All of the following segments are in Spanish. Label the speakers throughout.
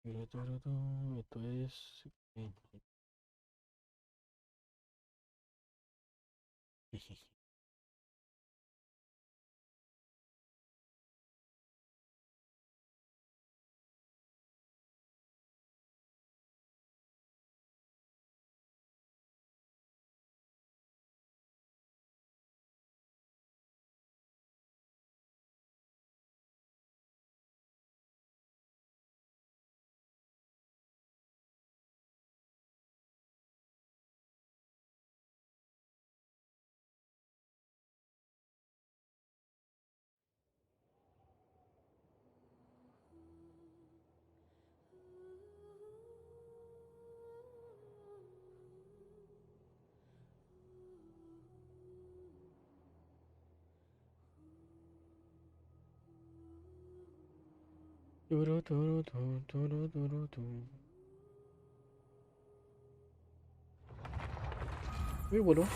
Speaker 1: Esto es. Muy bueno.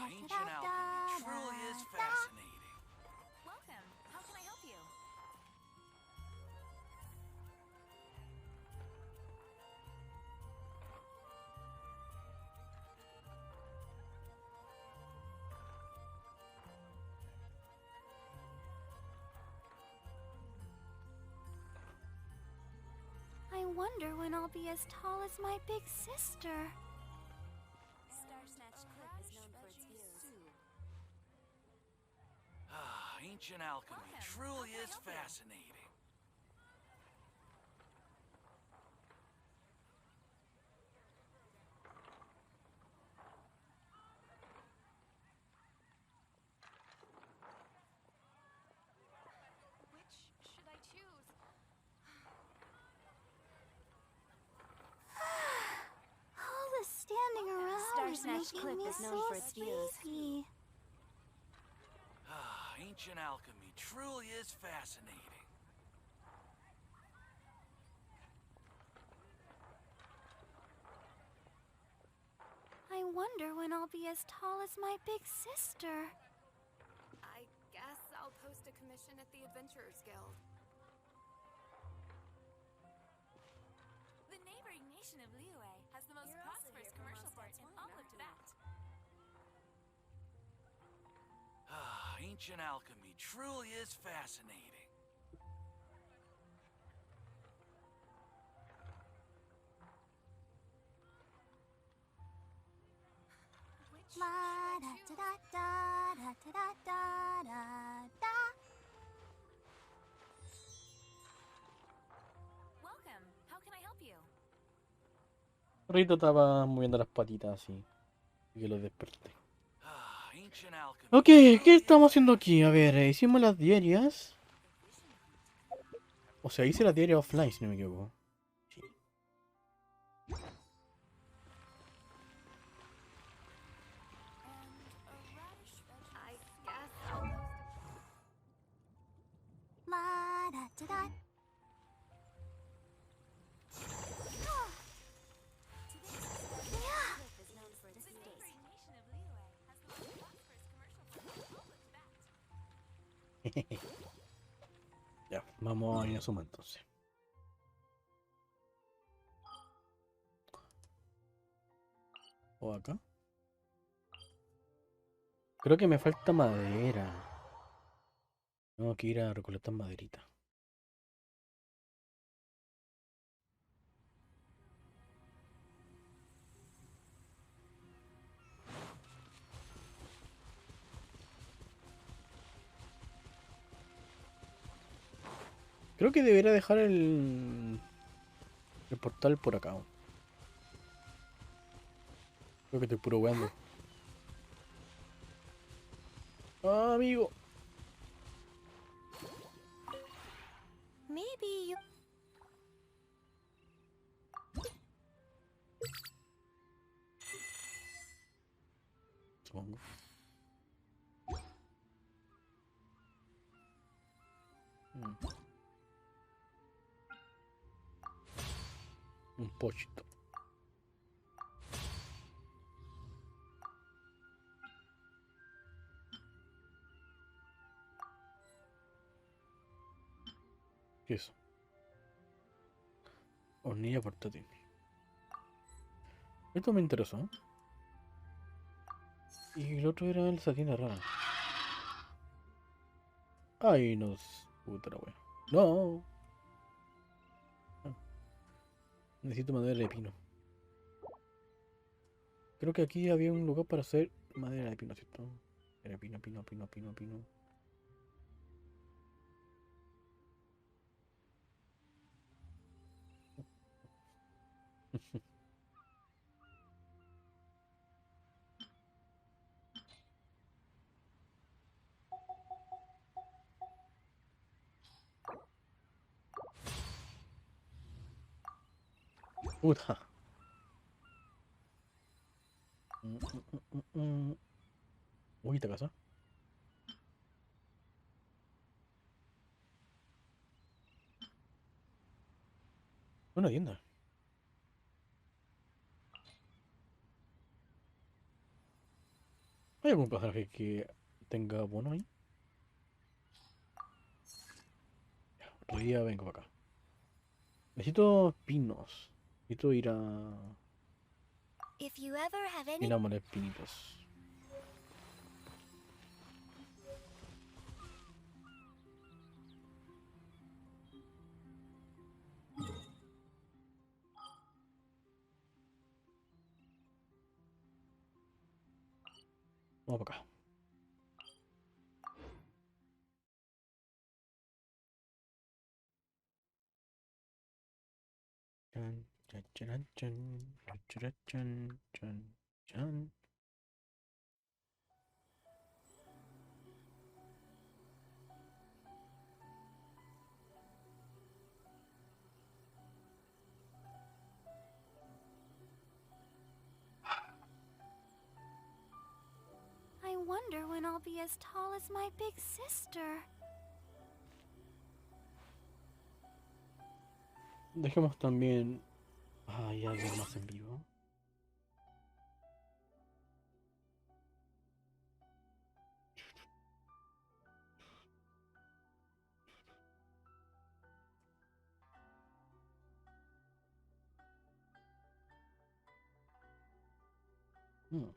Speaker 2: Ancient alchemy truly is fascinating.
Speaker 3: Welcome. How can I help you?
Speaker 4: I wonder when I'll be as tall as my big sister.
Speaker 2: Ancient alchemy truly is fascinating.
Speaker 3: Which should I choose?
Speaker 4: All the standing around is
Speaker 5: Star-Snatch
Speaker 4: making
Speaker 5: Cliff
Speaker 4: me
Speaker 5: is known
Speaker 4: so
Speaker 5: for its views.
Speaker 4: sleepy.
Speaker 2: Ancient alchemy truly is fascinating.
Speaker 4: I wonder when I'll be as tall as my big sister.
Speaker 3: I guess I'll post a commission at the Adventurers Guild. The neighboring nation of Liyue has the most prosperous commercial port in all of Tibet.
Speaker 2: Ancient alchemy truly is fascinating.
Speaker 3: Which
Speaker 4: La
Speaker 3: should
Speaker 4: da
Speaker 3: I choose?
Speaker 4: da da da da da da da.
Speaker 3: Welcome. How can I help you?
Speaker 1: Rito estaba moviendo las patitas así. Y que lo desperté.
Speaker 2: Ancient alchemy
Speaker 1: Ok, ¿qué
Speaker 2: truly
Speaker 1: estamos
Speaker 2: is
Speaker 1: haciendo aquí? A ver, hicimos las diarias. O sea, hice las diarias offline, si no me equivoco. Sí.
Speaker 3: I guess I'll post
Speaker 4: La da da da.
Speaker 1: Ya, vamos a ir a suma entonces. O acá. Creo que me falta madera. Tengo que ir a recolectar maderita. Creo que debería dejar el portal por acá. Creo que estoy puro weando. Ah, amigo.
Speaker 4: Maybe you...
Speaker 1: Supongo. Un pochito. ¿Qué es eso? Hornilla portátil. Esto me interesó. Y el otro era el satín rara. Ay, no. Puta la wea. No. Ah, necesito madera de pino. Creo que aquí había un lugar para hacer madera de pino, ¿cierto? Madera de pino, pino, pino, pino, pino. Puta. Uy, esta casa. Una tienda. ¿Hay algún personaje que tenga bono ahí? Ya, otro día vengo para acá. Necesito pinos. Necesito ir a...
Speaker 4: If you ever have any...
Speaker 1: ir a moler pinitos. Vamos para acá. Chan, chan, chan, chan, chan, chan, chan, chan.
Speaker 4: I wonder when I'll be as tall as my big sister.
Speaker 1: Dejemos también... Ah, hay algo más en vivo. Hmm,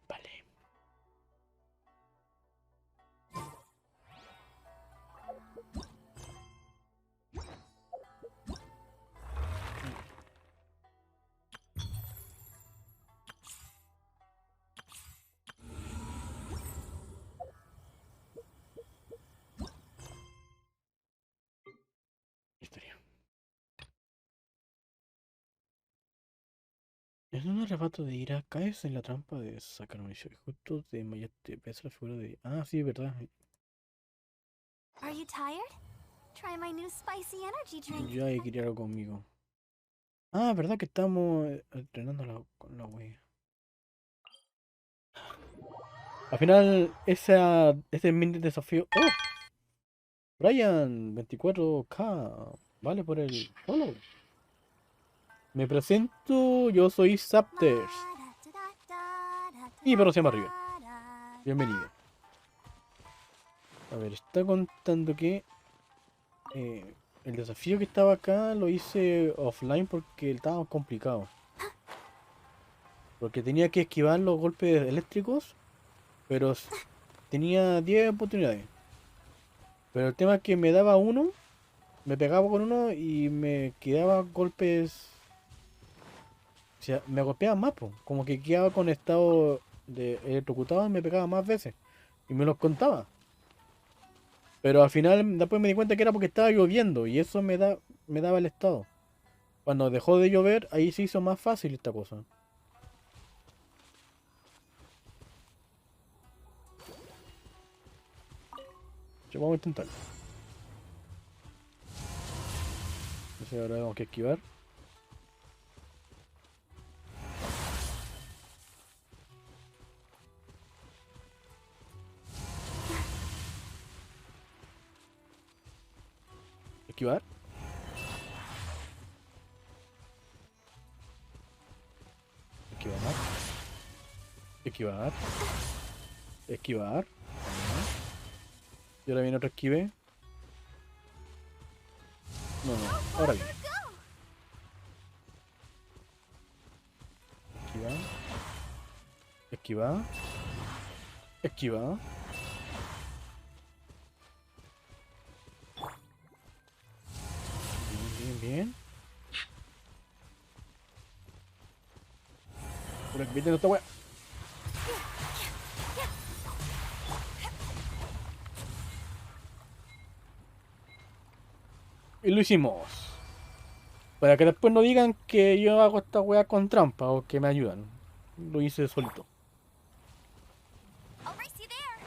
Speaker 1: vale. Historia. En un arrebato de ira, caes en la trampa de Saccharomyces. Justo de Mayate ves la figura de... Ah, sí, verdad.
Speaker 4: Are you tired? Try my new spicy energy drink.
Speaker 1: Ya quería algo conmigo. Ah, verdad que estamos entrenando con la wea. Al final, ese mini desafío... ¡Oh! Brian, 24K. Vale por el follow. Me presento, yo soy ZapTersZ. Y perro se llama River. Bienvenido. A ver, está contando que el desafío que estaba acá lo hice offline porque estaba complicado. Porque tenía que esquivar los golpes eléctricos, pero tenía 10 oportunidades. Pero el tema es que me daba uno me pegaba con uno y me quedaba golpes. O sea, me golpeaban más, po. Como que quedaba con estado de electrocutado y me pegaba más veces. Y me los contaba. Pero al final después me di cuenta que era porque estaba lloviendo y eso me daba el estado. Cuando dejó de llover, ahí se hizo más fácil esta cosa. Ya vamos a intentarlo. Entonces ahora tenemos que esquivar. Esquivar. Esquivar. Esquivar. Esquivar. Y ahora viene otro esquive. No, no. Ahora viene. Esquivar. Esquivar. Esquivar. Bien, bien, bien. Por aquí viene esta wea. Y lo hicimos. Para que después no digan que yo hago esta wea con trampa o que me ayudan. Lo hice solito.
Speaker 4: I'll race you there.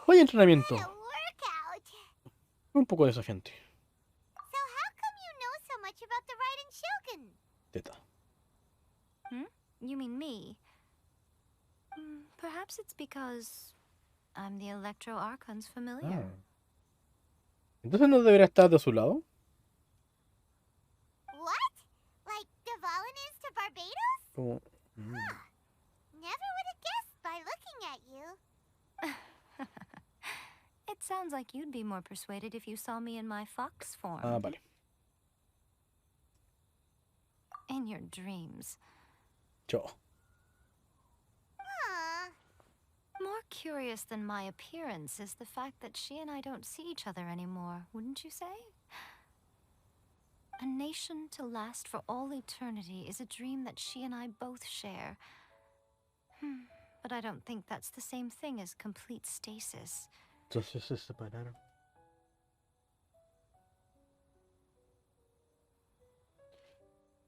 Speaker 1: Hoy entrenamiento.
Speaker 4: What a workout.
Speaker 1: Un poco desafiante.
Speaker 4: So how come you know so much about the ride in Shogun?
Speaker 1: Teta.
Speaker 4: You mean me? Perhaps it's because I'm the Electro Archon's familiar.
Speaker 1: Ah. Entonces no debería estar de su lado.
Speaker 4: What? Like Devalin is to Barbados?
Speaker 1: Como...
Speaker 4: Never would have guessed by looking at you. It sounds like you'd be more persuaded if you saw me in my fox form.
Speaker 1: Ah, vale.
Speaker 4: In your dreams.
Speaker 1: Chao.
Speaker 4: More curious than my appearance is the fact that she and I don't see each other anymore, wouldn't you say? A nation to last for all eternity is a dream that she and I both share. But I don't think that's the same thing as complete stasis.
Speaker 1: Entonces se separaron.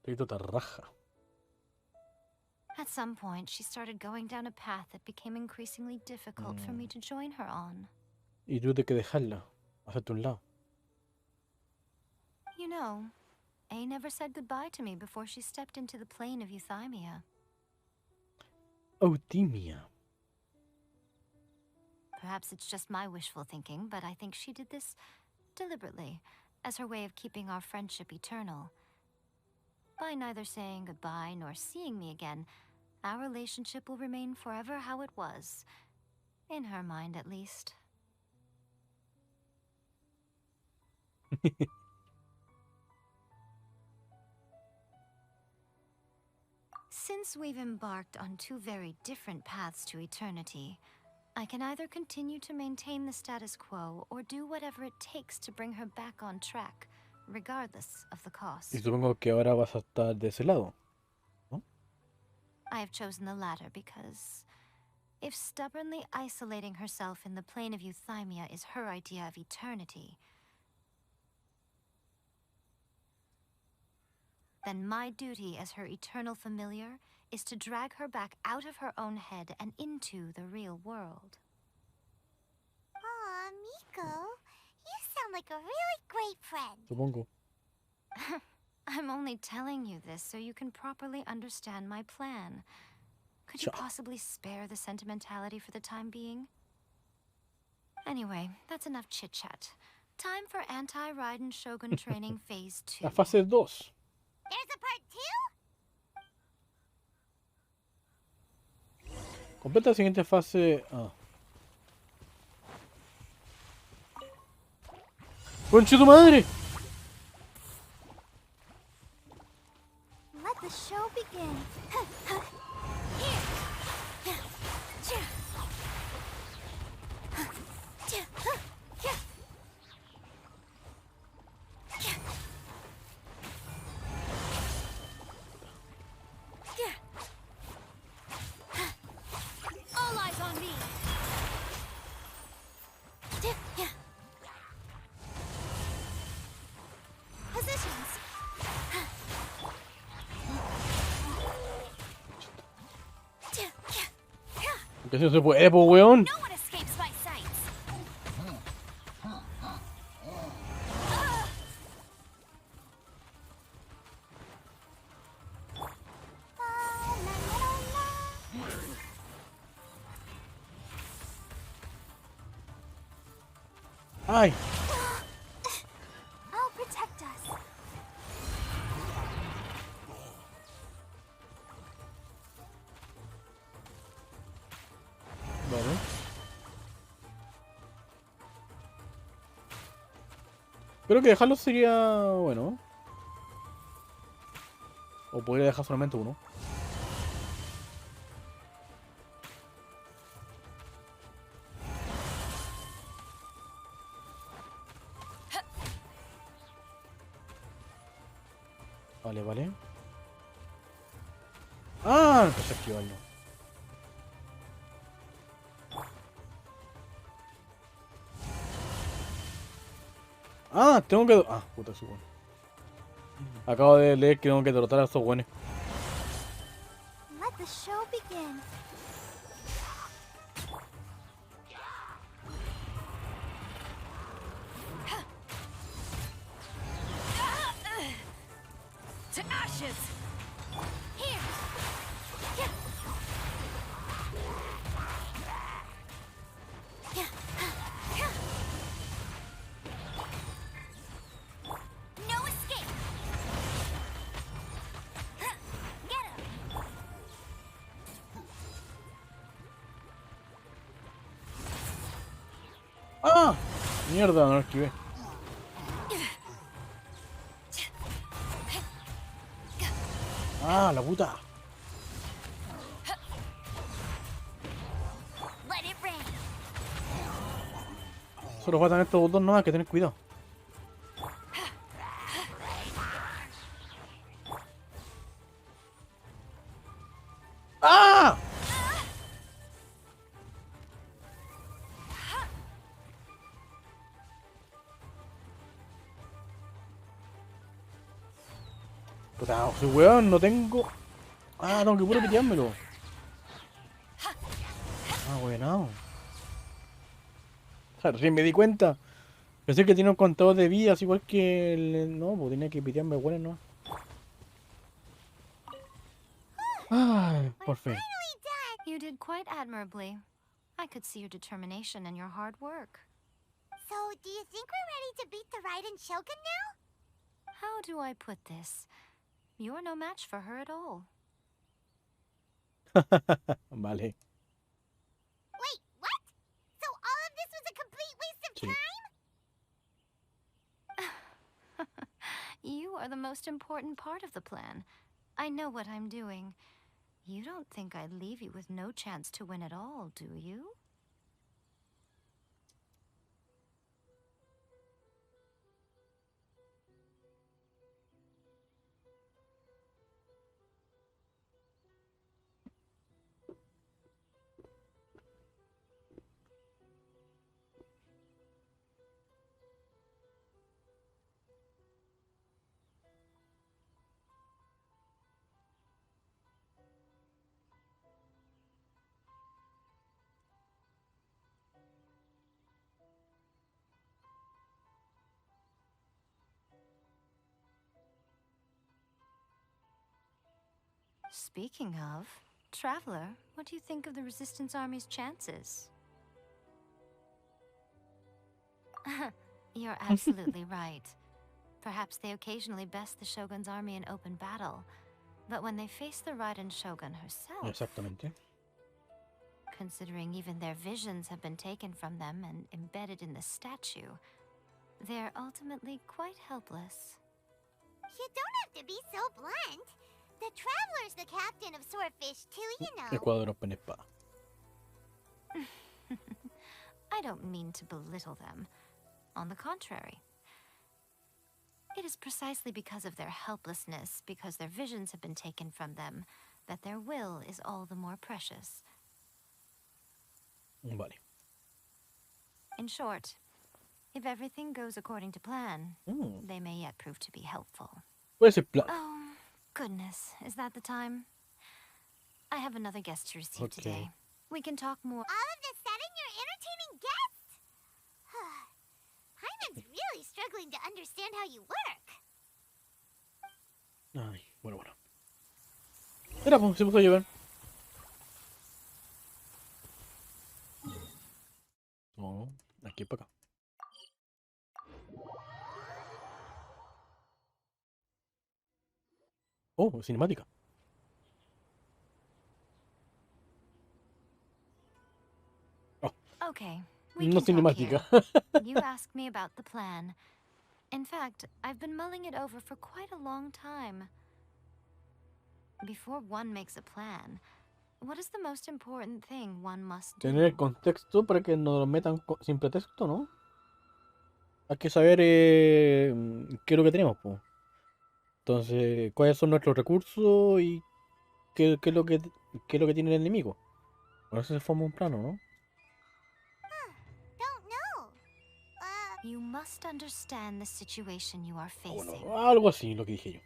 Speaker 1: Rito tarraja.
Speaker 4: At some point, she started going down a path that became increasingly difficult for me to join her on.
Speaker 1: Y tuve que dejarla. Hacerte un lado.
Speaker 4: You know, A never said goodbye to me before she stepped into the plane of euthymia.
Speaker 1: Eutimia.
Speaker 4: Perhaps it's just my wishful thinking, but I think she did this deliberately, as her way of keeping our friendship eternal. By neither saying goodbye nor seeing me again, our relationship will remain forever how it was. In her mind, at least. Since we've embarked on two very different paths to eternity, I can either continue to maintain the status quo or do whatever it takes to bring her back on track, regardless of the cost.
Speaker 1: Y supongo que ahora vas a estar de ese lado.
Speaker 4: I have chosen the latter because if stubbornly isolating herself in the plane of euthymia is her idea of eternity, then my duty as her eternal familiar is to drag her back out of her own head and into the real world. Aw, Miko, you sound like a really great friend.
Speaker 1: Supongo.
Speaker 4: I'm only telling you this so you can properly understand my plan. Could you possibly spare the sentimentality for the time being? Anyway, that's enough chit-chat. Time for anti-Raiden Shogun training phase 2.
Speaker 1: La fase 2.
Speaker 4: There's a part 2?
Speaker 1: Completa la siguiente fase. Ah. ¡Conche tu madre!
Speaker 4: Let the show begin.
Speaker 1: Que si no se puede, pues, weón.
Speaker 4: No one escapes my sights.
Speaker 1: Ay.
Speaker 4: I'll protect us.
Speaker 1: Vale. Creo que dejarlo sería bueno. O podría dejar solamente uno. Vale, vale. Ah, empecé a esquivarlo. Ah, tengo que... Ah, puta, sí, bueno. Acabo de leer que tengo que derrotar a esos buenos.
Speaker 4: Let the show begin. To ashes. Here. No escape. Get him.
Speaker 1: ¡Ah! Mierda, no lo esquivé. ¡Ah, la puta!
Speaker 4: Let it rain.
Speaker 1: Solo faltan estos dos nomás, hay que tener cuidado. ¡Ah! Puta, ese weón, no tengo... Ah, tengo que puro piteármelo. Ah, bueno. Recién me di cuenta. Pensé que tiene un contador de vidas igual que el... No, pues tenía que pitearme bueno, ¿no? Ay, por fin.
Speaker 4: You did quite admirably. I could see your determination and your hard work.
Speaker 5: So, do you think we're ready to beat the Raiden Shogun now?
Speaker 4: How do I put this? You're no match for her at all.
Speaker 1: Vale.
Speaker 5: Wait, what? So all of this was a complete waste of
Speaker 1: Sí.
Speaker 5: time?
Speaker 4: You are the most important part of the plan. I know what I'm doing. You don't think I'd leave you with no chance to win at all, do you? Speaking of, Traveler, what do you think of the Resistance Army's chances? You're absolutely right. Perhaps they occasionally best the Shogun's army in open battle, but when they face the Raiden Shogun herself,
Speaker 1: Exactamente.
Speaker 4: considering even their visions have been taken from them and embedded in the statue, they're ultimately quite helpless.
Speaker 5: You don't have to be so blunt. The Traveler's the captain of Swordfish too, you know.
Speaker 1: Ecuador en espada.
Speaker 4: I don't mean to belittle them. On the contrary. It is precisely because of their helplessness, because their visions have been taken from them, that their will is all the more precious.
Speaker 1: Vale.
Speaker 4: In short, if everything goes according to plan, they may yet prove to be helpful.
Speaker 1: Puede ser plan.
Speaker 4: Oh, goodness. Is that the time? I have another guest to receive today. We can talk more.
Speaker 5: All of the sudden, you're entertaining guests? Hyman's really struggling to understand how you work.
Speaker 1: Ay, bueno. Mira, pues, se puso a llover. No, aquí para acá. Oh, cinemática.
Speaker 4: Okay, we
Speaker 1: No
Speaker 4: can talk
Speaker 1: cinemática.
Speaker 4: here. You asked me about the plan. In fact, I've been mulling it over for quite a long time. Before one makes a plan, what is the most important thing one must do?
Speaker 1: Tener el contexto para que no lo metan sin pretexto, ¿no? Hay que saber qué es lo que tenemos, pues. Entonces, cuáles son nuestros recursos y qué es lo que tiene el enemigo. Por eso se forma un plano, ¿no?
Speaker 5: Don't know.
Speaker 4: You must understand the situation you are
Speaker 1: Bueno,
Speaker 4: facing.
Speaker 1: algo así, lo que dije yo.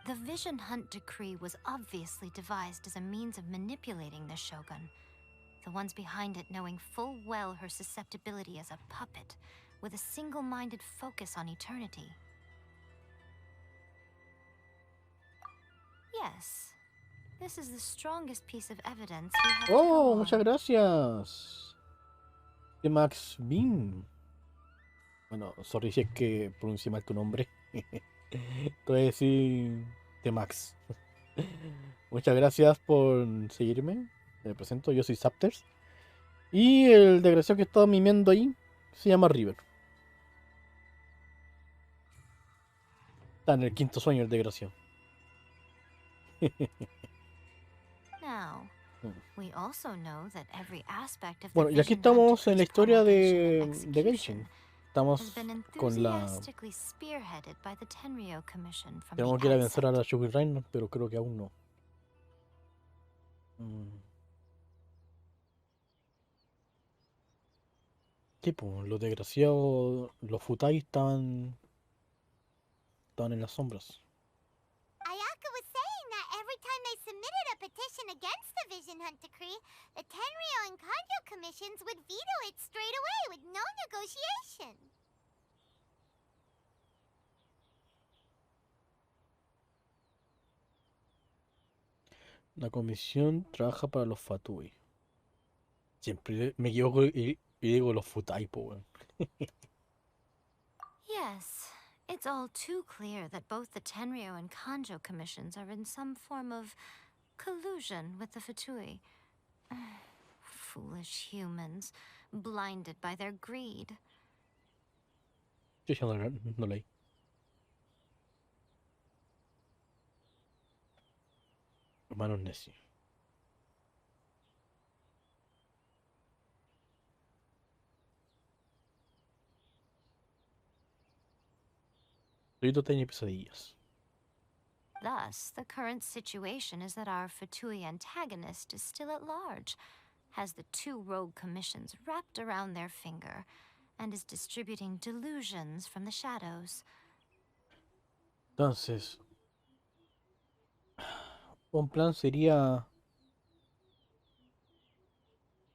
Speaker 4: The Vision Hunt decree was obviously devised as a means of manipulating the Shogun. The ones behind it knowing full well her susceptibility as a puppet, with a single-minded focus on eternity. Yes, this is the strongest piece of evidence we have to go
Speaker 1: Oh,
Speaker 4: on.
Speaker 1: muchas gracias. De Max Bean. Bueno, sorry si es que pronuncié mal tu nombre. Te voy a decir de Max. Muchas gracias por seguirme. Me presento, yo soy ZapTersZ. Y el desgraciado que estaba mimiendo ahí se llama River. Está en el quinto sueño el desgraciado.
Speaker 4: Now, we also know that every aspect of the
Speaker 1: Bueno, y aquí
Speaker 4: Vision Hunt
Speaker 1: estamos en la
Speaker 4: decree's
Speaker 1: historia
Speaker 4: promulgation and
Speaker 1: de Genshin.
Speaker 4: execution
Speaker 1: Estamos
Speaker 4: has been
Speaker 1: con la...
Speaker 4: enthusiastically spearheaded by the Tenryou Commission from
Speaker 1: Tenemos
Speaker 4: the
Speaker 1: que ir a vencer a
Speaker 4: outset.
Speaker 1: la Shogun Maiden, pero creo que aún no. Tipo, los desgraciados, los Futai estaban en las sombras.
Speaker 5: Ayaka was saying that every time they submitted a petition against the Vision Hunt decree, the Tenryou and Kanjo commissions would veto it straight away with no negotiation.
Speaker 1: La comisión trabaja para los Fatui. Siempre me equivoco y digo los Futai, po, weón.
Speaker 4: Yes, it's all too clear that both the Tenryou and Kanjo commissions are in some form of collusion with the Fatui. Foolish humans, blinded by their greed.
Speaker 1: Yo ya no leí. Hermanos necios. Ahorita tenía pesadillas.
Speaker 4: Thus, the current situation is that our Fatui antagonist is still at large, has the two rogue commissions wrapped around their finger, and is distributing delusions from the shadows.
Speaker 1: Entonces, un plan sería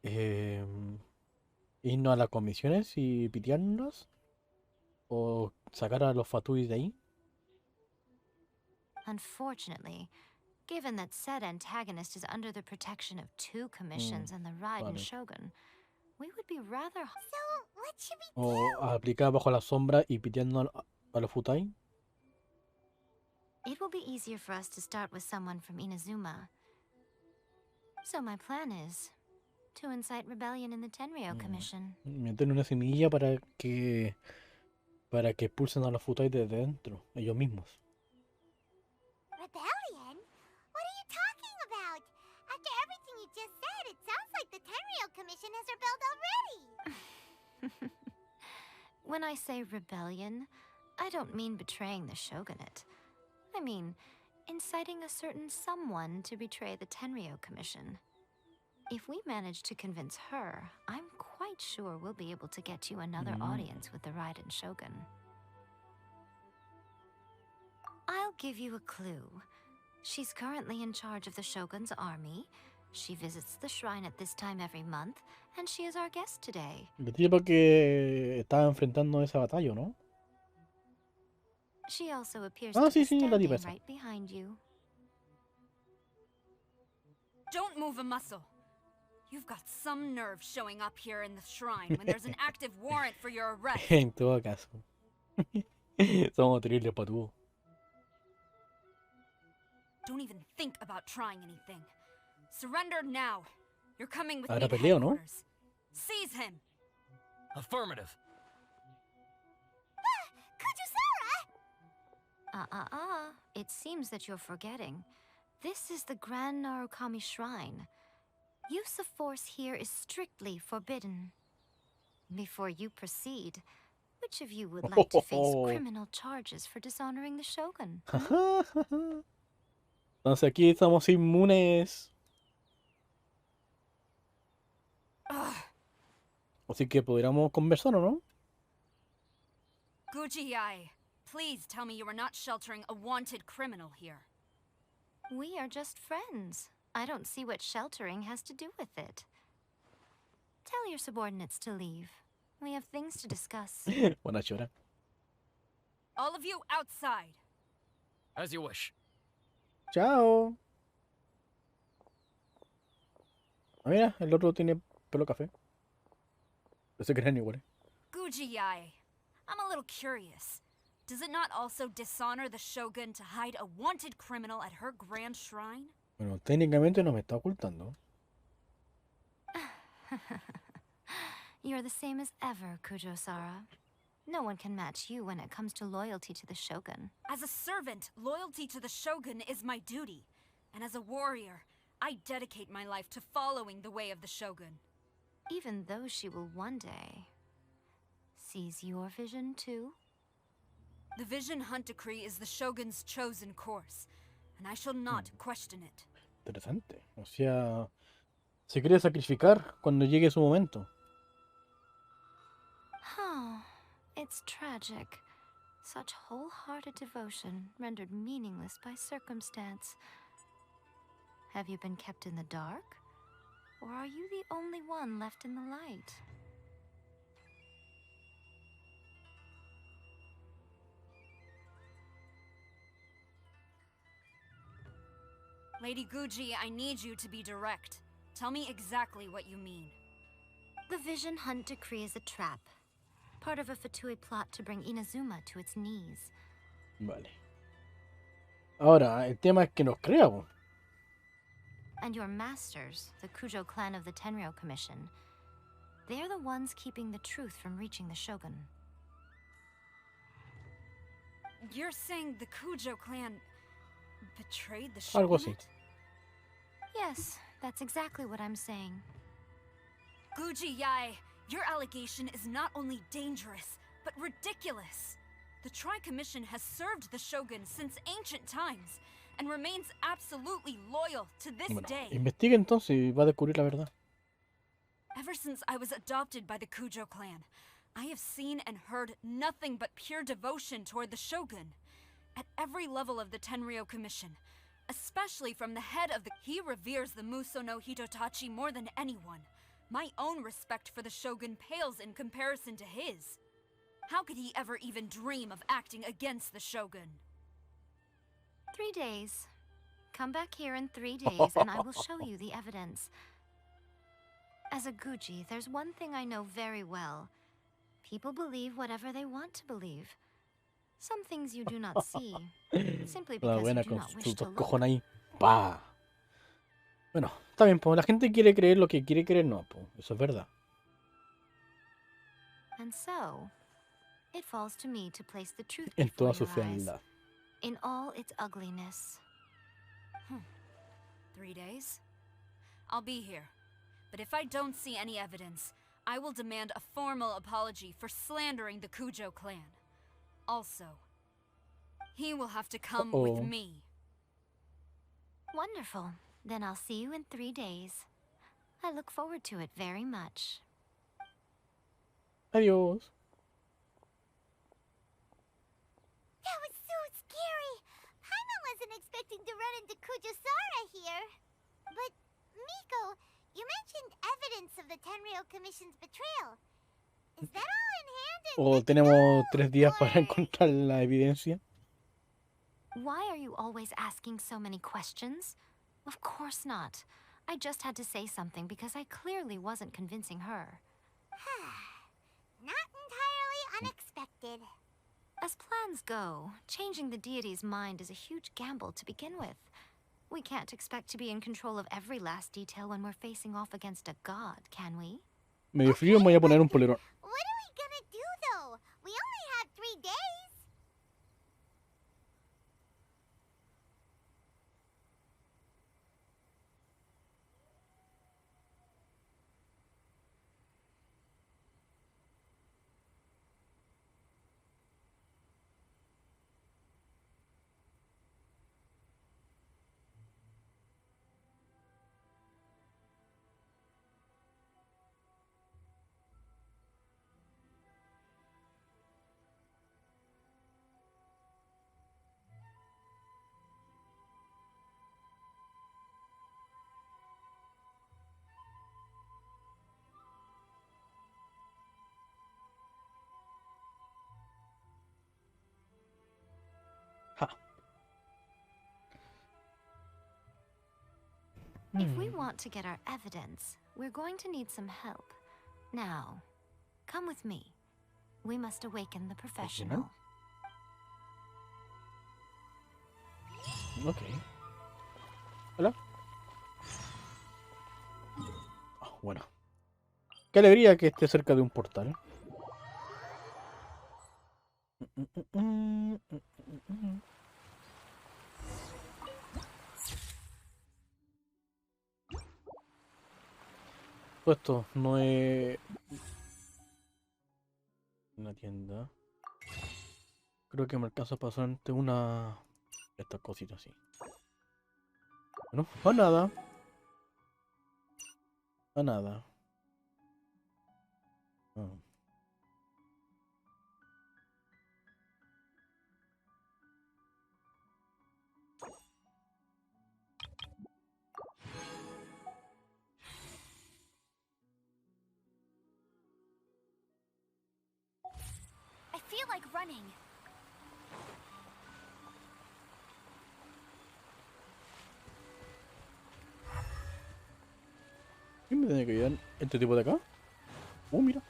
Speaker 1: irnos a las comisiones y pitearnos o sacar a los Fatui de ahí.
Speaker 4: Unfortunately, given that said antagonist is under the protection of two commissions and the Raiden
Speaker 1: vale.
Speaker 4: Shogun, we would be rather...
Speaker 5: So, what should we
Speaker 1: O
Speaker 5: do?
Speaker 1: aplicar bajo la sombra y pitearnos a los Futai.
Speaker 4: It will be easier for us to start with someone from Inazuma. So my plan is to incite rebellion in the Tenryou Commission.
Speaker 1: Meter una semilla para que expulsen a los Futai desde dentro, ellos mismos.
Speaker 5: Rebellion? What are you talking about? After everything you just said, it sounds like the Tenryou Commission has rebelled already.
Speaker 4: When I say rebellion, I don't mean betraying the shogunate. I mean inciting a certain someone to betray the Tenryou Commission. If we manage to convince her, I'm quite sure we'll be able to get you another audience with the Raiden Shogun. I'll give you a clue. She's currently in charge of the Shogun's army. She visits the shrine at this time every month, and she is our guest today.
Speaker 1: El tipo que estaba enfrentando esa batalla, ¿no?
Speaker 4: She also appears
Speaker 1: Ah,
Speaker 4: to be
Speaker 1: sí, la tipa
Speaker 4: standing
Speaker 1: esa.
Speaker 4: right behind you.
Speaker 6: Don't move a muscle. You've got some nerve showing up here in the shrine when there's an active warrant for your arrest.
Speaker 1: En todo caso. Somos terribles patudos.
Speaker 6: Don't even think about trying anything. Surrender now. You're coming with
Speaker 1: Ahora
Speaker 6: me to
Speaker 1: peleo, ¿no?
Speaker 6: headquarters. Seize him.
Speaker 2: Affirmative.
Speaker 5: Kujusara!
Speaker 4: It seems that you're forgetting. This is the Grand Narukami Shrine. Use of force here is strictly forbidden. Before you proceed, which of you would like to face criminal charges for dishonoring the Shogun?
Speaker 1: Entonces aquí estamos inmunes.
Speaker 6: Ugh.
Speaker 1: Así que podríamos conversar, ¿o no?
Speaker 6: Guji-ai, please tell me you are not sheltering a wanted criminal here.
Speaker 4: We are just friends. I don't see what sheltering has to do with it. Tell your subordinates to leave. We have things to discuss.
Speaker 1: Buena chora.
Speaker 6: All of you outside.
Speaker 2: As you wish.
Speaker 1: Chao. Ah, mira, el otro tiene pelo café. Pensé que eran iguales.
Speaker 6: Guji-ai, I'm a little curious. Does it not also dishonor the Shogun to hide a wanted criminal at her grand shrine?
Speaker 1: Bueno, técnicamente no me está ocultando.
Speaker 4: You're the same as ever, Kujo-sara. No one can match you when it comes to loyalty to the Shogun.
Speaker 6: As a servant, loyalty to the Shogun is my duty. And as a warrior, I dedicate my life to following the way of the Shogun.
Speaker 4: Even though she will one day seize your vision too.
Speaker 6: The Vision Hunt Decree is the Shogun's chosen course, and I shall not question it.
Speaker 1: Interesante. O sea, se quiere sacrificar cuando llegue su momento.
Speaker 4: Oh, it's tragic. Such wholehearted devotion rendered meaningless by circumstance. Have you been kept in the dark? Or are you the only one left in the light?
Speaker 6: Lady Guji, I need you to be direct. Tell me exactly what you mean.
Speaker 4: The Vision Hunt Decree is a trap. Part of a Fatui plot to bring Inazuma to its knees.
Speaker 1: Vale. Ahora, el tema es que nos crea, po.
Speaker 4: And your masters, the Kujo clan of the Tenryou Commission, they're the ones keeping the truth from reaching the Shogun.
Speaker 6: You're saying the Kujo clan betrayed the
Speaker 1: Algo así.
Speaker 6: Shogunate?
Speaker 4: Yes, that's exactly what I'm saying.
Speaker 6: Guji-ai, your allegation is not only dangerous, but ridiculous. The Tri-Commission has served the Shogun since ancient times, and remains absolutely loyal to this
Speaker 1: Bueno,
Speaker 6: day.
Speaker 1: investigue entonces y va a descubrir la verdad.
Speaker 6: Ever since I was adopted by the Kujo clan, I have seen and heard nothing but pure devotion toward the Shogun. At every level of the Tenryou Commission, especially from the head of the... He reveres the Muso no Hitotachi more than anyone. My own respect for the Shogun pales in comparison to his. How could he ever even dream of acting against the Shogun?
Speaker 4: 3 days. Come back here in 3 days and I will show you the evidence. As a Guji, there's one thing I know very well. People believe whatever they want to believe. Some things you do not see, simply
Speaker 1: La
Speaker 4: because you
Speaker 1: buena
Speaker 4: do
Speaker 1: con
Speaker 4: not wish
Speaker 1: sus
Speaker 4: to
Speaker 1: dos
Speaker 4: look.
Speaker 1: cojones ahí. ¡Pah! Bueno, está bien, pues la gente quiere creer lo que quiere creer, no, pues eso es verdad.
Speaker 4: And so, it falls to me to place the truth
Speaker 1: En
Speaker 4: before
Speaker 1: toda su
Speaker 4: your eyes,
Speaker 1: fealdad.
Speaker 4: in all its ugliness.
Speaker 6: 3 days? I'll be here. But if I don't see any evidence, I will demand a formal apology for slandering the Kujo clan. Also, he will have to come with me.
Speaker 4: Wonderful. Then I'll see you in 3 days. I look forward to it very much.
Speaker 1: Adiós.
Speaker 5: That was so scary. Paimon wasn't expecting to run into Kujusara here. But Miko, you mentioned evidence of the Tenryou Commission's betrayal. Is that all in hand and
Speaker 1: O
Speaker 5: good to
Speaker 1: tenemos
Speaker 5: go,
Speaker 1: 3 días para
Speaker 5: or-
Speaker 1: encontrar la evidencia.
Speaker 4: Why are you always asking so many questions? Of course not. I just had to say something because I clearly wasn't convincing her.
Speaker 5: Not entirely unexpected.
Speaker 4: As plans go, changing the deity's mind is a huge gamble to begin with. We can't expect to be in control of every last detail when we're facing off against a god, can we?
Speaker 1: Medio frío, me voy a poner un polerón.
Speaker 5: What are we gonna do, though? We only have 3 days.
Speaker 1: Ja.
Speaker 4: If we want to get our evidence, we're going to need some help. Now, come with me. We must awaken the professional.
Speaker 1: Ok. Hola. Oh, bueno. Qué alegría que esté cerca de un portal. Esto no es una tienda. Creo que me alcanza a pasar ante una... Estas cositas así. Bueno, a nada. A nada. Ah.
Speaker 6: I feel like running.
Speaker 1: ¿Quién me tiene que ayudar? ¿Este tipo de acá? Mira.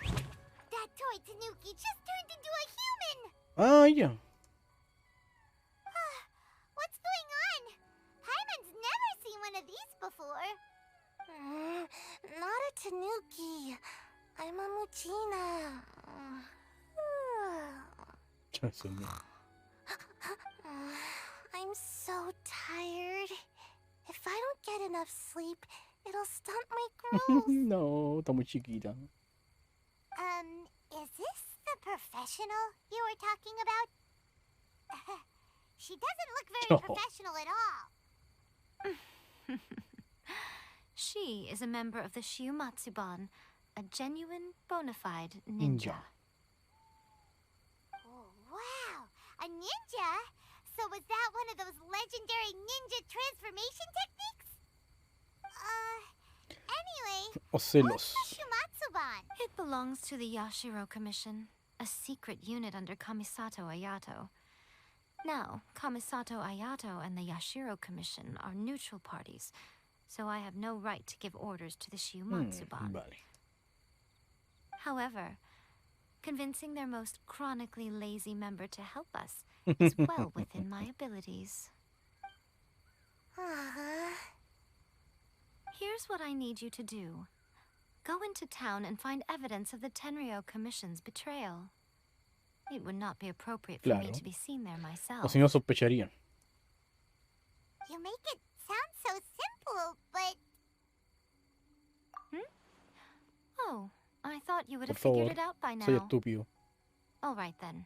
Speaker 5: That toy Tanuki just turned into a human!
Speaker 1: Ah, ya.
Speaker 5: What's going on? Hyman's never seen one of these before. Not a Tanuki. I'm a Muchina.
Speaker 1: Eso no.
Speaker 5: I'm so tired. If I don't get enough sleep, it'll stunt my growth.
Speaker 1: No, está muy chiquita.
Speaker 5: Is this the professional you were talking about? She doesn't look very
Speaker 1: Oh.
Speaker 5: professional at all.
Speaker 4: She is a member of the Shiumatsuban, a genuine, bona fide ninja.
Speaker 5: Oh, wow! A ninja? So was that one of those legendary ninja transformation techniques? Anyway,
Speaker 1: Ocelos.
Speaker 5: what's the Shumatsuban?
Speaker 4: It belongs to the Yashiro Commission, a secret unit under Kamisato Ayato. Now, Kamisato Ayato and the Yashiro Commission are neutral parties, so I have no right to give orders to the Shiumatsuban.
Speaker 1: Vale.
Speaker 4: However, convincing their most chronically lazy member to help us is well within my abilities. Here's what I need you to do. Go into town and find evidence of the Tenryou Commission's betrayal. It would not be appropriate for me
Speaker 1: Claro.
Speaker 4: to be seen there
Speaker 1: O
Speaker 4: myself.
Speaker 1: si no sospecharían.
Speaker 5: You make it sound so simple, but
Speaker 4: Oh, I thought you would
Speaker 1: Por
Speaker 4: have figured
Speaker 1: favor,
Speaker 4: it out by
Speaker 1: soy
Speaker 4: now.
Speaker 1: estúpido.
Speaker 4: All right then.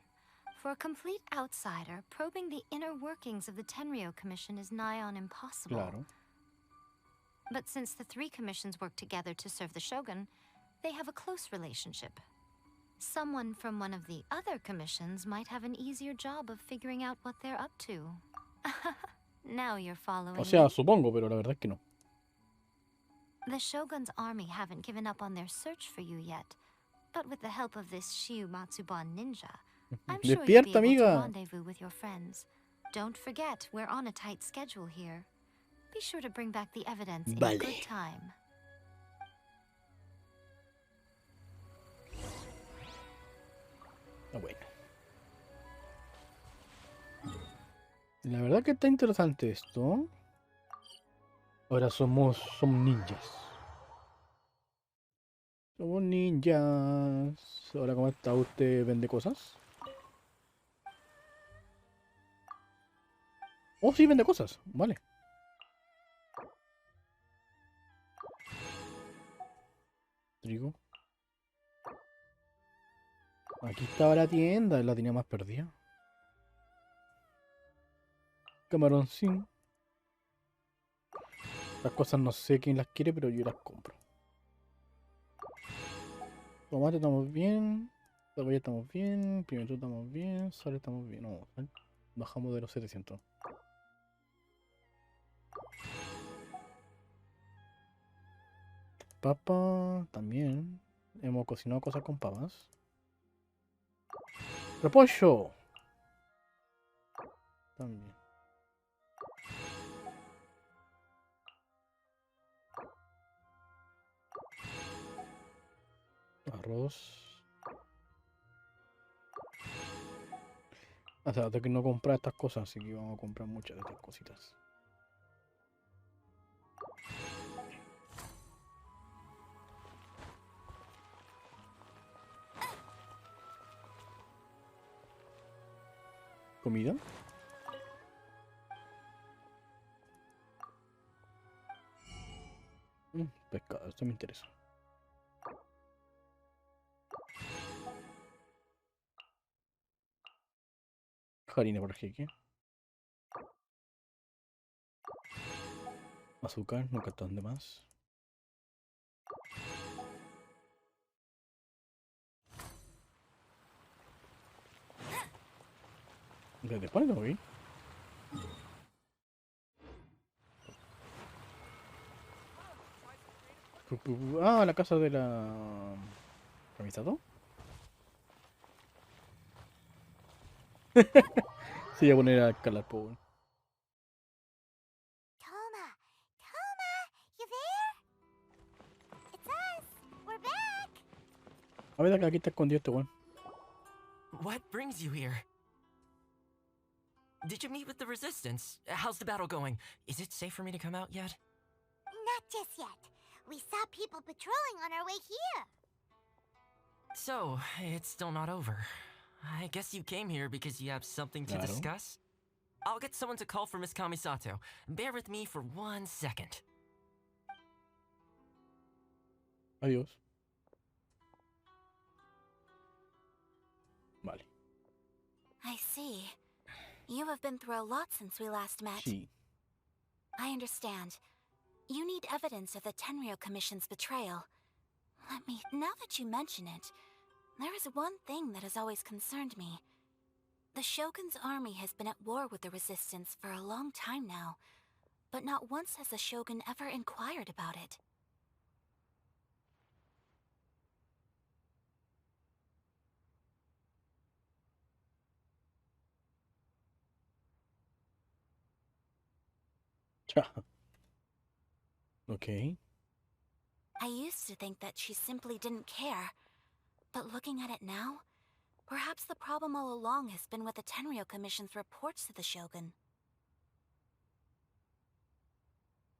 Speaker 4: For a complete outsider, probing the inner workings of the Tenryou Commission is nigh on impossible.
Speaker 1: Claro.
Speaker 4: But since the 3 commissions work together to serve the Shogun, they have a close relationship. Someone from one of the other commissions might have an easier job of figuring out what they're up to. Now you're following
Speaker 1: O sea,
Speaker 4: me.
Speaker 1: supongo, pero la verdad es que no.
Speaker 4: The Shogun's army haven't given up on their search for you yet, but with the help of this Shiu Matsuban ninja, I'm sure you'll be
Speaker 1: Despierta,
Speaker 4: able to
Speaker 1: amiga.
Speaker 4: rendezvous with your friends. Don't forget, we're on a tight schedule here. Be sure to bring back the evidence in
Speaker 1: Vale.
Speaker 4: good time.
Speaker 1: Ah, bueno. La verdad que está interesante esto. Ahora somos ninjas. Somos ninjas. Ahora, ¿cómo está? ¿Usted vende cosas? Oh, sí, vende cosas. Vale. Trigo. Aquí estaba la tienda, la tenía más perdida. Camaroncín. Las cosas no sé quién las quiere, pero yo las compro. Tomate estamos bien. Cebolla estamos bien. Pimiento estamos bien. Sal estamos bien. No, bajamos de los 700. Papa también. Hemos cocinado cosas con papas. Repollo. También. Arroz. O sea, de que no comprar estas cosas, así que vamos a comprar muchas de estas cositas. ¿Comida? Pescado, esto me interesa. Harina por jeque. Azúcar, nunca están de más. ¿Desde cuándo no vi? Ah, la casa de la... ¿Revisado? Sí, voy a poner a escalar, po, weón.
Speaker 5: Toma, you there? It's us. We're back.
Speaker 1: A ver, aquí está escondido este weón.
Speaker 7: What brings you here? Did you meet with the Resistance? How's the battle going? Is it safe for me to come out yet?
Speaker 5: Not just yet. We saw people patrolling on our way here.
Speaker 7: So, it's still not over. I guess you came here because you have something to
Speaker 1: Claro.
Speaker 7: discuss? I'll get someone to call for Miss Kamisato. Bear with me for 1 second.
Speaker 1: Adiós. Vale.
Speaker 8: I see. You have been through a lot since we last met.
Speaker 1: Sí.
Speaker 8: I understand. You need evidence of the Tenryou Commission's betrayal. Now that you mention it, there is one thing that has always concerned me. The Shogun's army has been at war with the Resistance for a long time now, but not once has the Shogun ever inquired about it.
Speaker 1: Ok.
Speaker 8: I used to think that she simply didn't care, but looking at it now, perhaps the problem all along has been with the Tenryou Commission's reports to the Shogun.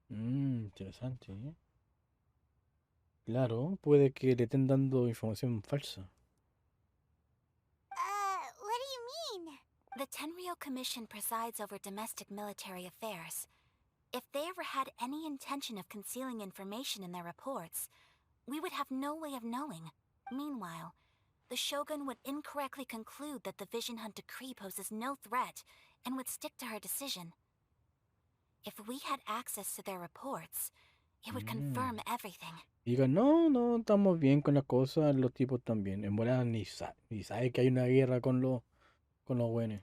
Speaker 1: Interesante, ¿eh? Claro, puede que le estén dando información falsa.
Speaker 5: What do you mean?
Speaker 8: The Tenryou Commission presides over domestic military affairs. If they ever had any intention of concealing information in their reports, we would have no way of knowing. Meanwhile, the Shogun would incorrectly conclude that the Vision Hunt decree poses no threat and would stick to her decision. If we had access to their reports, It would confirm everything.
Speaker 1: Digan, no, no, estamos bien con las cosas, los tipos también. En verdad ni sabe que hay una guerra con los Wenes.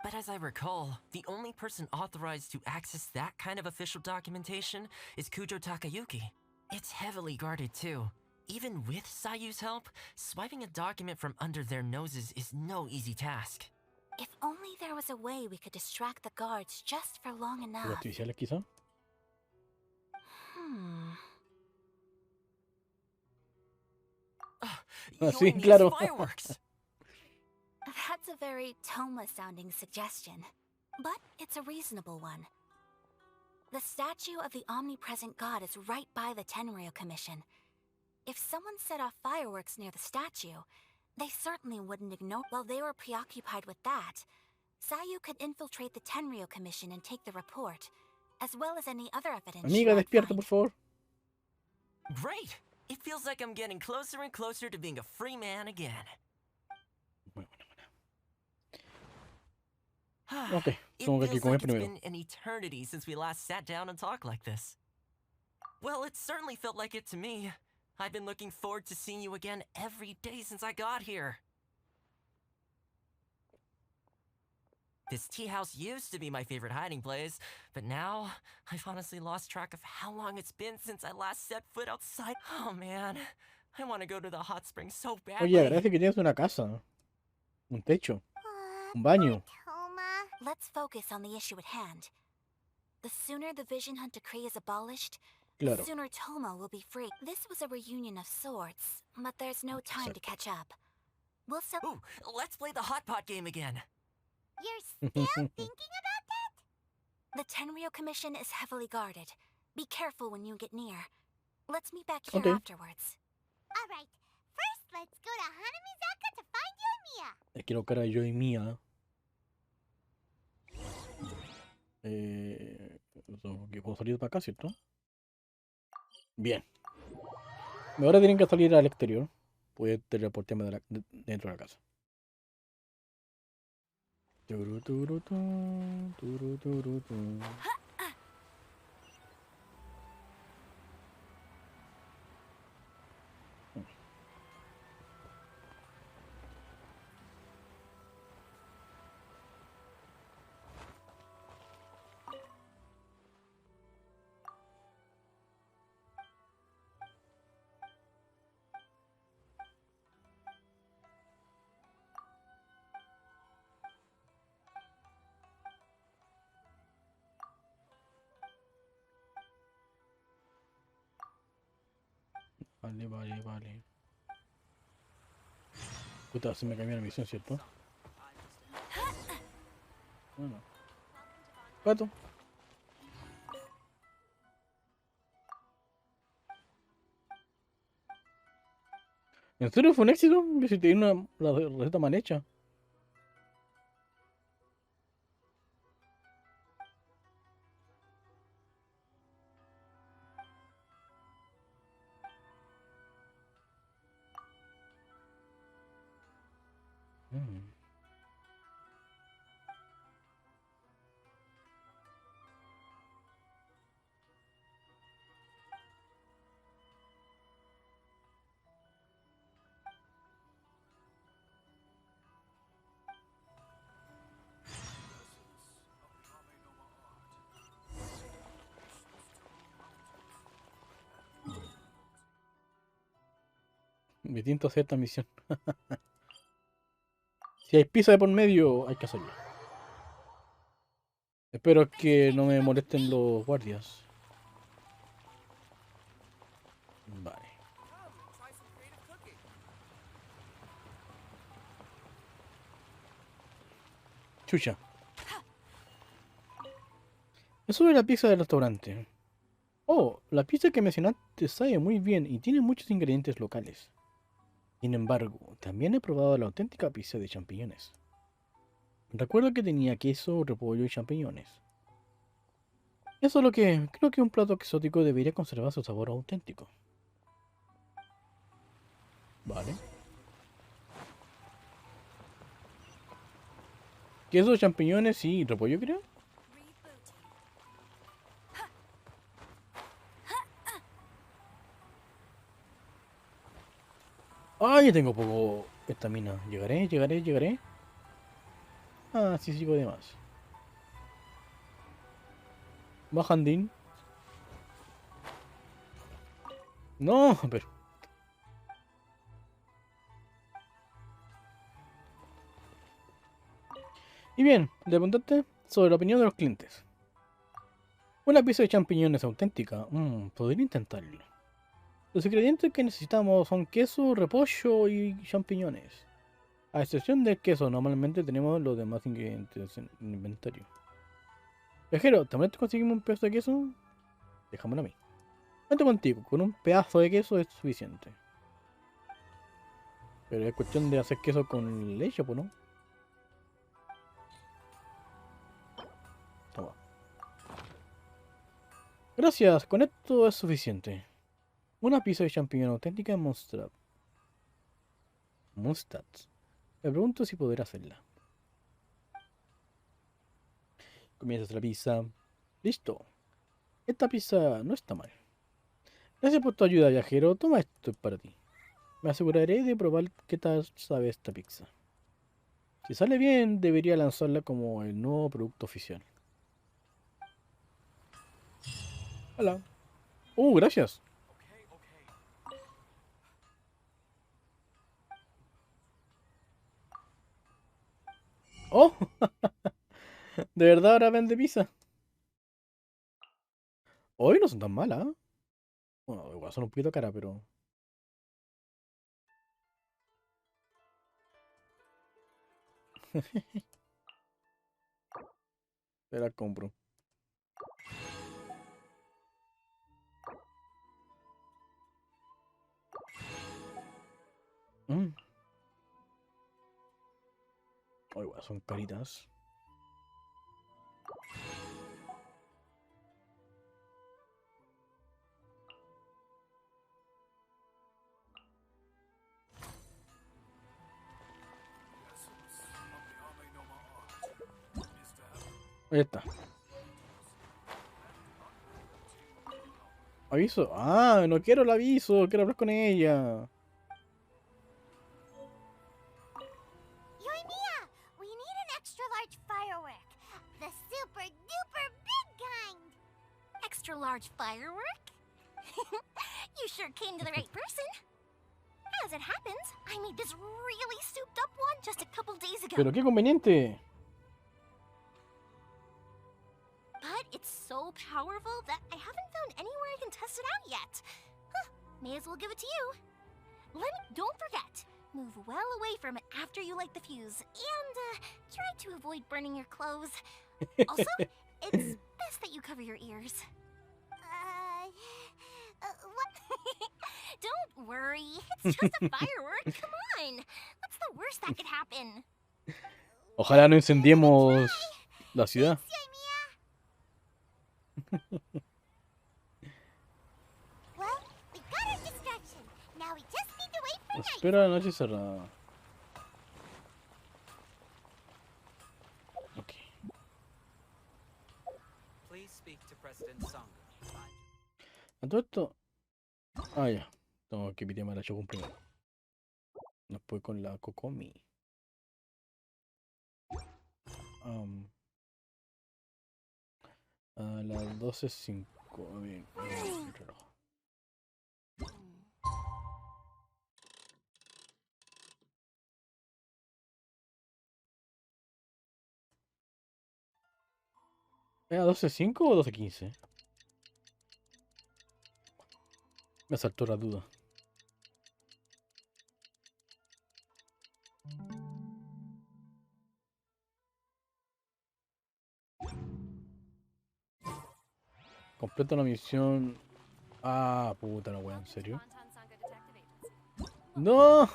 Speaker 7: But as I recall, the only person authorized to access that kind of official documentation is Kujo Takayuki. It's heavily guarded too. Even with Sayu's help, swiping a document from under their noses is no easy task.
Speaker 8: If only there was a way we could distract the guards just for long
Speaker 1: ¿Los
Speaker 8: enough.
Speaker 1: artificiales quizá?
Speaker 7: You
Speaker 1: Sí,
Speaker 7: and me
Speaker 1: claro.
Speaker 7: as fireworks.
Speaker 8: That's a very Toma-sounding suggestion, but it's a reasonable one. The statue of the omnipresent god is right by the Tenryo Commission. If someone set off fireworks near the statue, they certainly wouldn't ignore. While they were preoccupied with that, Sayu could infiltrate the Tenryo Commission and take the report, as well as any other evidence.
Speaker 1: Amiga, despierta, por favor.
Speaker 7: Great! It feels like I'm getting closer and closer to being a free man again.
Speaker 1: Ok,
Speaker 7: It
Speaker 1: tengo que
Speaker 7: feels
Speaker 1: comer
Speaker 7: like it's
Speaker 1: primero.
Speaker 7: been an eternity since we last sat down and talked like this. Well, it certainly felt like it to me. I've been looking forward to seeing you again every day since I got here. This tea house used to be my favorite hiding place, but now I've honestly lost track of how long it's been since I last set foot outside. Oh man, I want to go to the hot springs so badly.
Speaker 1: Oye, agradece que tienes una casa, un techo, un baño.
Speaker 5: Toma.
Speaker 8: Let's focus on the issue at hand. The sooner the Vision Hunt Decree is abolished,
Speaker 1: Claro.
Speaker 8: the sooner Toma will be free. This was a reunion of sorts, but there's no time to catch up. We'll sell.
Speaker 7: Ooh, let's play the hot pot game again.
Speaker 5: You're still thinking about that?
Speaker 8: The Tenryo Commission is heavily guarded. Be careful when you get near. Let's meet back here
Speaker 1: Okay.
Speaker 8: afterwards.
Speaker 5: Alright, first let's go to Hanamizaka to find you and Mia.
Speaker 1: Quiero cara yo y mía. Que puedo salir para acá, ¿cierto? Bien. Ahora tienen que salir al exterior. Puede teleportarme dentro de la casa. Turuturu, turuturu. Vale. Puta, se me cambió la misión, ¿cierto? Bueno. Pato. ¿En serio fue un éxito? Visité la receta mal hecha. Me tiento a hacer esta misión. Si hay pizza de por medio, hay que hacerlo. Espero que no me molesten los guardias. Vale. Chucha. Eso es la pizza del restaurante. Oh, la pizza que mencionaste sabe muy bien y tiene muchos ingredientes locales. Sin embargo, también he probado la auténtica pizza de champiñones. Recuerdo que tenía queso, repollo y champiñones. Eso es lo que creo que un plato exótico debería conservar su sabor auténtico. Vale. Queso, champiñones y repollo, creo. Ay, tengo poco estamina. Llegaré, llegaré, llegaré. Ah, sí, sigo de más. Bajandín. No, pero. Y bien, le preguntaste sobre la opinión de los clientes. Una pizza de champiñones auténtica. Podría intentarlo. Los ingredientes que necesitamos son queso, repollo y champiñones. A excepción del queso, normalmente tenemos los demás ingredientes en el inventario. Viajero, ¿te molesta conseguirme un pedazo de queso? Déjamelo a mí. Cuento contigo, con un pedazo de queso es suficiente. Pero es cuestión de hacer queso con leche, pues no. Toma. Gracias, con esto es suficiente. Una pizza de champiñón auténtica en Mondstadt. Mondstadt. Me pregunto si podré hacerla. Comienzas la pizza. Listo. Esta pizza no está mal. Gracias por tu ayuda, viajero. Toma esto para ti. Me aseguraré de probar qué tal sabe esta pizza. Si sale bien, debería lanzarla como el nuevo producto oficial. Hola. Gracias. Oh, de verdad ahora vende pizza. Hoy no son tan malas. ¿Eh? Bueno, igual son un poquito caras, pero... Te la compro. Mm. Oh, igual son caritas. Ahí está. ¿Aviso? Ah, no quiero el aviso. Quiero hablar con ella.
Speaker 5: Yoimiya, we need an extra large firework. The super duper big kind.
Speaker 8: Extra large firework? You sure came to the right person. As it happens, I made this really souped up one just a couple days ago.
Speaker 1: Pero qué conveniente.
Speaker 8: But it's so powerful that I haven't found anywhere I can test it out yet. Huh, may as well give it to you. Don't forget, move well away from it after you light the fuse, and try to avoid burning your clothes. Also, it's best that you cover your ears.
Speaker 5: What?
Speaker 8: Don't worry, it's just a firework. Come on, what's the worst that could happen?
Speaker 1: Ojalá no incendiemos la ciudad.
Speaker 5: Well, we got our distraction. Now we just need to wait for night.
Speaker 1: Espera la noche cerrada. Ok.
Speaker 2: Please speak to President Sangha.
Speaker 1: A todo esto. Ah, ya. Tengo que pitar a la Shogun primero. Después con la Kokomi. A las 12:05. A ver, el reloj. ¿Era 12:05 o 12:15? Me saltó la duda. Completo la misión. Ah, puta la wea, ¿en serio? ¡No!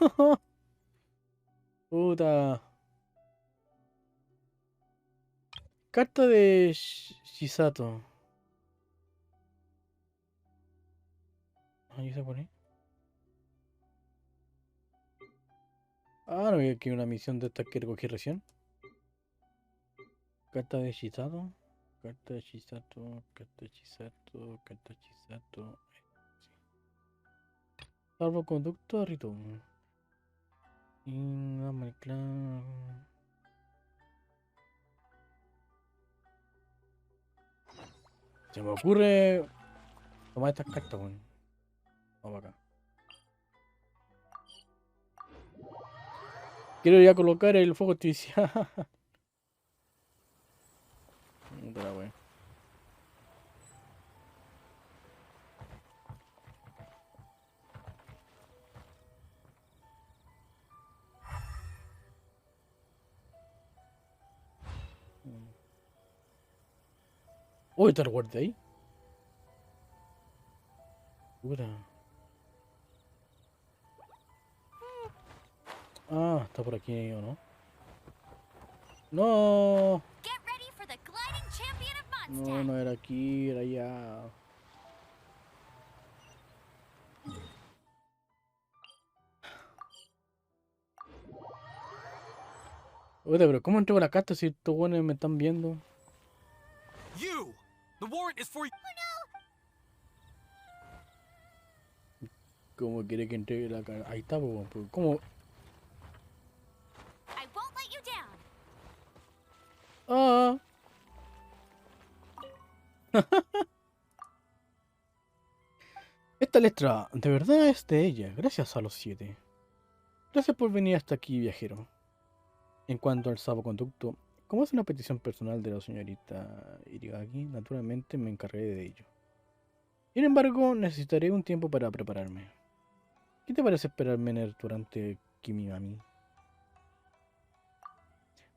Speaker 1: Puta. Carta de Shisato. Ahí se pone. Ah, no había que una misión de esta que recogí recién. Carta de Shisato. Carta de Shisato. Carta de Shisato. Carta de Shisato. Sí. Salvoconducto a Rito. Vamos al clan. Se me ocurre tomar estas cartas, weón. Vamos acá. Quiero ir a colocar el fuego artificial. Puta, weón. Uy, te recuerdo ahí. Puta. Ah, está por aquí, ¿o no? No,
Speaker 8: Get ready for the gliding champion of
Speaker 1: no,
Speaker 8: Mondstadt.
Speaker 1: no era aquí, era allá. Oye, pero ¿cómo entrego la carta si estos buenos me están viendo?
Speaker 2: You! The warrant is for you.
Speaker 1: ¿Cómo quiere que entregue la carta? Ahí está, po, po, ¿cómo?
Speaker 8: I won't let you down.
Speaker 1: Ah. Esta letra de verdad es de ella, gracias a los 7. Gracias por venir hasta aquí, viajero. En cuanto al salvoconducto, como es una petición personal de la señorita Irigaki, naturalmente me encargaré de ello. Sin embargo, necesitaré un tiempo para prepararme. ¿Qué te parece esperarme en el restaurante Kimimami?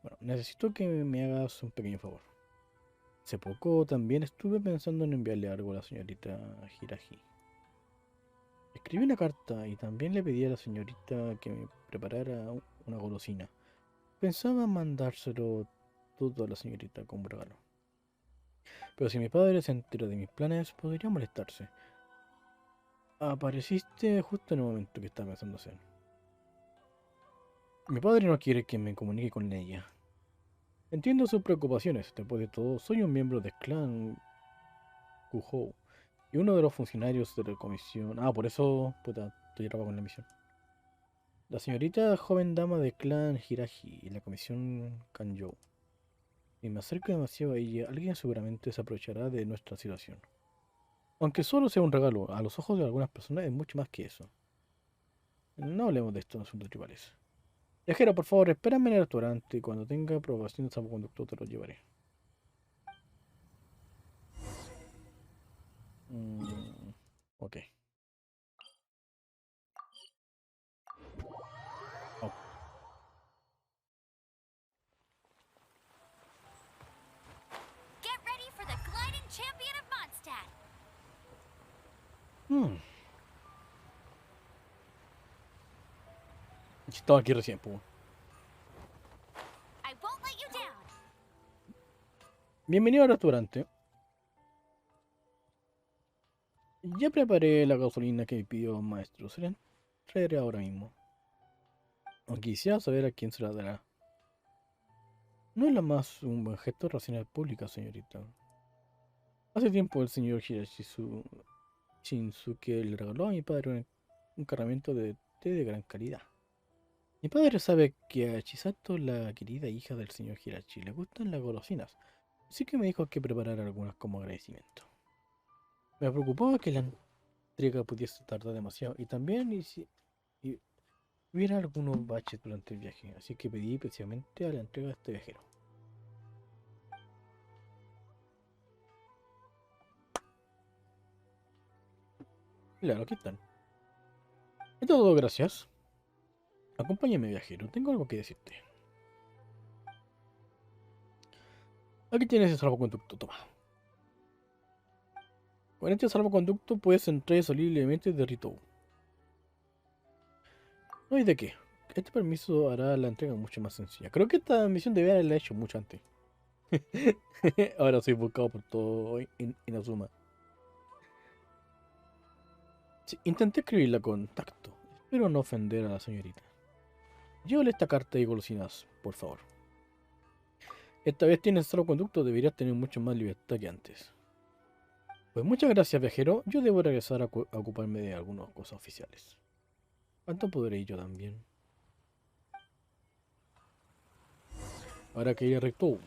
Speaker 1: Bueno, necesito que me hagas un pequeño favor. Hace poco también estuve pensando en enviarle algo a la señorita Hiraji. Escribí una carta y también le pedí a la señorita que me preparara una golosina. Pensaba mandárselo todo a la señorita como regalo. Pero si mi padre se entera de mis planes, podría molestarse. Apareciste justo en el momento que estaba pensando hacer. Mi padre no quiere que me comunique con ella. Entiendo sus preocupaciones. Después de todo, soy un miembro del clan Kuhou y uno de los funcionarios de la comisión. Ah, por eso, puta, estoy atrapado con la misión. La señorita joven dama del clan Hiraji y la comisión Kanjou. Si me acerco demasiado a ella, alguien seguramente se aprovechará de nuestra situación. Aunque solo sea un regalo, a los ojos de algunas personas es mucho más que eso. No hablemos de estos asuntos tribales. Viajero, por favor, espérame en el restaurante y cuando tenga aprobación de salvoconducto te lo llevaré. Ok. Oh.
Speaker 8: Get ready for the gliding champion of Mondstadt.
Speaker 1: Estaba aquí recién, pues.
Speaker 8: I won't let you down.
Speaker 1: Bienvenido al restaurante. Ya preparé la gasolina que me pidió maestro. Se la traeré ahora mismo. Aunque quisiera saber a quién se la dará. No es la más un buen gesto racional pública, señorita. Hace tiempo el señor Shinsuke le regaló a mi padre un cargamento de té de gran calidad. Mi padre sabe que a Chisato, la querida hija del señor Hirachi, le gustan las golosinas, así que me dijo que preparara algunas como agradecimiento. Me preocupaba que la entrega pudiese tardar demasiado y también y hubiera algunos baches durante el viaje, así que pedí especialmente a la entrega de este viajero. Claro, aquí están. Es todo, gracias. Acompáñame, viajero, tengo algo que decirte. Aquí tienes el salvoconducto, toma. Con este salvoconducto puedes entrar y salir libremente de Ritou. No hay de qué. Este permiso hará la entrega mucho más sencilla. Creo que esta misión debía haberla hecho mucho antes. Ahora soy buscado por todo Inazuma. Sí, intenté escribirla con tacto. Espero no ofender a la señorita. Llévale esta carta y golosinas, por favor. Esta vez tienes salvoconducto, deberías tener mucho más libertad que antes. Pues muchas gracias, viajero. Yo debo regresar a ocuparme de algunas cosas oficiales. ¿Cuánto podré ir yo también? Ahora que ir recto.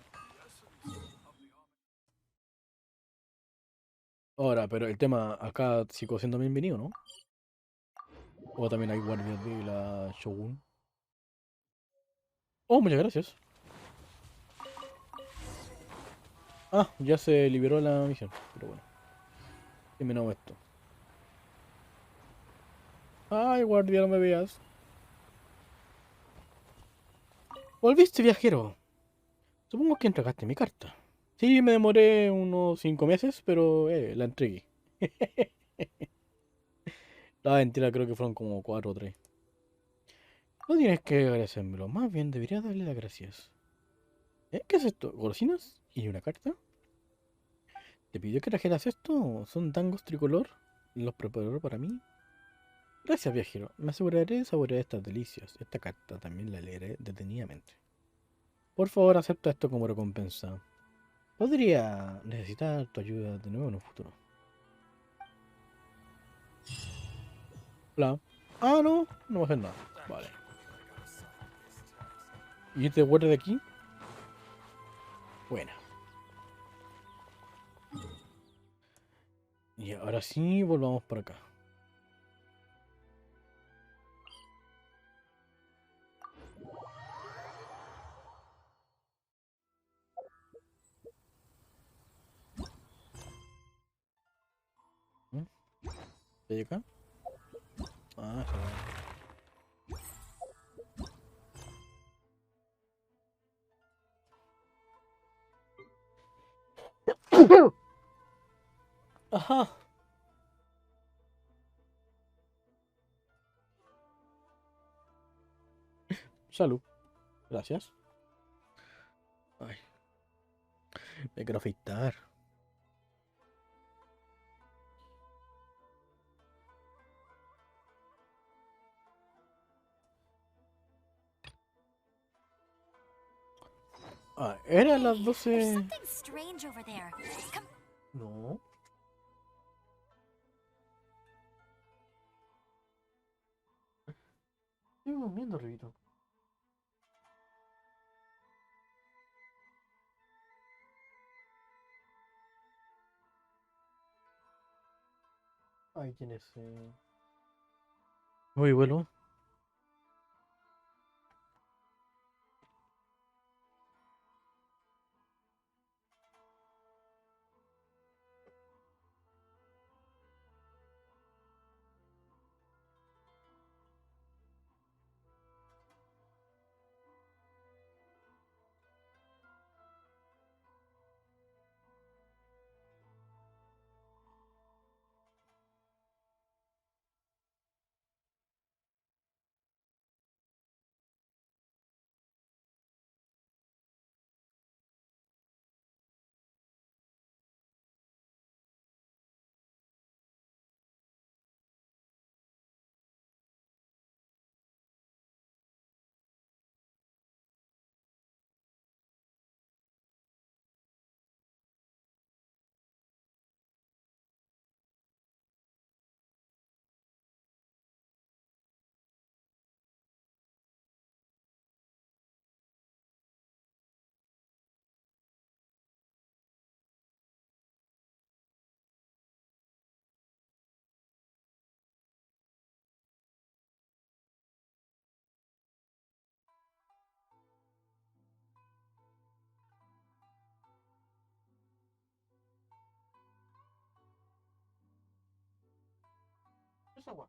Speaker 1: Ahora, pero el tema acá sigo siendo bienvenido, ¿no? O también hay guardias de la Shogun. Oh, muchas gracias. Ah, ya se liberó la misión. Pero bueno, terminamos esto. Ay, guardia, no me veas. ¿Volviste, viajero? Supongo que entregaste mi carta. Sí, me demoré unos 5 meses, pero la entregué. La mentira, creo que fueron como 4 o 3. No tienes que agradecérmelo, más bien deberías darle las gracias. ¿Qué es esto? ¿Golosinas? ¿Y una carta? ¿Te pidió que trajeras esto? ¿Son tangos tricolor? ¿Los preparó para mí? Gracias, viajero. Me aseguraré de saborear estas delicias. Esta carta también la leeré detenidamente. Por favor, acepta esto como recompensa. Podría necesitar tu ayuda de nuevo en un futuro. Bla. Ah, no, no va a hacer nada. Vale. ¿Y este guardia de aquí? Buena. Y ahora sí, volvamos por acá. ¿Mm? ¿De acá? Ah, se va. Ajá. Salud. Gracias. Ay, me quiero afeitar. Ah, eran las
Speaker 8: Hey,
Speaker 1: 12.
Speaker 8: there's something strange over there. Come.
Speaker 1: No. Estoy durmiendo, Rivito. Ahí tienes. Muy bueno. Esa agua.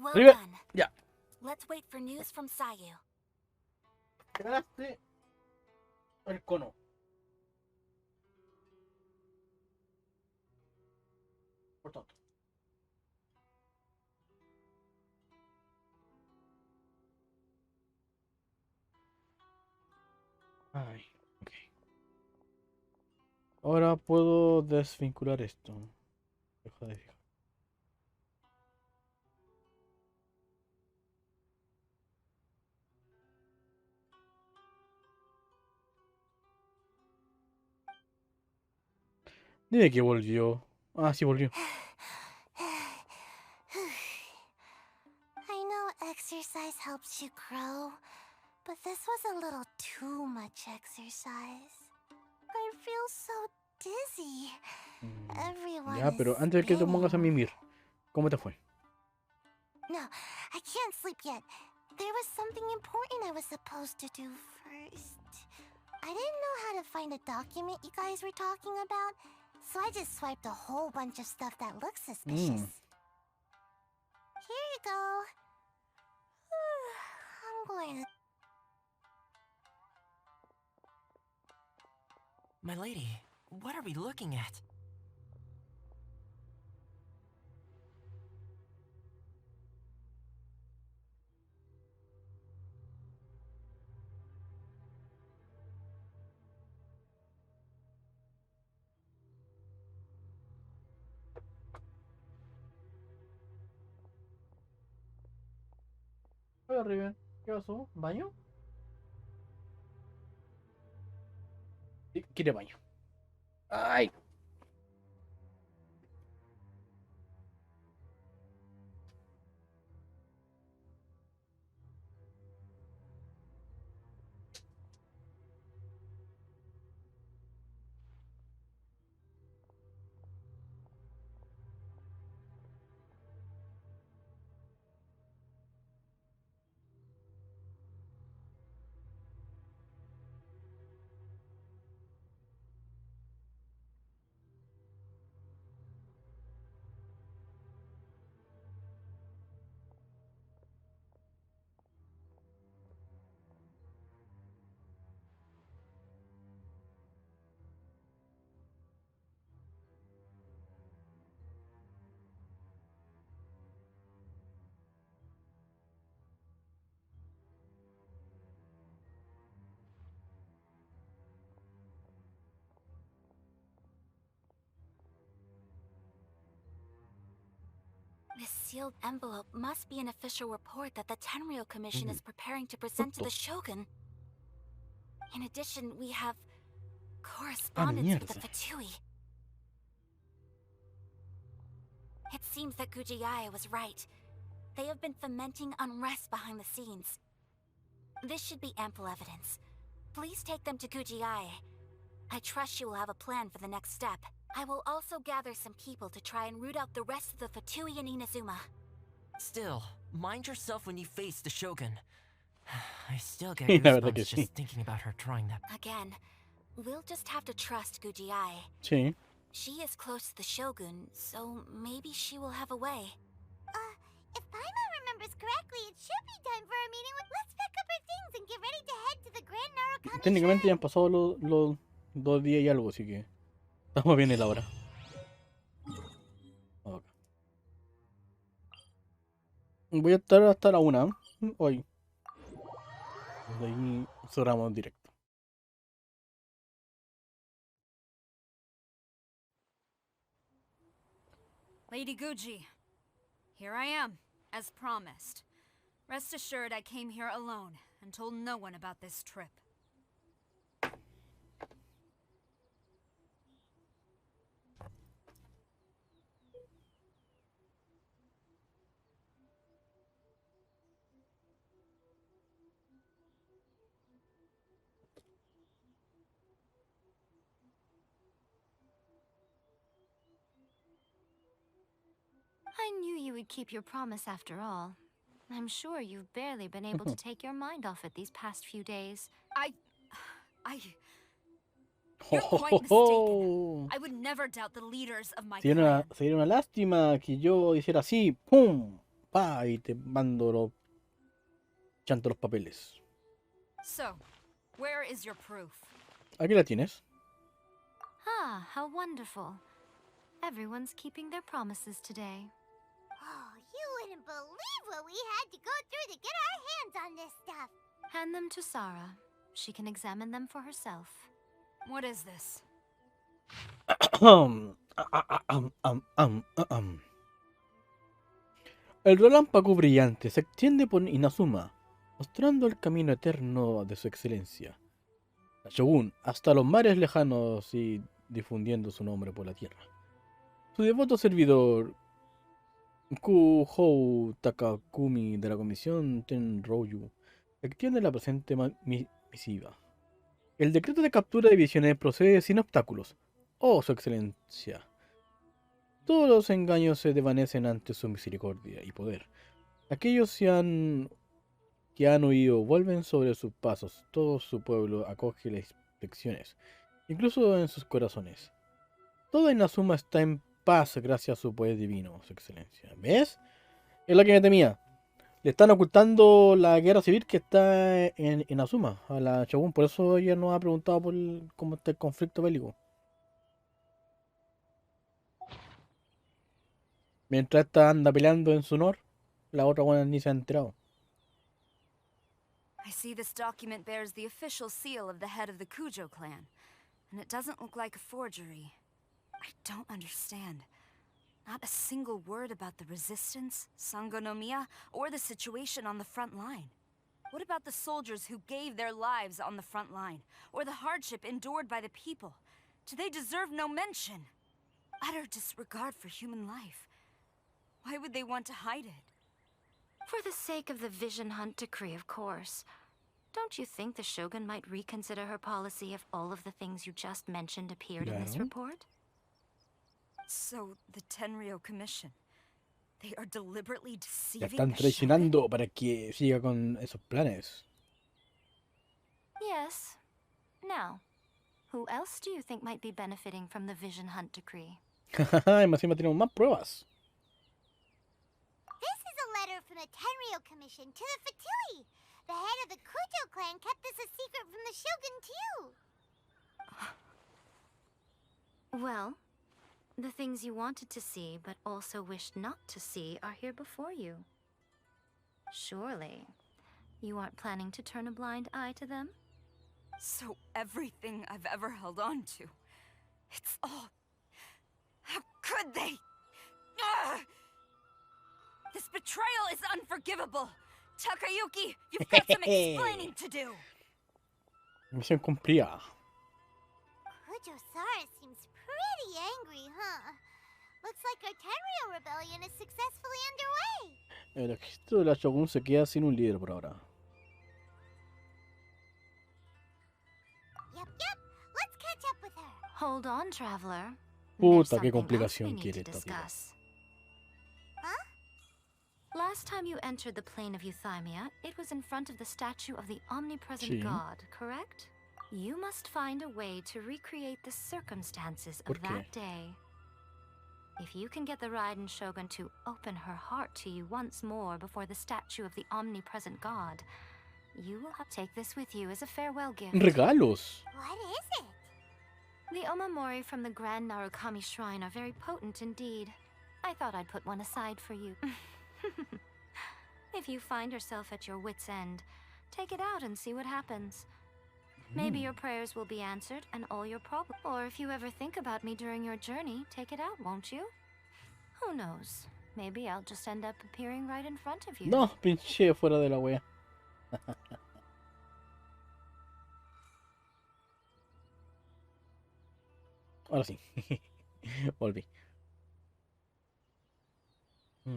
Speaker 8: Well
Speaker 1: River,
Speaker 8: done.
Speaker 1: ya.
Speaker 8: Let's wait for news from Sayu.
Speaker 1: Te ganaste el cono. Por tanto. Ay, ok. Ahora puedo desvincular esto. Deja de fijar. Dime que volvió. Ah, sí volvió.
Speaker 5: I know exercise helps you grow, but this was a little too much exercise. I feel so dizzy. Everyone
Speaker 1: Ya, pero
Speaker 5: is
Speaker 1: antes de que te pongas a
Speaker 5: spinning.
Speaker 1: mimir, ¿cómo te fue?
Speaker 5: No, I can't sleep yet. There was something important I was supposed to do first. I didn't know how to find a document you guys were talking about, so I just swiped a whole bunch of stuff that looks suspicious. Here you go. I'm going to...
Speaker 7: My lady, what are we looking at?
Speaker 1: Hola, Riven. ¿Qué pasó? ¿Baño? Sí, quiere baño. ¡Ay!
Speaker 8: This sealed envelope must be an official report that the Tenryou Commission is preparing to present to the Shogun. In addition, we have correspondence with the
Speaker 1: mierda.
Speaker 8: Fatui. It seems that Gujiae was right. They have been fomenting unrest behind the scenes. This should be ample evidence. Please take them to Gujiae. I trust you will have a plan for the next step. I will also gather some people to try and root out the rest of the Fatui in Inazuma.
Speaker 7: Still, mind yourself when you face the Shogun. I still get
Speaker 1: La verdad que
Speaker 7: goosebumps
Speaker 1: sí.
Speaker 7: just thinking about her trying that.
Speaker 8: Again, we'll just have to trust Gujiae.
Speaker 1: Sí.
Speaker 8: She is close to the Shogun, so maybe she will have a way.
Speaker 5: If Paimon remembers correctly, it should be time for our meeting with... Let's pack up our things and get ready to head to the Grand Narukami
Speaker 1: Técnicamente ya han
Speaker 5: Shrine.
Speaker 1: pasado los 2 días y algo, así que estamos bien en la hora. Ok. Voy a estar hasta la 1 hoy. De ahí cerramos directo.
Speaker 6: Lady Guji, here I am, as promised. Rest assured I came here alone and told no one about this trip.
Speaker 4: I knew you would keep your promise after all. I'm sure you've barely been able to take your mind off it these past few days.
Speaker 6: You're quite mistaken. I would never doubt the leaders of my clan.
Speaker 1: Sería una lástima que yo hiciera así. ¡Pum! pa, y te mando los chanto los papeles.
Speaker 6: So, where is your proof?
Speaker 1: Aquí la tienes.
Speaker 4: Ah, how wonderful. Everyone's keeping their promises today.
Speaker 5: Oh, you wouldn't believe what we had to go through to get our hands on this stuff.
Speaker 4: Hand them to Sarah. She can examine them for herself.
Speaker 6: What is this?
Speaker 1: El relámpago brillante se extiende por Inazuma, mostrando el camino eterno de su excelencia, la Shogun, hasta los mares lejanos y difundiendo su nombre por la tierra. Su devoto servidor, Kuhou Takakumi de la Comisión Tenryu, extiende la presente misiva. El decreto de captura de visiones procede sin obstáculos. Oh, su excelencia. Todos los engaños se desvanecen ante su misericordia y poder. Aquellos que han huido vuelven sobre sus pasos. Todo su pueblo acoge las inspecciones, incluso en sus corazones. Todo Inazuma está en paz gracias a su poder divino, su excelencia. ¿Ves? Es lo que me temía. Le están ocultando la guerra civil que está en Inazuma a la Shogun. Por eso ella nos ha preguntado por cómo está el conflicto bélico. Mientras esta anda peleando en su honor, la otra buena ni se ha enterado.
Speaker 6: I see this document bears the official seal of the head of the Kujo clan, and it doesn't look like a forgery. I don't understand. Not a single word about the resistance, Sangonomiya, or the situation on the front line. What about the soldiers who gave their lives on the front line, or the hardship endured by the people? Do they deserve no mention? Utter disregard for human life. Why would they want to hide it?
Speaker 4: For the sake of the Vision Hunt decree, of course. Don't you think the Shogun might reconsider her policy if all of the things you just mentioned appeared in this
Speaker 1: Claro.
Speaker 4: report?
Speaker 6: So, the Tenryo Commission, they are deliberately
Speaker 1: La
Speaker 6: deceiving
Speaker 1: están
Speaker 6: the Shogun?
Speaker 1: traicionando para que siga con esos planes.
Speaker 4: Yes. Now, who else do you think might be benefiting from the Vision Hunt decree?
Speaker 1: Encima tenemos más pruebas.
Speaker 5: This is a letter from the Tenryo Commission to the Fatui. The head of the Kujo clan kept this a secret from the Shogun, too.
Speaker 4: Well, the things you wanted to see but also wished not to see are here before you. Surely, you aren't planning to turn a blind eye to them?
Speaker 6: So everything I've ever held on to, it's all... How could they? Ugh! This betrayal is unforgivable! Takayuki, you've got some explaining to do!
Speaker 1: Misión cumplida.
Speaker 5: Kujo-Sara seems pretty angry, huh? Looks like our Tenryo rebellion is successfully underway.
Speaker 1: El ejército de la Shogun se queda sin un líder por ahora.
Speaker 5: Yep. Let's catch up with her.
Speaker 4: Hold on, traveler.
Speaker 1: Puta,
Speaker 4: There's
Speaker 1: qué
Speaker 4: something else we
Speaker 1: complicación
Speaker 4: need
Speaker 1: quiere
Speaker 4: to
Speaker 1: esta piba.
Speaker 4: discuss. Last time you entered the plane of Euthymia, it was in front of the statue of the omnipresent
Speaker 1: Sí.
Speaker 4: god, correct? You must find a way to recreate the circumstances
Speaker 1: ¿Por
Speaker 4: of
Speaker 1: qué?
Speaker 4: that day. If you can get the Raiden Shogun to open her heart to you once more before the statue of the omnipresent god, you will have to take this with you as a farewell gift.
Speaker 1: Regalos.
Speaker 5: What is it?
Speaker 4: The omamori from the Grand Narukami Shrine are very potent indeed. I thought I'd put one aside for you. If you find yourself at your wit's end, take it out and see what happens. Maybe your prayers will be answered and all your problems. Or if you ever think about me during your journey, take it out, won't you? Who knows? Maybe I'll just end up appearing right in front of you.
Speaker 1: No, pinche fuera de la wea. Ahora sí. Volví.
Speaker 5: Cut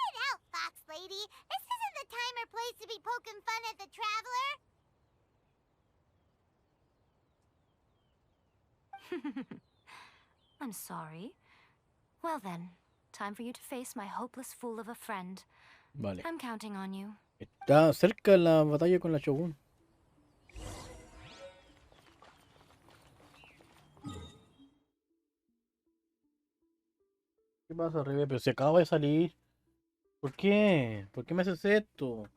Speaker 5: it out, Fox Lady. This isn't the time or place to be poking fun at the traveler.
Speaker 4: I'm sorry. Well then, time for you to face my hopeless fool of a friend.
Speaker 1: Vale.
Speaker 4: I'm counting on you.
Speaker 1: Está cerca la batalla con la Shogun. ¿Qué pasa, Rebe? Pero se acaba de salir. ¿Por qué? ¿Por qué me haces esto?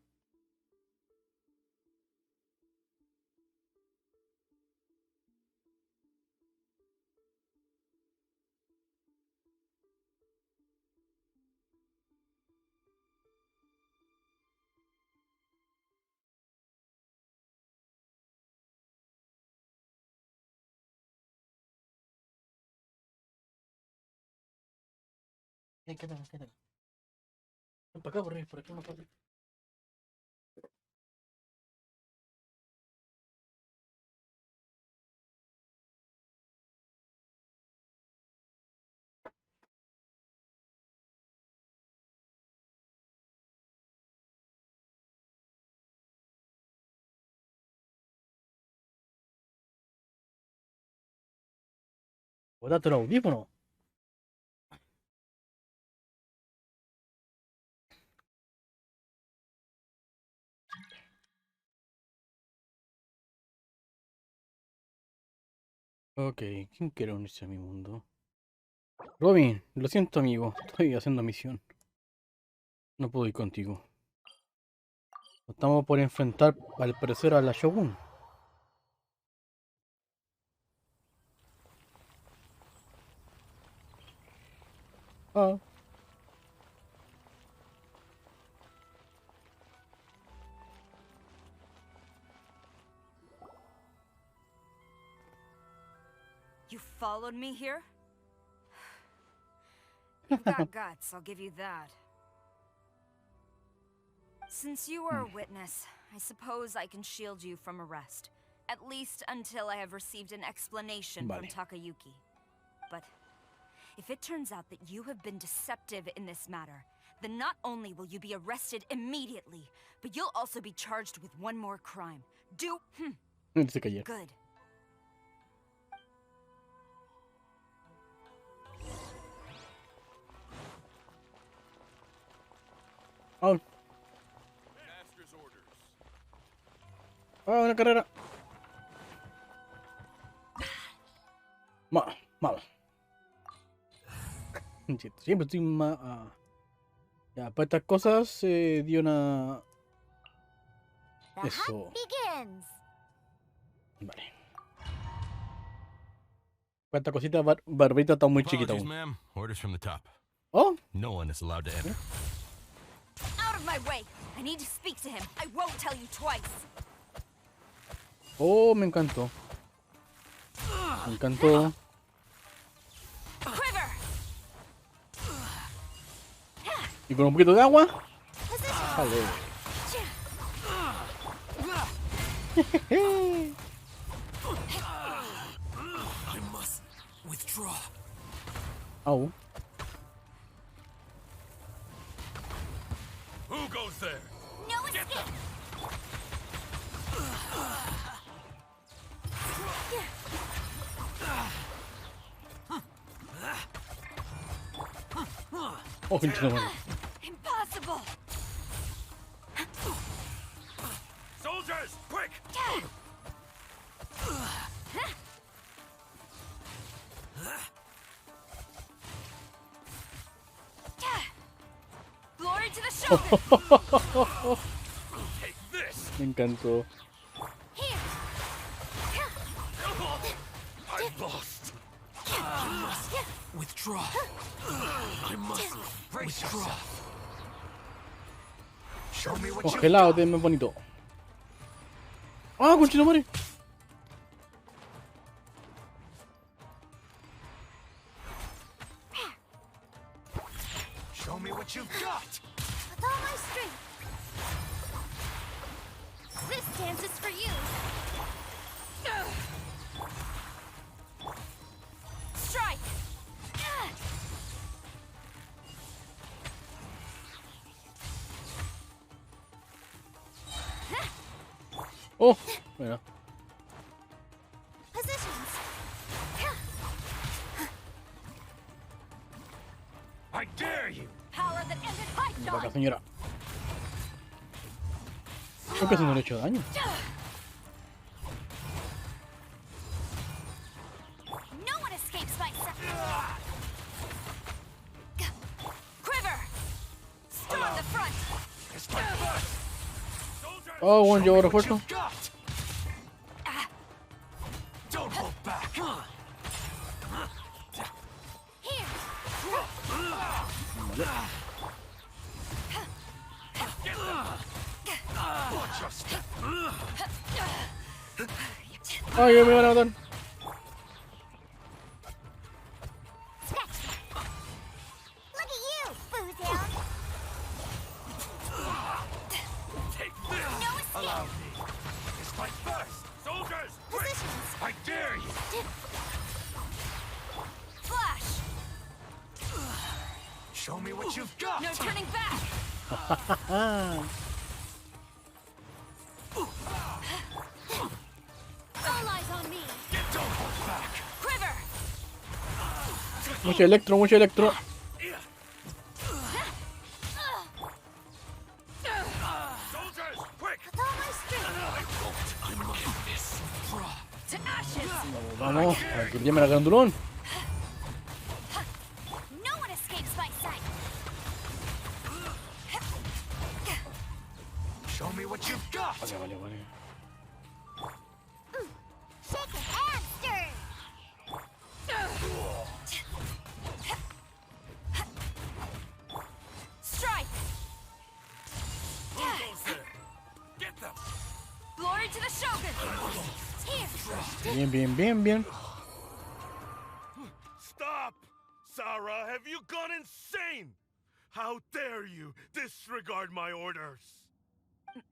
Speaker 1: Quédate, quédate. Ven para acá, por aquí más fácil. Bótate el audífono. Ok, ¿quién quiere unirse a mi mundo? Robin, lo siento amigo, estoy haciendo misión. No puedo ir contigo. Estamos por enfrentar al parecer a la Shogun. Ah,
Speaker 6: You followed me here? You've got guts, I'll give you that. Since you are a witness, I suppose I can shield you from arrest. At least until I have received an explanation from Takayuki. But if it turns out that you have been deceptive in this matter, then not only will you be arrested immediately, but you'll also be charged with one more crime.
Speaker 1: se cayó.
Speaker 6: Good.
Speaker 1: Ah,
Speaker 2: Master's orders.
Speaker 1: una carrera. Vamos. Siempre estoy más. Ya, para estas cosas se dio una.
Speaker 5: The
Speaker 1: Eso.
Speaker 5: hunt begins.
Speaker 1: Vale. Para esta cosita, Barbita está muy chiquita
Speaker 9: Apologies,
Speaker 1: aún.
Speaker 9: ma'am. Orders from the top.
Speaker 1: Oh,
Speaker 9: No one is allowed to enter.
Speaker 6: Out of my way! I need to speak to him. I won't tell you twice.
Speaker 1: oh, me encantó. Me encantó.
Speaker 6: Quiver!
Speaker 1: Y con un poquito de agua. Vale.
Speaker 2: I must withdraw.
Speaker 1: Au.
Speaker 2: Who goes there?
Speaker 5: No escape.
Speaker 1: Oh, pinche madre.
Speaker 6: Impossible!
Speaker 2: Soldiers, quick!
Speaker 6: Glory to the Shogun!
Speaker 2: Take this!
Speaker 1: Me encantó.
Speaker 2: I lost. I must withdraw. I must withdraw. Show me what you
Speaker 1: Congelado, denme bonito. Ah, conchito madre.
Speaker 2: Show me what you've got.
Speaker 5: With all my strength. This dance is for you.
Speaker 6: Strike!
Speaker 1: Oh, bueno.
Speaker 5: Positions.
Speaker 2: I dare you.
Speaker 6: Power that ended
Speaker 1: Para acá,
Speaker 6: Python!
Speaker 1: señora. Creo que eso no le he hecho daño.
Speaker 5: No one escapes my
Speaker 1: Oh, bueno,
Speaker 2: Show
Speaker 1: llegó
Speaker 2: me what
Speaker 1: refuerzo.
Speaker 2: you've got. Don't hold back. Watch your step.
Speaker 1: Ay, me van a matar.
Speaker 5: Look at you, Boozhound.
Speaker 2: Take this. Allow me. It's my first. Soldiers, quick!
Speaker 5: Positions.
Speaker 2: I dare you.
Speaker 6: Flash!
Speaker 2: Show me what you've got.
Speaker 6: No turning back! All eyes on me!
Speaker 2: Don't hold back.
Speaker 6: Quiver!
Speaker 1: Mucho electro, mucho electro.
Speaker 2: Soldiers, quick!
Speaker 5: With all my strength.
Speaker 2: I won't this.
Speaker 6: To ashes!
Speaker 1: Vamos, a aturdirme la grandulón.
Speaker 5: No one escapes my sight.
Speaker 2: Show me what you've got.
Speaker 1: Vale, vale, vale.
Speaker 5: Shaken and stirred.
Speaker 6: Strike!
Speaker 2: Bulldozer. Get them.
Speaker 6: Glory to the Shogun!
Speaker 1: Bien, bien, bien, bien.
Speaker 2: Stop! Sarah, have you gone insane? How dare you disregard my orders?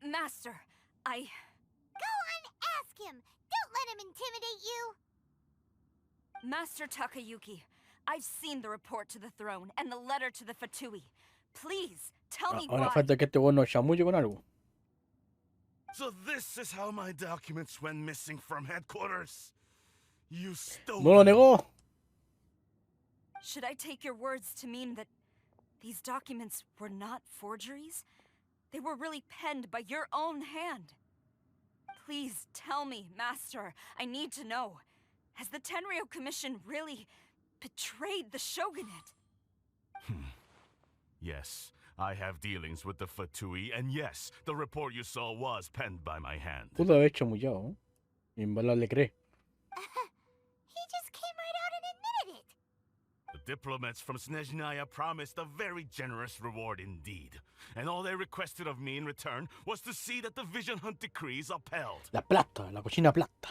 Speaker 6: Master, I...
Speaker 5: Go and ask him. Don't let him intimidate you.
Speaker 6: Master Takayuki, I've seen the report to the throne and the letter to the Fatui. Please, tell me
Speaker 1: Ahora
Speaker 6: why.
Speaker 1: falta que este bueno chamulle con algo.
Speaker 2: So this is how my documents went missing from headquarters. You stole
Speaker 1: No lo
Speaker 2: them.
Speaker 1: negó.
Speaker 6: Should I take your words to mean that these documents were not forgeries? They were really penned by your own hand. Please tell me, Master. I need to know. Has the Tenryou Commission really betrayed the Shogunate?
Speaker 2: Yes, I have dealings with the Fatui, and yes, the report you saw was penned by my hand.
Speaker 1: Pudo haber chamullado, ¿eh? Y en verdad le cree.
Speaker 5: He just came right out and admitted it.
Speaker 2: The diplomats from Snezhnaya promised a very generous reward indeed, and all they requested of me in return was to see that the Vision Hunt decrees upheld.
Speaker 1: La plata, la cochina plata.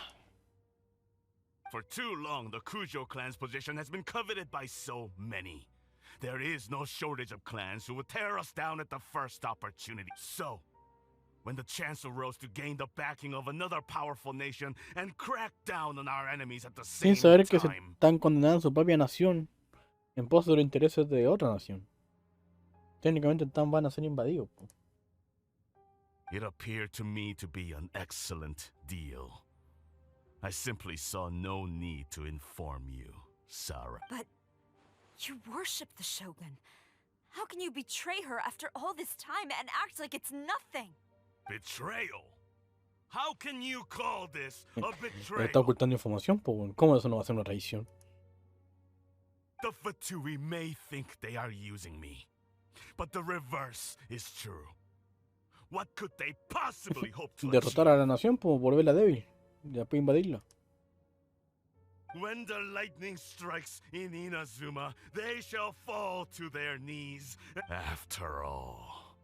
Speaker 2: For too long, the Kujo clan's position has been coveted by so many. There is no shortage of clans who would tear us down at the first opportunity. So, when the chance arose to gain the backing of another powerful nation and crack down on our enemies at the
Speaker 1: Sin
Speaker 2: same
Speaker 1: saber que se
Speaker 2: time,
Speaker 1: están condenando a su propia nación en pos de los intereses de otra nación. Técnicamente van a ser invadidos. Po.
Speaker 2: it appeared to me to be an excellent deal. I simply saw no need to inform you, Sarah.
Speaker 6: But you worship the Shogun. How can you betray her after all this time and act like it's nothing?
Speaker 2: Betrayal? How can you call this a
Speaker 1: Está
Speaker 2: betrayal?
Speaker 1: ocultando información, pues. ¿Cómo eso no va a ser una traición?
Speaker 2: The Fatui may think they are using me, but the reverse is true. What could they possibly hope to
Speaker 1: Derrotar a la nación, pues, volverla débil. Y después invadirla.
Speaker 2: When the lightning strikes in Inazuma, they shall fall to their knees. After all,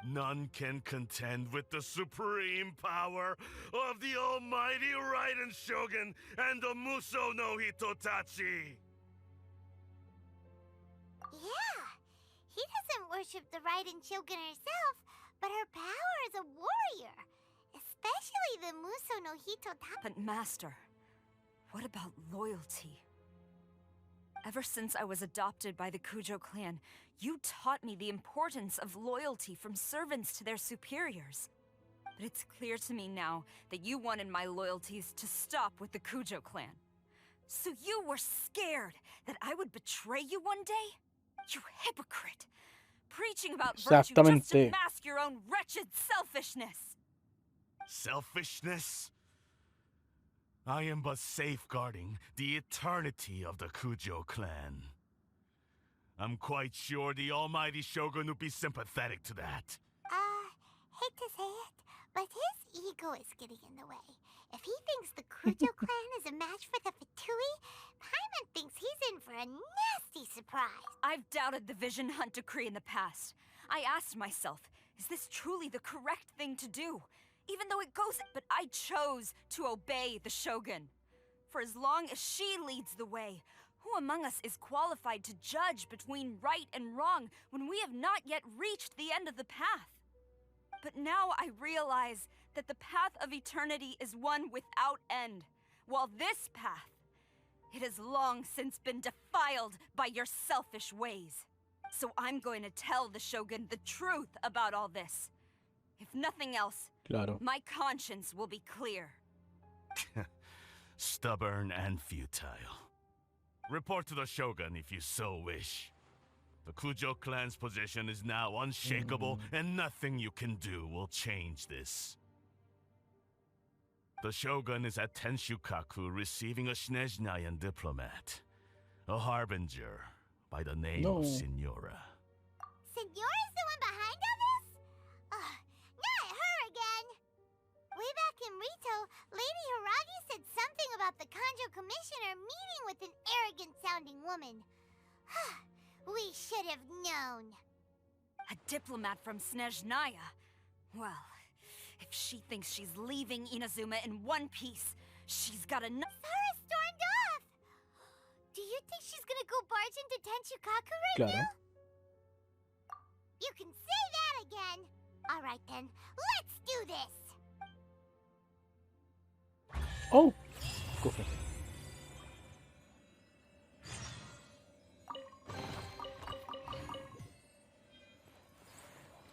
Speaker 2: none can contend with the supreme power of the almighty Raiden Shogun and the Muso no Hitotachi.
Speaker 5: Yeah. He doesn't worship the Raiden Shogun herself, but her power as a warrior. Especially the Muso no Hitotachi.
Speaker 6: But Master, what about loyalty? Ever since I was adopted by the Kujo clan, you taught me the importance of loyalty from servants to their superiors. But it's clear to me now that you wanted my loyalties to stop with the Kujo clan. So you were scared that I would betray you one day? You hypocrite! Preaching about virtue just to
Speaker 1: Exactamente.
Speaker 6: mask your own wretched selfishness!
Speaker 2: Selfishness? I am but safeguarding the eternity of the Kujo clan. I'm quite sure the almighty Shogun would be sympathetic to that.
Speaker 5: Hate to say it, but ego is getting in the way. If he thinks the Kujo clan is a match for the Fatui, Paimon thinks he's in for a nasty surprise.
Speaker 6: I've doubted the Vision Hunt decree in the past. I asked myself, is this truly the correct thing to do? Even though it goes, but I chose to obey the Shogun. For as long as she leads the way, who among us is qualified to judge between right and wrong when we have not yet reached the end of the path? But now I realize that the path of eternity is one without end, while this path, it has long since been defiled by your selfish ways. So I'm going to tell the Shogun the truth about all this. If nothing else,
Speaker 1: Claro.
Speaker 6: my conscience will be clear.
Speaker 2: Stubborn and futile. Report to the Shogun if you so wish. The Kujo clan's position is now unshakable, and nothing you can do will change this. The Shogun is at Tenshukaku receiving a Snezhnayan diplomat, a harbinger by the name of Signora.
Speaker 5: Signora's the one behind all this? Not her again! Way back in Rito, Lady Hiragi said something about the Kanjo Commissioner meeting with an arrogant-sounding woman. We should have known.
Speaker 6: A diplomat from Snezhnaya? Well, if she thinks she's leaving Inazuma in one piece, she's got enough.
Speaker 5: Sara stormed off! Do you think she's gonna go barge into Tenshukaku right
Speaker 1: Claro.
Speaker 5: now? You can say that again! Alright then, let's do this!
Speaker 1: Oh, cofre.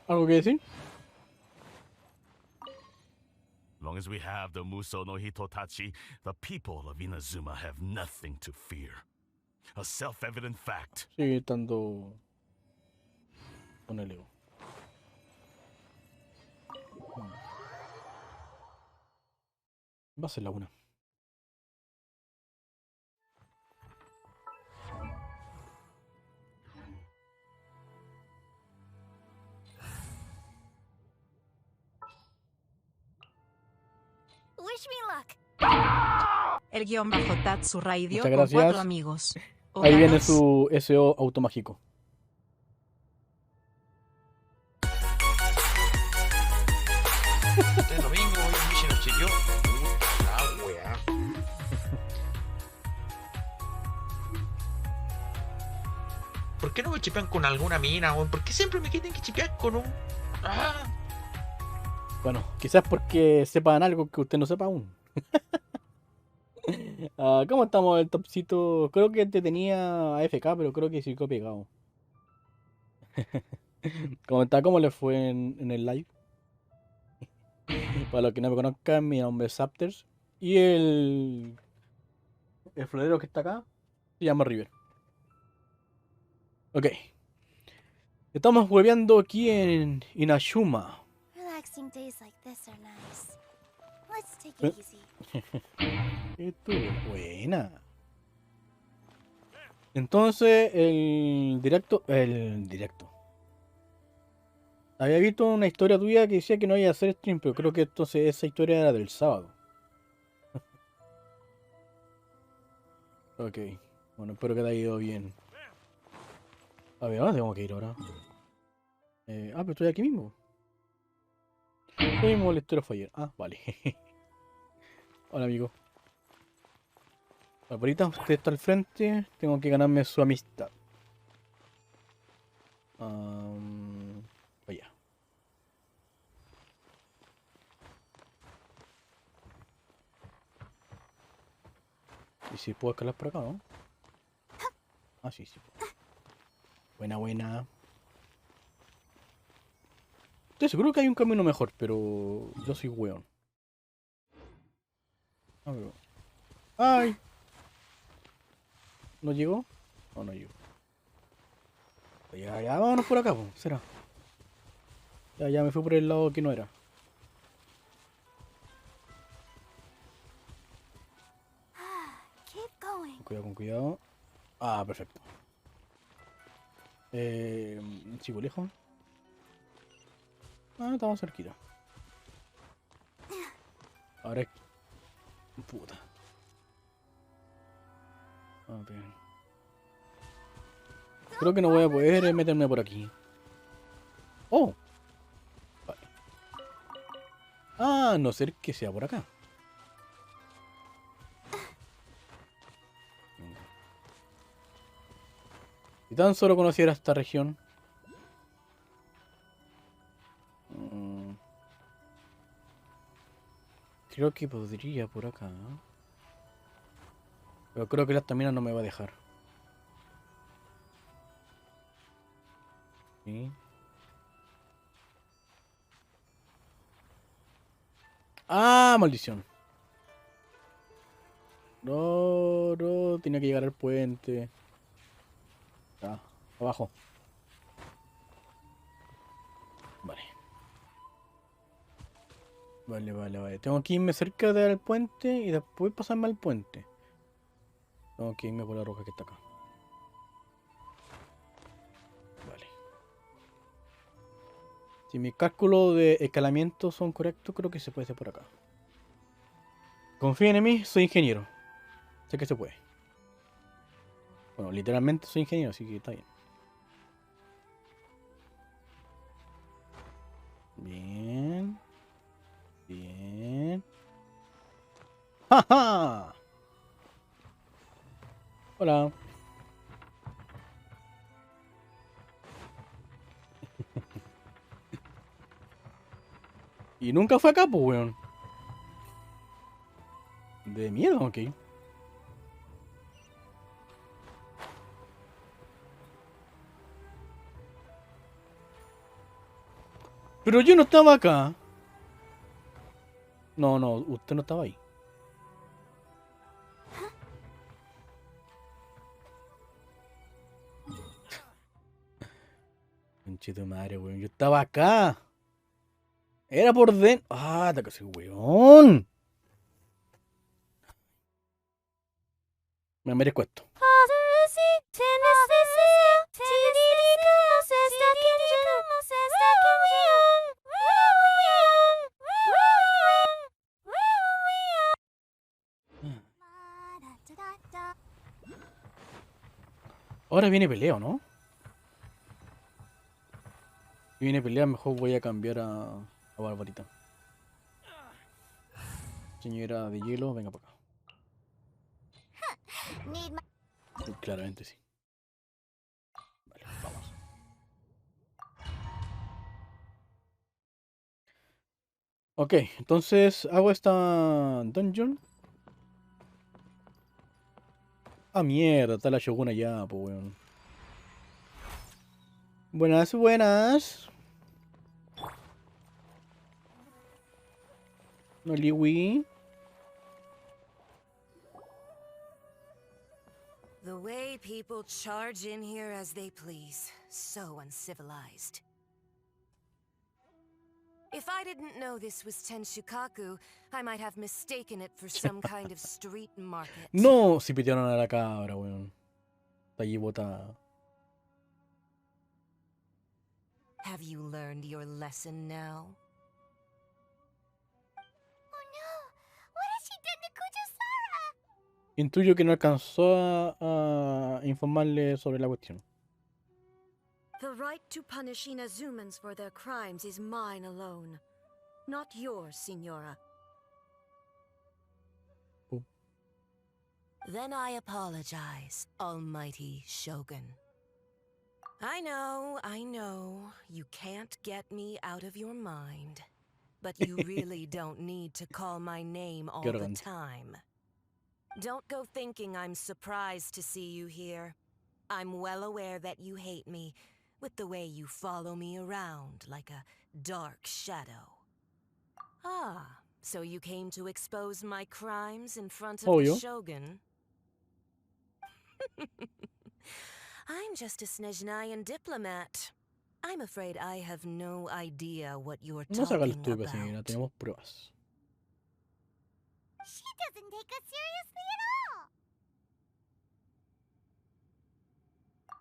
Speaker 1: ¿Algo que decir?
Speaker 2: Long as we have the Muso no Hitotachi, the people of Inazuma have nothing to fear. A self-evident fact.
Speaker 1: Sigue estando con el ego. Va a ser la una.
Speaker 8: Wish me luck.
Speaker 10: El guión bajo Tatsu Radio
Speaker 1: Muchas
Speaker 10: con
Speaker 1: gracias.
Speaker 10: 4 amigos.
Speaker 1: Ahí viene
Speaker 10: Ojalá.
Speaker 1: su SO automágico.
Speaker 11: Este domingo hoy en Genshin estoy yo. Weá. ¿Por qué no me chipean con alguna mina, weón? ¿Por qué siempre me quieren que chipear con un... Ah?
Speaker 1: Bueno, quizás porque sepan algo que usted no sepa aún. ¿Cómo estamos el topcito? Creo que te tenía AFK, pero creo que sí quedó pegado. ¿Cómo le fue en el live? Para los que no me conozcan, mi nombre es ZapTersZ. Y el florero que está acá se llama River. Ok. Estamos hueveando aquí en Inazuma.
Speaker 8: Relaxing days like this are nice. Let's take it easy.
Speaker 1: Esto es buena. Entonces, el directo. Había visto una historia tuya que decía que no iba a hacer stream, pero creo que entonces esa historia era del sábado. Ok. Bueno, espero que te haya ido bien. A ver, ¿a dónde tengo que ir ahora? Pero estoy aquí mismo. Estoy mismo el historia fue ayer. Ah, vale. Hola, amigo. Ahorita usted está al frente. Tengo que ganarme su amistad. Vaya. ¿Y si puedo escalar por acá, no? Ah, sí, sí. Buena. Estoy seguro que hay un camino mejor, pero yo soy weón. A ver. ¡Ay! ¿No llegó? No llegó. Ya, vámonos por acá, pues. Será. Ya me fui por el lado que no era.
Speaker 8: Keep going.
Speaker 1: Con cuidado. Ah, perfecto. ¿Sigo lejos? Ah, estamos cerquita. Ahora es... Puta. A ver. Creo que no voy a poder meterme por aquí. Oh. Vale. Ah, a no ser que sea por acá. Si tan solo conociera esta región. Creo que podría por acá. Pero creo que la estamina no me va a dejar. ¿Sí? ¡Ah, maldición! No, no, tenía que llegar al puente. Ah, abajo. Vale. Vale. Tengo que irme cerca del puente y después pasarme al puente. Tengo que irme por la roca que está acá. Vale. Si mis cálculos de escalamiento son correctos, creo que se puede hacer por acá. Confíen en mí, soy ingeniero. Sé que se puede. Bueno, literalmente soy ingeniero, así que está bien. Bien. Bien. ¡Ja, ja! Hola. Y nunca fue acá, pues, weón. De miedo, ok. Pero yo no estaba acá. No, usted no estaba ahí. Conchito madre, weón. Yo estaba acá. Era por dentro. Ah, te casi, weón. Me merezco esto. Ahora viene pelea, ¿no? Si viene pelea, mejor voy a cambiar a Barbarita. Señora de hielo, venga para acá. Claramente sí. Vale, vamos. Ok, entonces hago esta dungeon. Ah, mierda, está la Shogun allá, pues weón. Buenas. No liwi.
Speaker 12: The way people charge in here as they please. So uncivilized. If I didn't know this was Tenshukaku, I might have mistaken it for some kind of street market.
Speaker 1: No, si pitearon a la cabra, weón. Está allí botada.
Speaker 12: Have you learned your lesson now?
Speaker 5: Oh no! What has she done to Kujo-Sara?
Speaker 1: Intuyo que no alcanzó a informarle sobre la cuestión.
Speaker 13: The right to punish Inazumans for their crimes is mine alone, not yours, Signora.
Speaker 12: Then I apologize, almighty Shogun. I know, you can't get me out of your mind. But you really don't need to call my name all the time. Don't go thinking I'm surprised to see you here. I'm well aware that you hate me, with the way you follow me around like a dark shadow. Ah, so you came to expose my crimes in front of the Shogun? I'm just a Snezhnayan diplomat. I'm afraid I have no idea what you're talking about.
Speaker 1: Tenemos pruebas.
Speaker 5: She doesn't take us seriously at all.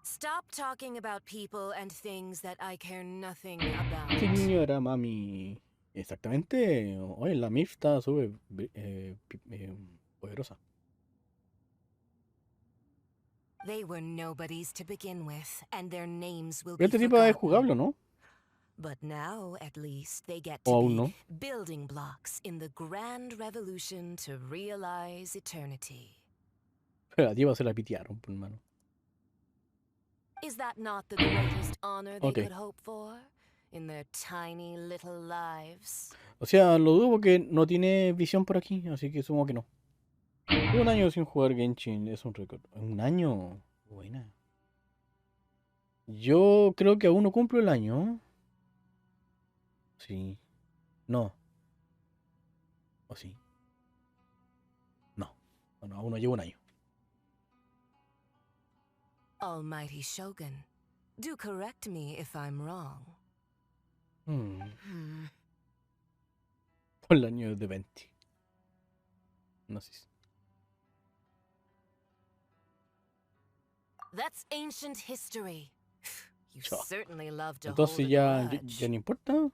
Speaker 12: Stop talking about people and things that I care nothing about.
Speaker 1: Señora mami. Exactamente. Oye, la MIF está súper poderosa.
Speaker 12: They were nobodies to begin with, and their names will be
Speaker 1: Este tipo es
Speaker 12: forgotten.
Speaker 1: jugable, ¿no?
Speaker 12: But now, at least, they get
Speaker 1: O
Speaker 12: to
Speaker 1: aún
Speaker 12: be
Speaker 1: no.
Speaker 12: building blocks in the grand revolution to realize eternity.
Speaker 1: Pero la tipa se la pitearon, por mano.
Speaker 12: Is that not the greatest honor they
Speaker 1: Okay.
Speaker 12: could hope for in their tiny little lives?
Speaker 1: O sea, lo dudo porque no tiene visión por aquí, así que supongo que no. Llevo un año sin jugar Genshin, es un récord. Un año. Buena. Yo creo que aún no cumplo el año. Sí. No. ¿O sí? No. No, aún no llevo un año.
Speaker 12: Almighty Shogun, do correct me if I'm wrong.
Speaker 1: Por el año de 20. No sé.
Speaker 12: That's ancient history. You certainly love to hold
Speaker 1: Entonces
Speaker 12: a
Speaker 1: ya
Speaker 12: grudge.
Speaker 1: no importa.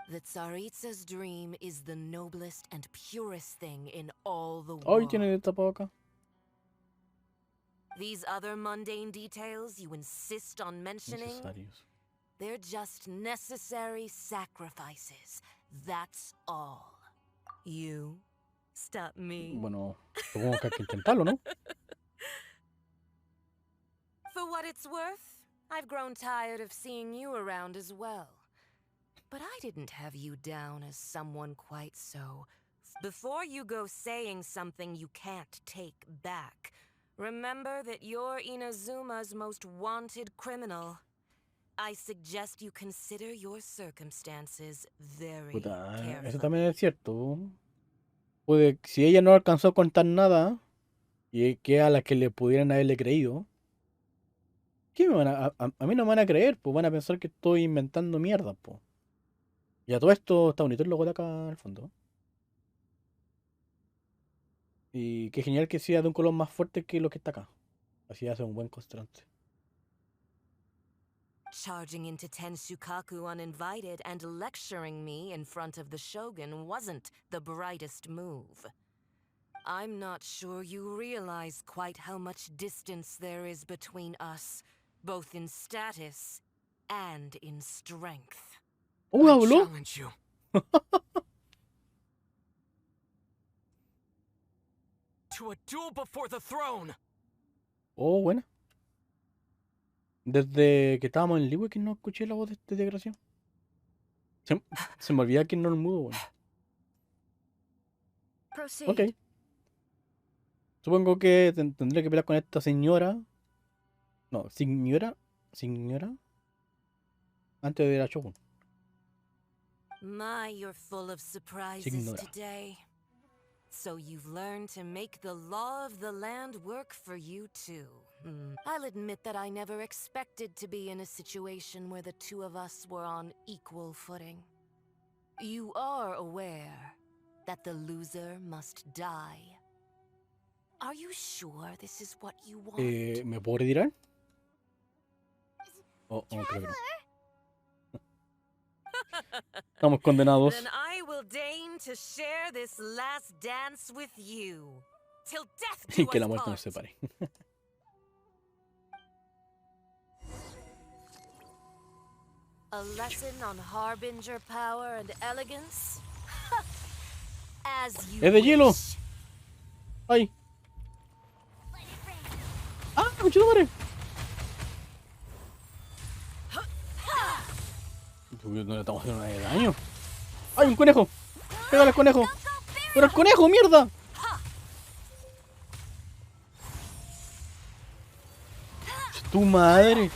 Speaker 12: The Tsaritsa's dream is the noblest and purest thing in all the
Speaker 1: Hoy
Speaker 12: world.
Speaker 1: tiene tapado acá.
Speaker 12: These other mundane details you insist on mentioning,
Speaker 1: Necesarios.
Speaker 12: they're just necessary sacrifices. That's all. You stop me.
Speaker 1: Bueno, supongo que hay que intentarlo, ¿no?
Speaker 12: For what it's worth, I've grown tired of seeing you around as well. But I didn't have you down as someone quite so. Before you go saying something you can't take back, remember that you're Inazuma's most wanted criminal. I suggest you consider your circumstances very
Speaker 1: Puta, eso
Speaker 12: carefully.
Speaker 1: también es cierto. Puede, si ella no alcanzó a contar nada, y que a la que le pudieran haberle creído, ¿qué me van a mí no me van a creer? Pues van a pensar que estoy inventando mierda, pues. Y a todo esto está bonito el logo de acá al fondo. Y qué genial que sea de un color más fuerte que lo que está acá. Así hace un buen contraste.
Speaker 12: Charging into Tenshukaku uninvited and lecturing me in front of the Shogun wasn't the brightest move. I'm not sure you realize quite how much distance there is between us, both in status and in strength.
Speaker 1: ¡Oh, habló!
Speaker 7: Challenge you. To a duel before the throne.
Speaker 1: Oh, buena. Desde que estábamos en el libro que no escuché la voz de este desgraciado. Se me olvida que no el mudo, bueno.
Speaker 13: Proceed.
Speaker 1: Ok. Supongo que tendré que pelear con esta señora. No, señora. Antes de la Shogun.
Speaker 12: My, you're full of surprises
Speaker 1: Signora.
Speaker 12: today. So you've learned to make the law of the land work for you too. I'll admit that I never expected to be in a situation where the two of us were on equal footing. You are aware that the loser must die. Are you sure this is what you want?
Speaker 1: ¿Me puedo retirar? Oh, creo que no. Estamos condenados.
Speaker 12: Then I will deign to share this last dance with you. Till death do
Speaker 1: Y que la
Speaker 12: us
Speaker 1: muerte nos
Speaker 12: part.
Speaker 1: separe.
Speaker 12: A lesson on harbinger power and elegance? As you
Speaker 1: ¡Es de hielo!
Speaker 12: wish.
Speaker 1: ¡Ay! ¡Ah, mucho madre! No le estamos haciendo nada de daño. ¡Ay, un conejo! ¡Pégale al conejo! ¡Pero el conejo, mierda! ¡Tu madre!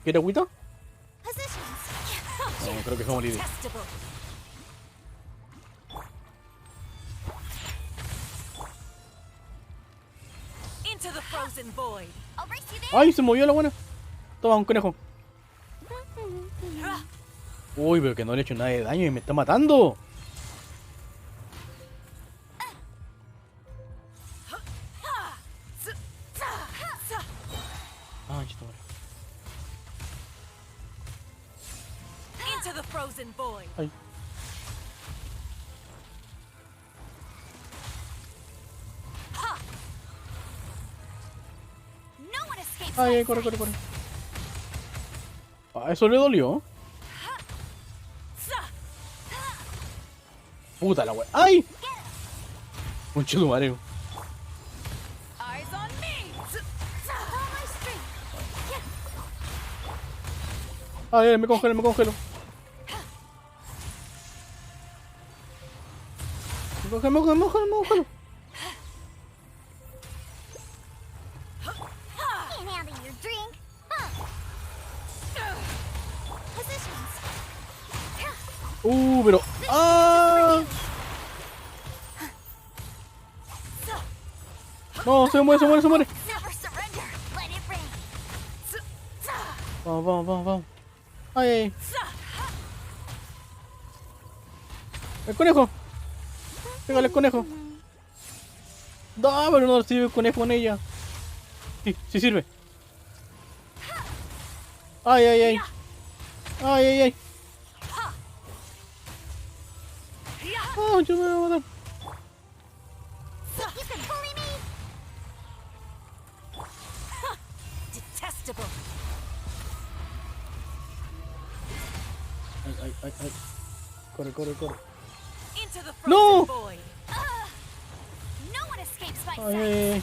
Speaker 1: ¿Quieres agüita? No, creo que somos líderes.
Speaker 12: Testable. Into the frozen void.
Speaker 5: I'll race you there.
Speaker 1: ¡Ay, se movió la buena! Toma, un conejo. Uy, pero que no le he hecho nada de daño y me está matando. conchito, madre.
Speaker 12: Into the frozen void.
Speaker 1: Ay.
Speaker 8: No one escapes
Speaker 1: Ay,
Speaker 8: my
Speaker 1: ay, corre,
Speaker 8: sight.
Speaker 1: corre, corre. Ah, eso le dolió. Puta la wea. ¡Ay! Conchito, madre.
Speaker 8: Eyes on me. Follow my stream.
Speaker 1: Ay, me congelo, me congelo. Me congelo, me congelo, me congelo.
Speaker 5: Can't handle your drink. Positions.
Speaker 1: Pero. ¡Ah! No, se muere, se muere, se muere.
Speaker 8: Never surrender. Let it rain.
Speaker 1: Vamos, vamos, vamos, vamos. Ay, ay. El conejo. Pégale el conejo. No, pero no sirve el conejo con ella. Sí, sí sirve. Ay, ay, ay. Ay, ay, ay. Oh, yo me voy a matar.
Speaker 5: You can bully me.
Speaker 12: Detestable.
Speaker 1: Ay, ay, ay, ay. Corre, corre, corre.
Speaker 12: Into the frozen
Speaker 1: No.
Speaker 12: void.
Speaker 8: No one escapes my
Speaker 1: Ay,
Speaker 8: sight.
Speaker 1: ay, ay.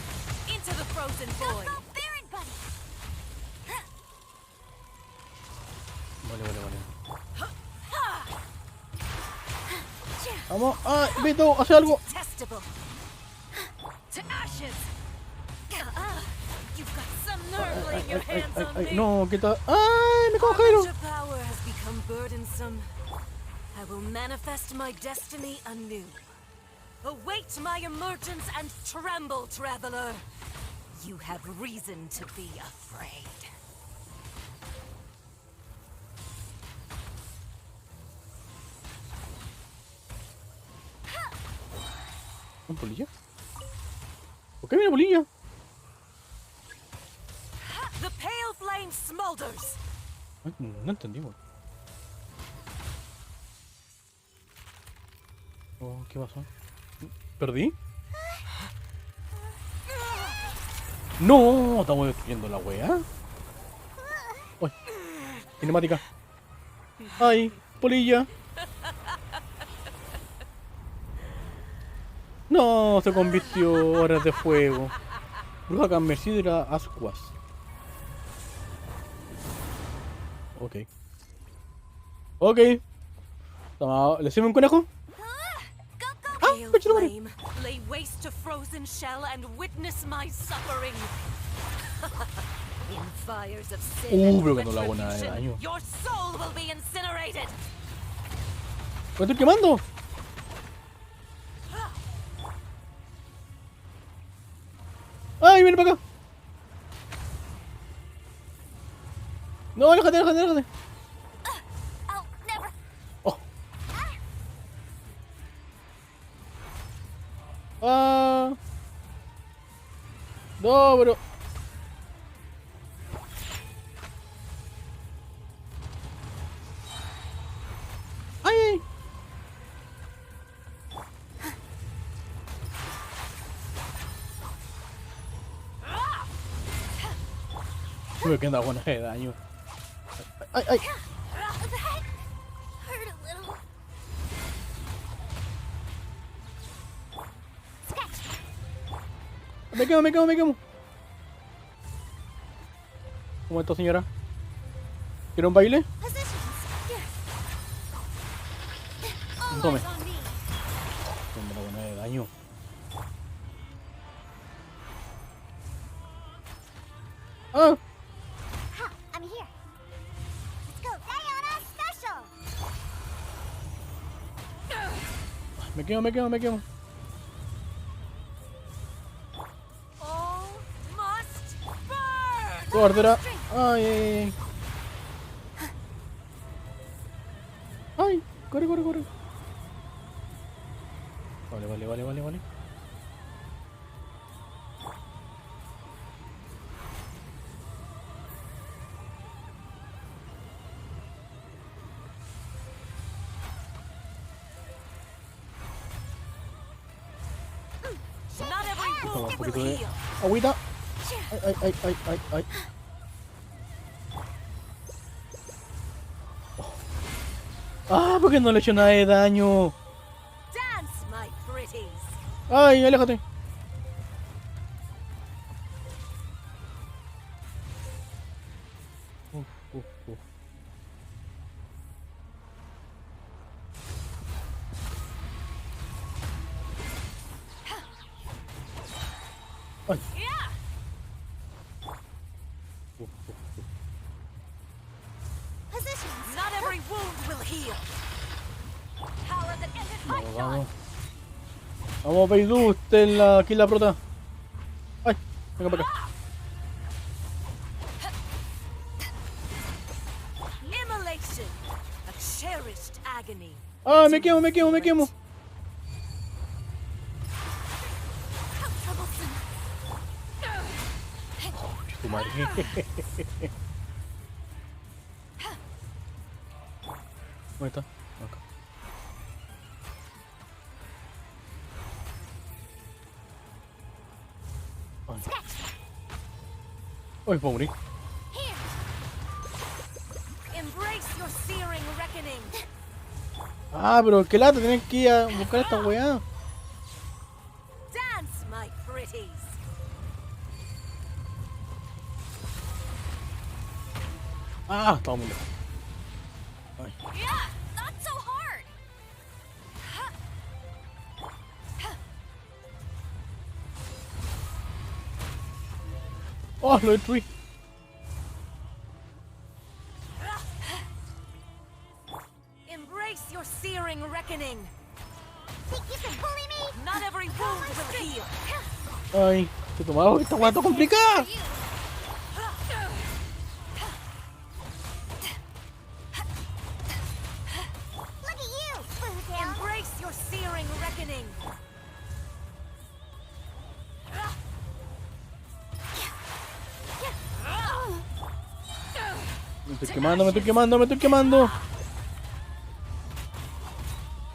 Speaker 12: Into the frozen void.
Speaker 8: Baron buddy.
Speaker 1: Vale, vale, vale. Vamos. Ah, Vito, hace algo.
Speaker 12: Detestable. To ashes. You've got some nerve laying your hands on me.
Speaker 1: No, quita. Ay, me congelo.
Speaker 12: Your power has become burdensome. I will manifest my destiny anew. Await my emergence and tremble, traveler. You have reason to be afraid.
Speaker 1: ¿Un polilla? ¿Por qué viene polilla?
Speaker 12: The pale flame smolders.
Speaker 1: Ay, no entendimos. Oh, ¿qué pasó? ¿Perdí? ¡No! Estamos destruyendo la wea. ¡Ay! Cinemática. ¡Ay! ¡Polilla! No, se convirtió horas de fuego. Bruja carmesí ascuas. Ok. Ok. Toma, ¿le sirve un conejo?
Speaker 12: Pale flame, lay waste to frozen shell and witness my suffering. In fires of sin and
Speaker 1: Pero que no le hago nada de
Speaker 12: retribution,
Speaker 1: daño.
Speaker 12: your soul will be incinerated.
Speaker 1: ¡Me estoy quemando! ¡Ay, viene para acá! No, déjate, déjate, déjate.
Speaker 8: Oh, never.
Speaker 1: Oh. Ah. No, pero. ¡Ay, ay! Me queda buena de daño. ¡Ay, ay!
Speaker 8: That hurt a little.
Speaker 1: Me quemo, me quemo, me quemo. ¿Cómo está, señora? ¿Quiere un baile? Tome. Tome la buena de daño. ¡Ah!
Speaker 5: Ha, I'm here. Let's go, Diana Special.
Speaker 1: Me quemo, me quemo, me quemo.
Speaker 12: All must burn.
Speaker 1: Guárdela. Ay, ay, ay. Ay, corre, corre, corre. Vale, vale, vale, vale, vale. Toma un poquito de agüita. Ay, ay, ay, ay, ay, ay. Oh. Ah, porque no le he hecho nada de daño. Ay, aléjate. Uf, uf, uf. Ay. Uf, uf, uf.
Speaker 12: Not every wound will heal.
Speaker 1: Vamos, vamos. Vamos, Beidou, usted es la, aquí la prota. Ay, venga para acá.
Speaker 12: Immolation, a cherished agony.
Speaker 1: Ah, me quemo, me quemo, me quemo. Oh, tu madre. ¿Dónde está? Acá. Ay, puedo morir. Ah, pero qué lata, tenés que ir a buscar esta weá.
Speaker 12: Dance, my pretties.
Speaker 1: Ah, estaba muy lejos. Ay.
Speaker 6: Yeah, not so hard.
Speaker 1: Oh, lo destruí.
Speaker 12: Embrace your searing reckoning. Think you can bully me? Not every wound will heal.
Speaker 1: Ay, te tomaba esta weá está complicada.
Speaker 5: Look at you, Foodale.
Speaker 12: Embrace your searing reckoning.
Speaker 1: Me estoy quemando, me estoy quemando, me estoy quemando.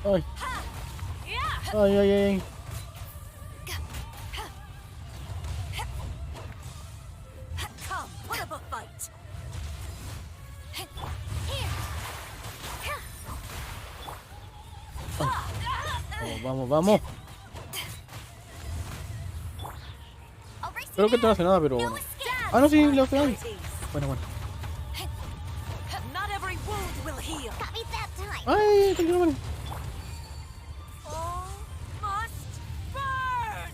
Speaker 1: Ay. Ay, ay, ay.
Speaker 12: Come, put up a fight.
Speaker 1: Vamos, vamos, vamos. Creo que esto no hace nada, pero bueno. Ah, no, sí, le hace daño. Bueno, bueno.
Speaker 12: Not every wound will heal.
Speaker 5: Got me that time.
Speaker 1: Ay, tranquilo, vale.
Speaker 12: All must burn.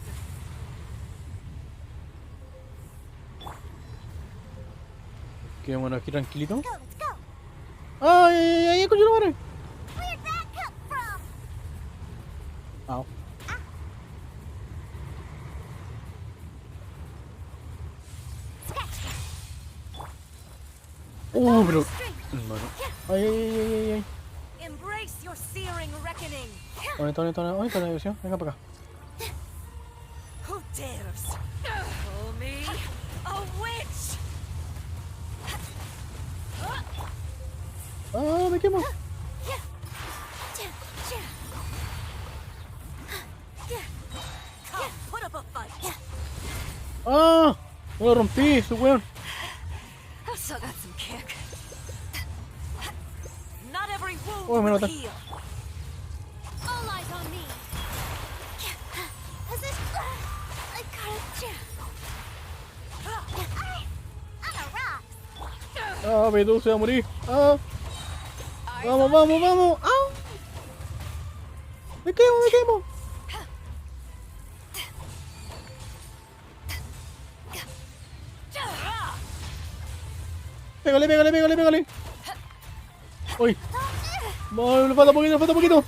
Speaker 1: Qué bueno, aquí tranquilito.
Speaker 5: Let's go.
Speaker 1: Ay, ay, ay, coño, madre.
Speaker 5: Where'd that come from?
Speaker 1: Au. Pero. Bueno. Ay, ay, ay, ay, ay.
Speaker 12: Embrace your searing reckoning.
Speaker 1: ¿Dónde está, dónde está, dónde está la diversión? Venga para acá.
Speaker 12: Who dares call me a witch?
Speaker 1: Ah, me quemo.
Speaker 12: Come, put up a fight.
Speaker 1: Ah, no lo rompí, su weón.
Speaker 12: I still got some kick. Not every wound
Speaker 1: Oh, me
Speaker 12: will
Speaker 1: mata.
Speaker 12: heal.
Speaker 5: All eyes on me. I I'm a rock.
Speaker 1: Ah, Beidou se va a morir. Ah. Vamos, vamos, vamos. Ah. Me quemo, me quemo. Pégale, pégale, pégale, pégale. Uy. No, le falta poquito, le falta poquito.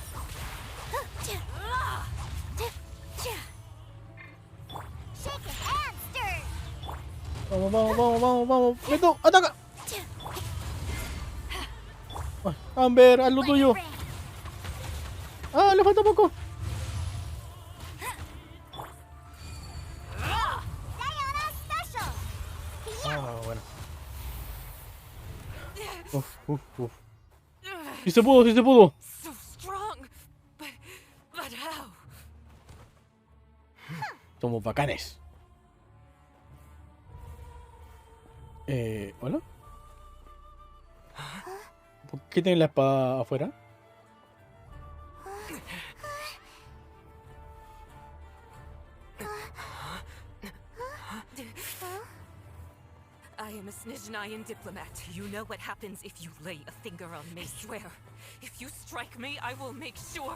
Speaker 1: Vamos, vamos, vamos, vamos, vamos. Beto, ataca. Ay, Amber, haz lo tuyo. Ah, le falta poco. Ah, bueno. Uf, uf, uf. Sí se pudo, sí se pudo.
Speaker 12: So strong, but how?
Speaker 1: Somos bacanes. ¿Hola? ¿Por qué tienen la espada afuera?
Speaker 12: I am a Snizhnayan diplomat. You know what happens if you lay a finger on me, swear. If you strike me, I will make sure.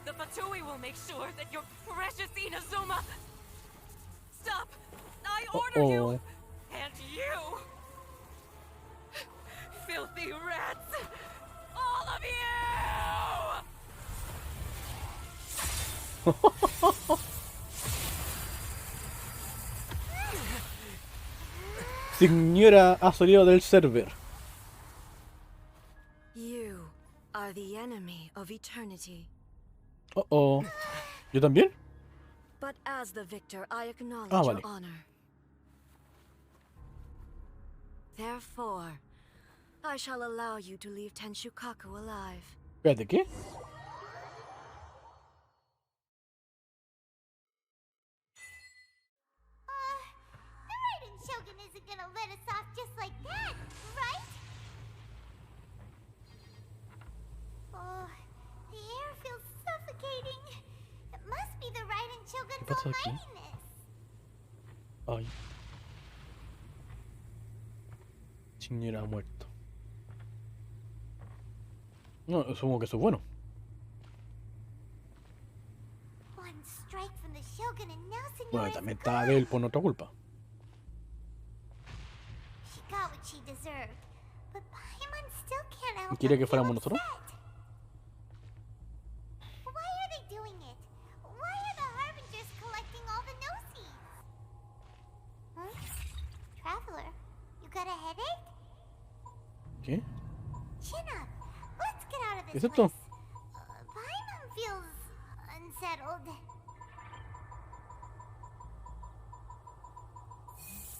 Speaker 12: The Fatui will make sure that your precious Inazuma... Stop! I order you! And you! Filthy rats! All of you!
Speaker 1: Señora ha salido del server.
Speaker 13: You are the enemy of eternity.
Speaker 1: Oh. ¿Yo también?
Speaker 13: But as the victor, I acknowledge
Speaker 1: vale.
Speaker 13: your honor. Therefore, I shall allow you to leave Tenshukaku alive.
Speaker 1: Espérate, ¿qué?
Speaker 5: The Raiden Shogun isn't gonna let us off just like that, right? Oh, the air feels suffocating. It must be the Raiden Shogun's
Speaker 1: pasa aquí?
Speaker 5: almightiness.
Speaker 1: Ay. Señora ha muerto. No, asumo que eso es bueno.
Speaker 5: One strike from the Shogun and now
Speaker 1: Bueno,
Speaker 5: Señora's
Speaker 1: también está Abel por nuestra culpa.
Speaker 5: She got what she deserved, but Paimon still can't help
Speaker 1: ¿Quiere
Speaker 5: but
Speaker 1: que fuéramos
Speaker 5: feel
Speaker 1: nosotros?
Speaker 5: upset. Why are they doing it? Why are the Harbingers collecting all the no-seeds? Huh? Traveler, you got a headache?
Speaker 1: ¿Qué?
Speaker 5: Chin up. Let's get out of
Speaker 1: ¿Qué
Speaker 5: this
Speaker 1: es esto?
Speaker 5: place. Paimon feels unsettled.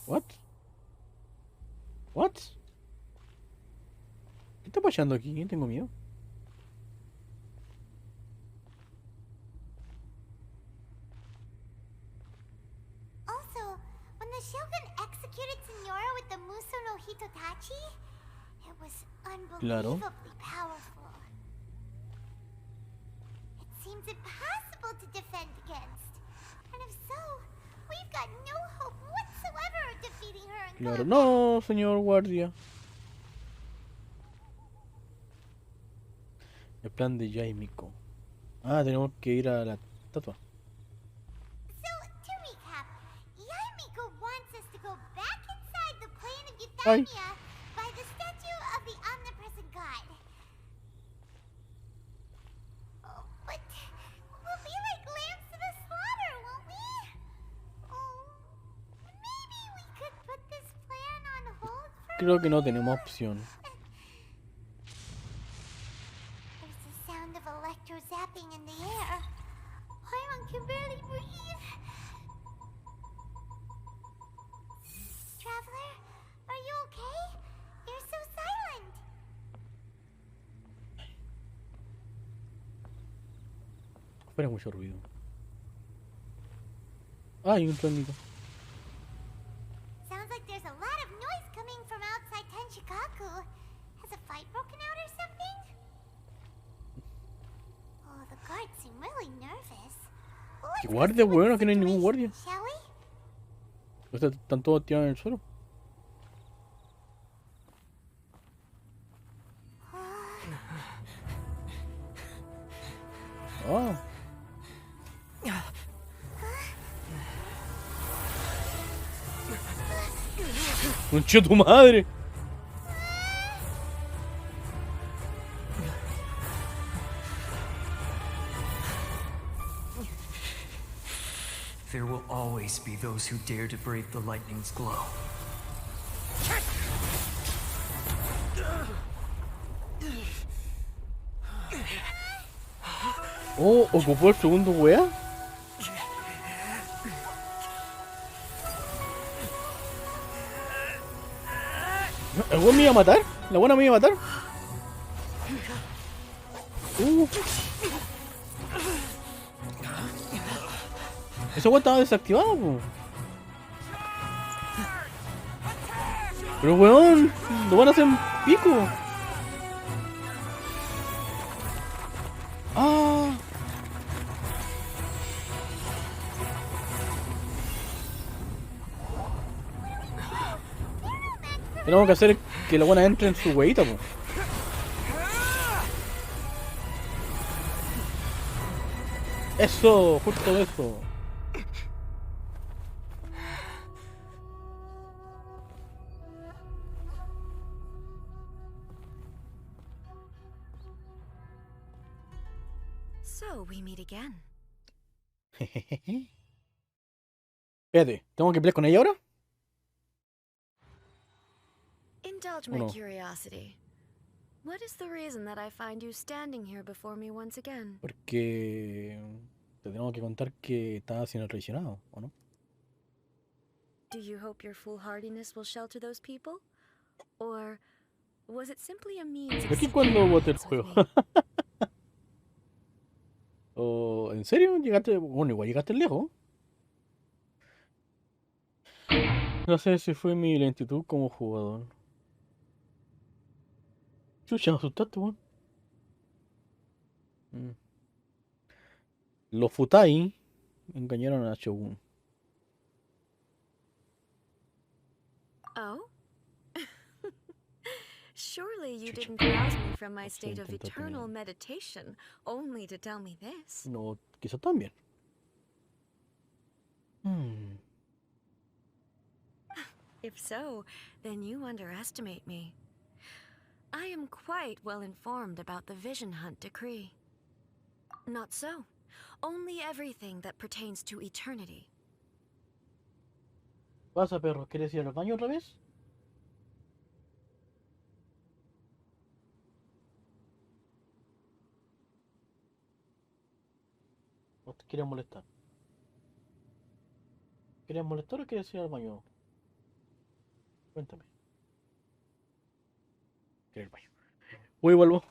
Speaker 1: What? What? ¿Qué está pasando aquí? Tengo miedo.
Speaker 5: Also, when the Shogun executed Senora with the Muso no Hitotachi, it was
Speaker 1: Claro.
Speaker 5: unbelievably powerful. It seems impossible to defend against. And if so, we've got no hope whatsoever of defeating her in
Speaker 1: Claro.
Speaker 5: combat.
Speaker 1: No, señor guardia. El plan de Yaimiko. Ah, tenemos que ir a la estatua.
Speaker 5: So, to recap, Yaimiko wants us to go back inside the plane of
Speaker 1: Ay.
Speaker 5: Euthymia by the statue of the omnipresent god. Oh, but we'll be like lambs to the slaughter, won't we? Oh, maybe we could put this plan on hold for
Speaker 1: Creo que no tenemos opción.
Speaker 5: There's the sound of electro zapping in the air. Paimon can barely breathe. Traveler, are you okay? You're so silent.
Speaker 1: Espera, mucho ruido. Ah, hay un sonido.
Speaker 5: Sounds like there's a lot of noise coming from outside Tenshukaku. Has a fight broken out or something? Oh, the guards seem really nervous.
Speaker 1: ¿Qué guardia, weón? Aquí no hay ningún guardia.
Speaker 5: Shall we?
Speaker 1: O sea, están todos tirados en el suelo. Ah. ¡Concha tu madre!
Speaker 14: There will always be those who dare to brave the lightning's glow.
Speaker 1: Oh, ocupó el segundo wea. ¿El weón me iba a matar? ¿La buena me iba a matar? Esa weá estaba desactivada, po. Pero weón, lo van a hacer pico. Ah. Tenemos que hacer que la buena entre en su huevita, po. Eso, justo eso.
Speaker 13: So we meet again.
Speaker 1: Espérate, ¿tengo que pelear con ella ahora?
Speaker 13: Indulge
Speaker 1: ¿O
Speaker 13: my
Speaker 1: no?
Speaker 13: curiosity. What is the reason that I find you standing here before me once again?
Speaker 1: Porque te tengo que contar que estaba siendo traicionado, ¿o no?
Speaker 13: Do you hope your foolhardiness will shelter those people? Or was it simply a means of
Speaker 1: ¿De qué
Speaker 13: seeking
Speaker 1: cuando boté el
Speaker 13: alliance with
Speaker 1: juego?
Speaker 13: me?
Speaker 1: ¿O en serio? ¿Llegaste? Bueno, igual llegaste lejos. No sé si fue mi lentitud como jugador. Chucha, me asustaste, weón. Mm. Los Futai engañaron a Shogun.
Speaker 13: Oh? Surely you didn't rouse me from my state of eternal meditation only to tell me this.
Speaker 1: No, quizás también. Hmm.
Speaker 13: If so, then you underestimate me. I am quite well informed about the Vision Hunt decree. Not so. Only everything that pertains to eternity.
Speaker 1: Pasa, perro, ¿quieres ir al baño otra vez? ¿O te quieres molestar? ¿Quieres molestar o quieres ir al baño? Cuéntame. ¿Quieres ir al baño? Voy y vuelvo.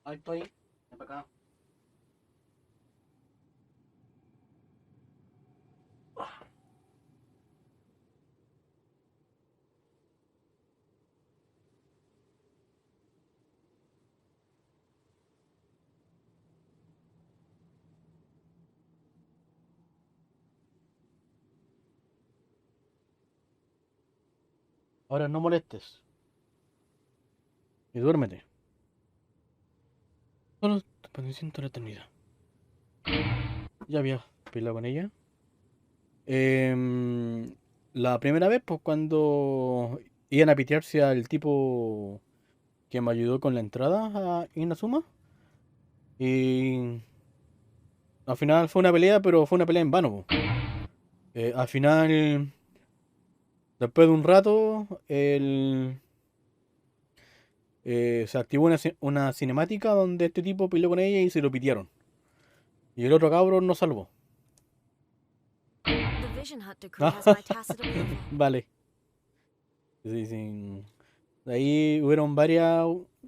Speaker 1: Ahí estoy. Ven para acá. Ahora no molestes. Y duérmete. Solo te padeciendo la eternidad. Ya había peleado con ella. La primera vez, pues cuando iban a pitearse al tipo que me ayudó con la entrada a Inazuma. Y al final fue una pelea, pero fue una pelea en vano, po. Al final, después de un rato, se activó una cinemática donde este tipo peleó con ella y se lo pitearon. Y el otro cabrón no salvó.
Speaker 13: The Vision Hut decree has my tacit approval.
Speaker 1: Vale. Sí, sí. De ahí hubieron varias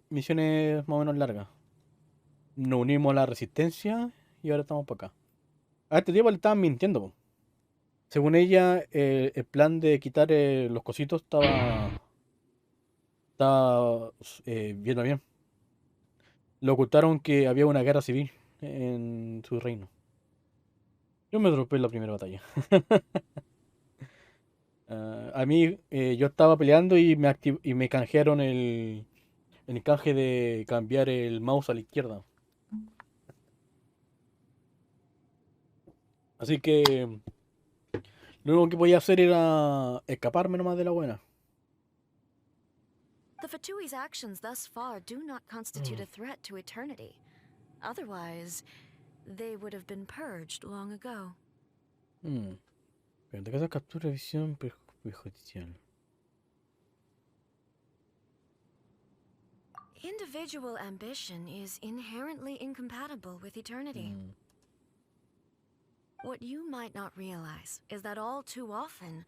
Speaker 1: misiones más o menos largas. Nos unimos a la resistencia y ahora estamos para acá. A este tipo le estaban mintiendo, po. Según ella, el plan de quitar los cositos estaba viendo bien. Le ocultaron que había una guerra civil en su reino. Yo me dropé en la primera batalla. A mí, yo estaba peleando y y me canjearon el canje de cambiar el mouse a la izquierda. Así que lo único que podía hacer era escaparme nomás de la buena.
Speaker 13: The Fatui's actions thus far do not constitute a threat to eternity. Otherwise, they would have been purged long ago.
Speaker 1: Pero de casa captura visión perjudicial.
Speaker 13: Individual ambition is inherently incompatible with eternity. What you might not realize is that all too often,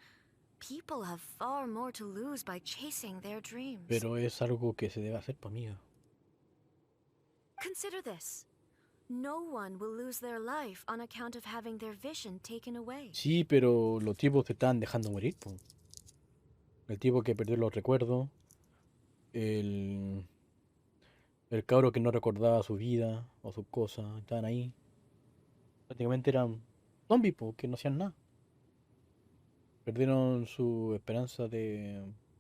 Speaker 13: people have far more to lose by chasing their dreams.
Speaker 1: Pero es algo que se debe hacer, por mí.
Speaker 13: Consider this. No one will lose their life on account of having their vision taken away.
Speaker 1: Sí, pero los tipos se están dejando morir, po. El tipo que perdió los recuerdos. El cabro que no recordaba su vida o sus cosas. Estaban ahí. Prácticamente eran zombies, po, que no hacían nada. Perdieron su esperanza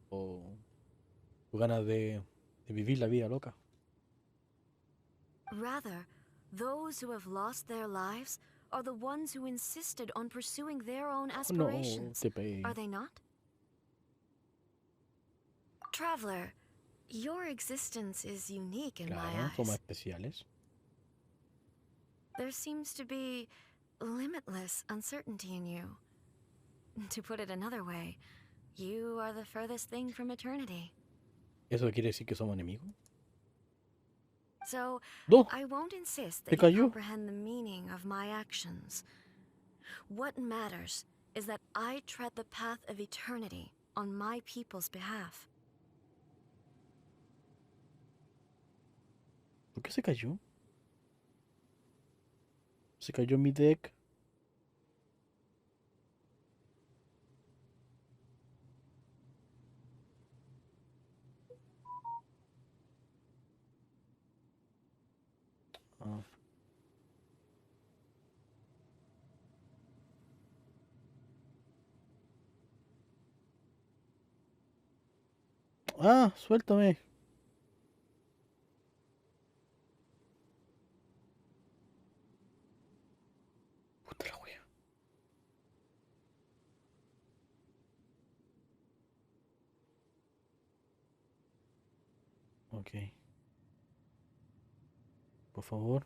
Speaker 1: o sus ganas de vivir la vida loca.
Speaker 13: Rather, those who have lost their lives are the ones who insisted on pursuing their own aspirations. Are they not? Traveler, your existence is unique in my eyes.
Speaker 1: Somos especiales.
Speaker 13: There seems to be limitless uncertainty in you. To put it another way, you are the furthest thing from eternity.
Speaker 1: ¿Eso quiere decir que somos enemigos?
Speaker 13: So, I won't insist that you comprehend the meaning of my actions. What matters is that I tread the path of eternity on my people's behalf.
Speaker 1: ¿Por qué se cayó? Se cayó mi deck. Suéltame. Puta la wea. Ok. Por favor.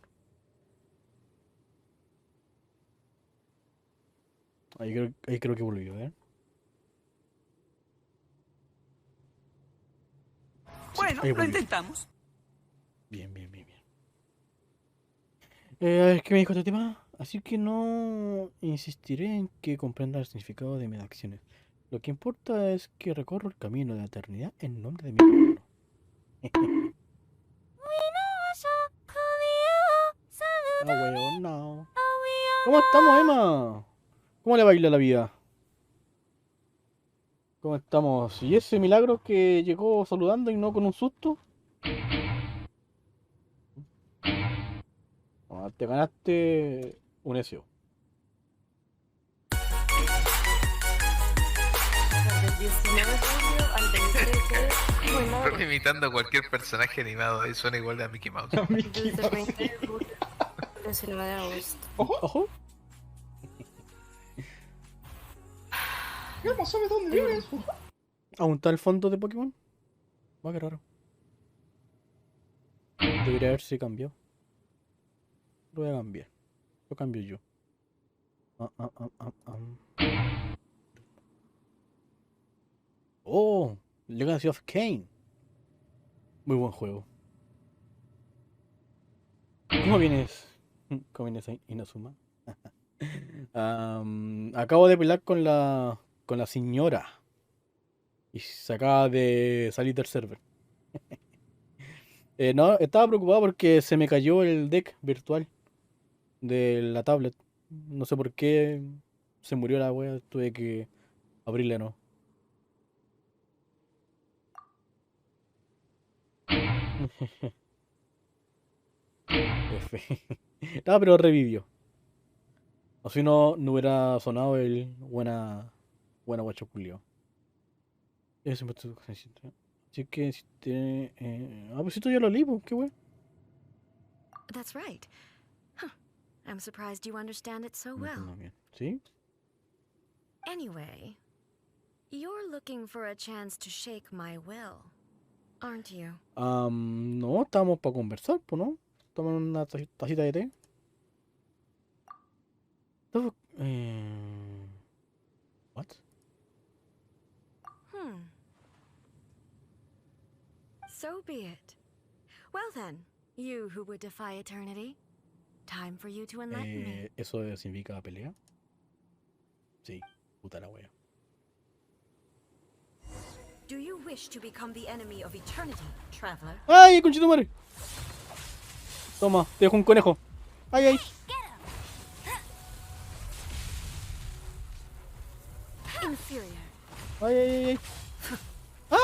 Speaker 1: Ahí creo que volvió, ¿eh?
Speaker 15: Bueno, lo intentamos.
Speaker 1: Bien. A ver, ¿qué me dijo este tema? Así que no insistiré en que comprenda el significado de mis acciones. Lo que importa es que recorro el camino de la eternidad en nombre de mi pueblo. weón, no. ¿Cómo estamos, Emma? ¿Cómo le baila la vida? ¿Cómo estamos? ¿Y ese milagro que llegó saludando y no con un susto? Ah, te ganaste un SEO.
Speaker 13: Del 19 de julio al 23 de...
Speaker 11: Están imitando a cualquier personaje animado y suena igual a Mickey Mouse.
Speaker 13: Desde el 20 de julio al 19 de agosto.
Speaker 1: Ojo.
Speaker 16: ¿Qué pasó? ¿De dónde vives?
Speaker 1: ¿Aún está el fondo de Pokémon? Va, qué raro. Debería haberse cambiado. Lo voy a cambiar. Lo cambio yo. Oh, Legacy of Kain. Muy buen juego. ¿Cómo vienes? ¿Cómo vienes, Inazuma? Acabo de pelear con la señora. Y se acaba de salir del server. No, estaba preocupado porque se me cayó el deck virtual de la tablet. No sé por qué se murió la wea. Tuve que abrirle, ¿no? F. No, pero revivió. O si no, no hubiera sonado el buena guacho culio. Ese me estoy diciendo. Así que si te... pues esto ya lo leí, pues, qué wey.
Speaker 13: That's right. Huh. I'm surprised you understand it so well.
Speaker 1: ¿Sí?
Speaker 13: Anyway, you're looking for a chance to shake my will, aren't you?
Speaker 1: No, estamos para conversar, pues, ¿no? Tomar una tacita de té. What?
Speaker 13: So be it. Well then, you who would defy eternity, time for you to enlighten me.
Speaker 1: ¿Eso significa pelea? Sí, puta la wea.
Speaker 13: Do you wish to become the enemy of eternity, traveler?
Speaker 1: ¡Ay, conchito madre! Toma, te dejo un conejo. ¡Ay, ay!
Speaker 13: Inferior.
Speaker 1: ¡Ay, ay, ay! ¡Ay!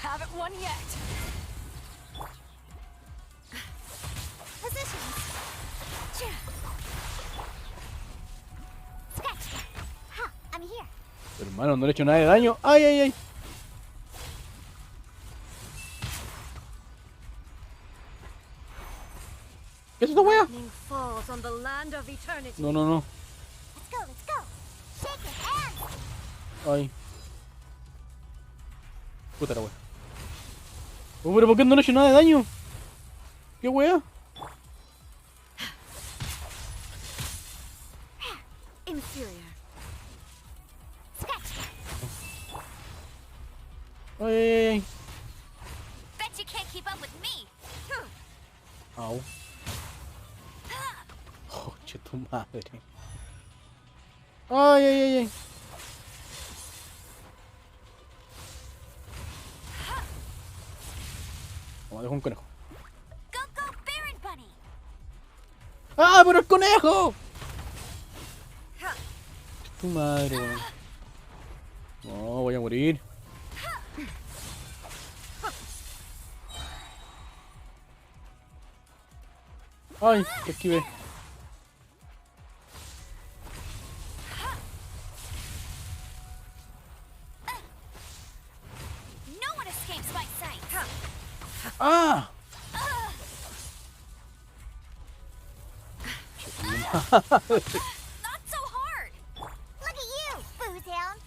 Speaker 6: Haven't won yet.
Speaker 5: Positions. Scratch. Ha, I'm here.
Speaker 1: Hermano, no le he hecho nada de daño. ¡Ay, ay, ay! ¿Qué es esta wea? No, no, no.
Speaker 5: Let's go, let's go. Shake your hands.
Speaker 1: Ay. Puta la wea. Oh, pero ¿por qué no le he hecho nada de daño? ¿Qué wea?
Speaker 13: Inferior.
Speaker 1: Ay, ay, ay.
Speaker 8: Bet you can't keep up with me.
Speaker 1: Au. Oh, che tu madre. Ay, ay, ay, ay. Vamos, dejo un conejo. ¡Ah, pero el conejo! Tu madre, weón. No, voy a morir. Ay, que esquivé. ¡Ah!
Speaker 5: Not so hard. Look at you, Boozehound.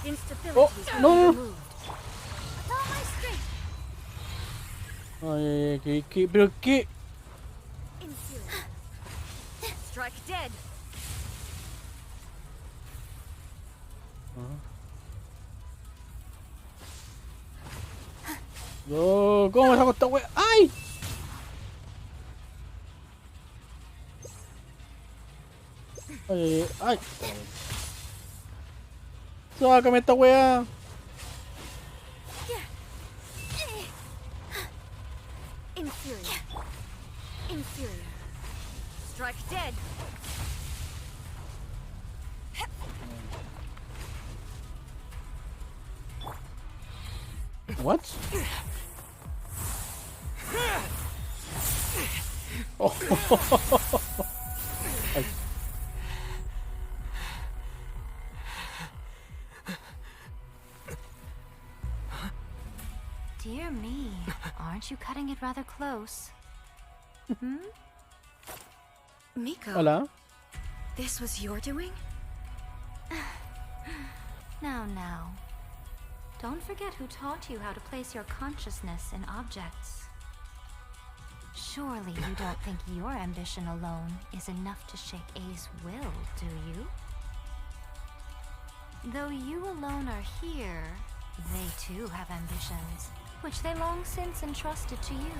Speaker 13: Instability
Speaker 1: no.
Speaker 13: removed.
Speaker 5: With all my strength.
Speaker 1: Ay, ay, ay, pero qué.
Speaker 13: Inferior. Strike dead.
Speaker 1: No, ¿cómo me saco esta wea? ¡Ay! Ay, ay, ay. Sácame esta wea.
Speaker 13: Inferior. Inferior. Strike dead.
Speaker 1: What? Oh. Ay.
Speaker 4: Dear me, aren't you cutting it rather close? Hmm?
Speaker 13: Miko.
Speaker 1: Hola.
Speaker 13: This was your doing?
Speaker 4: Now. Don't forget who taught you how to place your consciousness in objects. Surely you don't think your ambition alone is enough to shake A's will, do you? Though you alone are here, they too have ambitions, which they long since entrusted to you.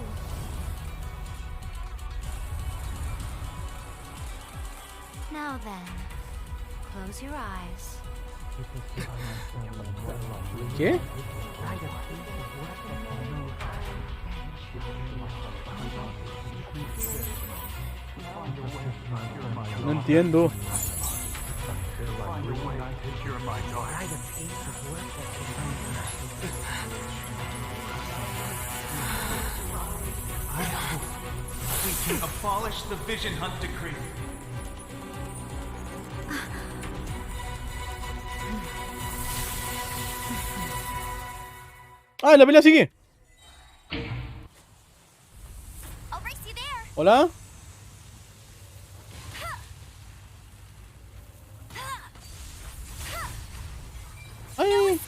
Speaker 4: Now then, close your eyes.
Speaker 1: ¿Qué? No entiendo.
Speaker 14: We can abolish the Vision Hunt Decree.
Speaker 1: ¡Ah, la pelea sigue! ¿Hola? ¡Ay, ay, ay!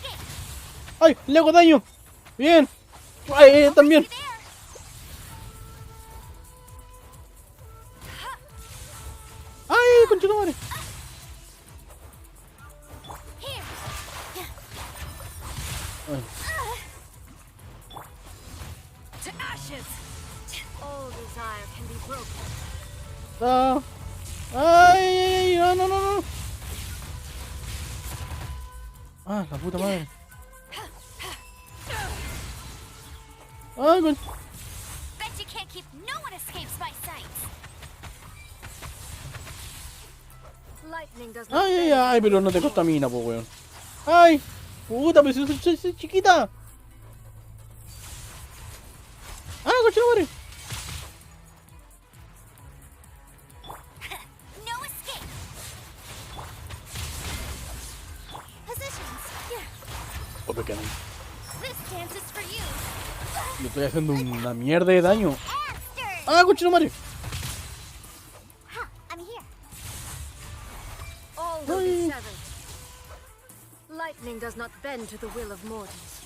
Speaker 1: ¡Ay, le hago daño! ¡Bien! ¡Ay, también! ¡Ay, concha tu madre! Ay.
Speaker 13: To ashes. All desire can be broken.
Speaker 1: Ah. ¡Ay, ay, ay! ¡No, no, no! ¡Ah, la puta madre! ¡Ay, con...
Speaker 5: Bet you can't keep no one escapes my sight.
Speaker 13: Lightning does not
Speaker 1: ¡Ay, ay, ay! Pero no te contamina, po, weón. ¡Ay! ¡Puta, pero si soy chiquita! ¡Ah, coche madre!
Speaker 5: No escape. Positions.
Speaker 1: Oh, pequeño.
Speaker 5: This dance is for you.
Speaker 1: Le estoy haciendo una mierda de daño. ¡Ah, coche madre!
Speaker 5: I'm here.
Speaker 13: All will be severed. Lightning does not bend to the will of mortals.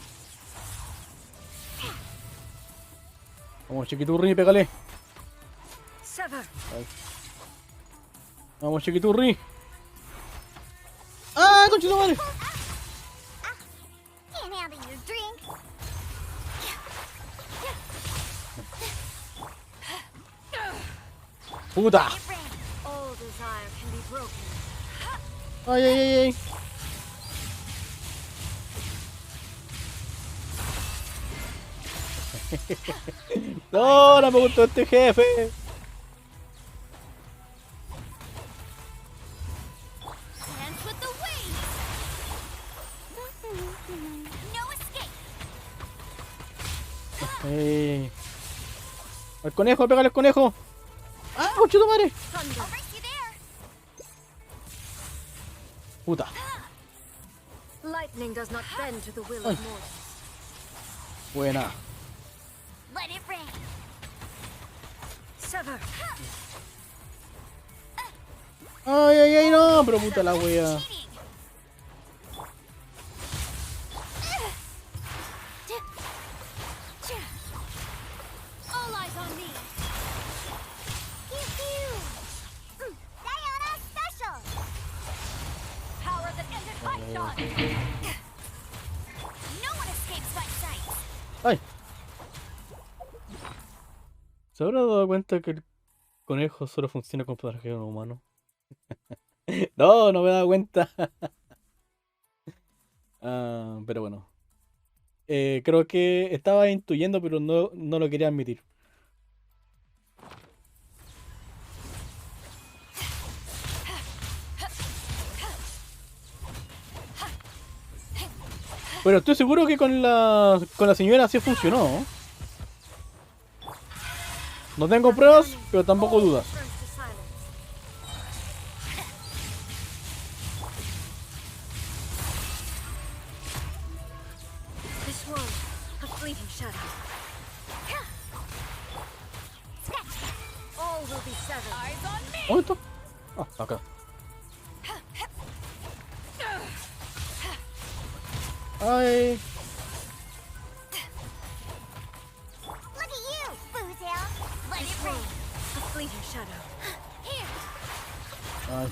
Speaker 1: Vamos, chiquiturri, pégale.
Speaker 13: Sever.
Speaker 1: Ay. Vamos, chiquiturri. ¡Ah, concha tu madre!
Speaker 5: Can't handle your drink.
Speaker 1: ¡Puta!
Speaker 13: All desire can be broken.
Speaker 1: ¡Ay, ay, ay, ay! No, no me gustó este jefe.
Speaker 5: Dance with the waves. No escape.
Speaker 1: Al conejo, pégale al conejo. ¡Ah, concha tu madre!
Speaker 5: I'll race you there.
Speaker 1: Puta.
Speaker 13: Lightning does not bend to the will of mortals.
Speaker 1: Buena.
Speaker 5: Let it rain.
Speaker 13: Sever.
Speaker 1: Ay, ay, ay, no, pero puta la wea.
Speaker 5: All eyes on me. Pew pew. Diana special. Power that ended my shot. No one escapes my sight.
Speaker 1: Ay. ¿Se habrá dado cuenta que el conejo solo funciona con pasajeros humanos? No, no me he dado cuenta. Pero bueno. Creo que estaba intuyendo, pero no lo quería admitir. Pero estoy seguro que con la señora sí funcionó. No tengo pruebas, pero tampoco dudas.
Speaker 13: This one, a fleeting shadow. All will be severed. Eyes on me.
Speaker 1: ¿Dónde está? Ah, acá. Ay.
Speaker 5: Look at you, Boozle. Let it rain.
Speaker 13: A fleeting shadow.
Speaker 5: Here.
Speaker 1: Ay.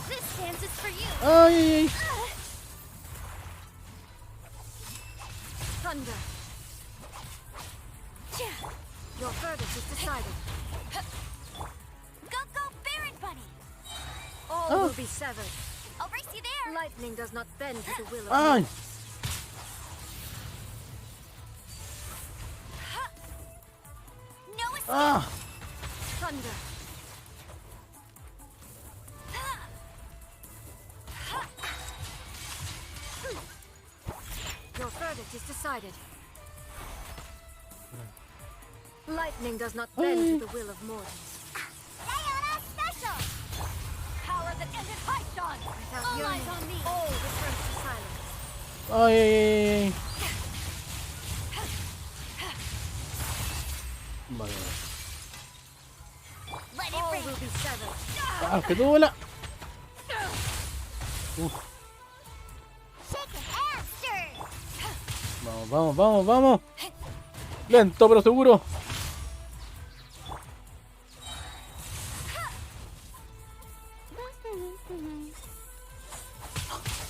Speaker 5: This dance is for you.
Speaker 1: Ay.
Speaker 13: Thunder. Your verdict is decided.
Speaker 5: Go, go, Baron Bunny.
Speaker 13: All will be severed.
Speaker 5: I'll race you there.
Speaker 13: Lightning does not bend to the will of
Speaker 1: Ay.
Speaker 13: man.
Speaker 5: No escape.
Speaker 1: Ah.
Speaker 13: Thunder. Your verdict is decided. Lightning does not bend to the will of mortals.
Speaker 5: Diana special.
Speaker 3: Power that ended Python.
Speaker 13: Without
Speaker 3: All
Speaker 13: yearning,
Speaker 3: eyes on me.
Speaker 13: all returns to silence.
Speaker 1: Ay, ay, ay, ay. Vale, vale.
Speaker 5: Let it
Speaker 13: All
Speaker 5: rain.
Speaker 13: will be severed.
Speaker 1: Ah, que tú vuela.
Speaker 5: Shake it and stir.
Speaker 1: Vamos, vamos, vamos, vamos. Lento pero seguro.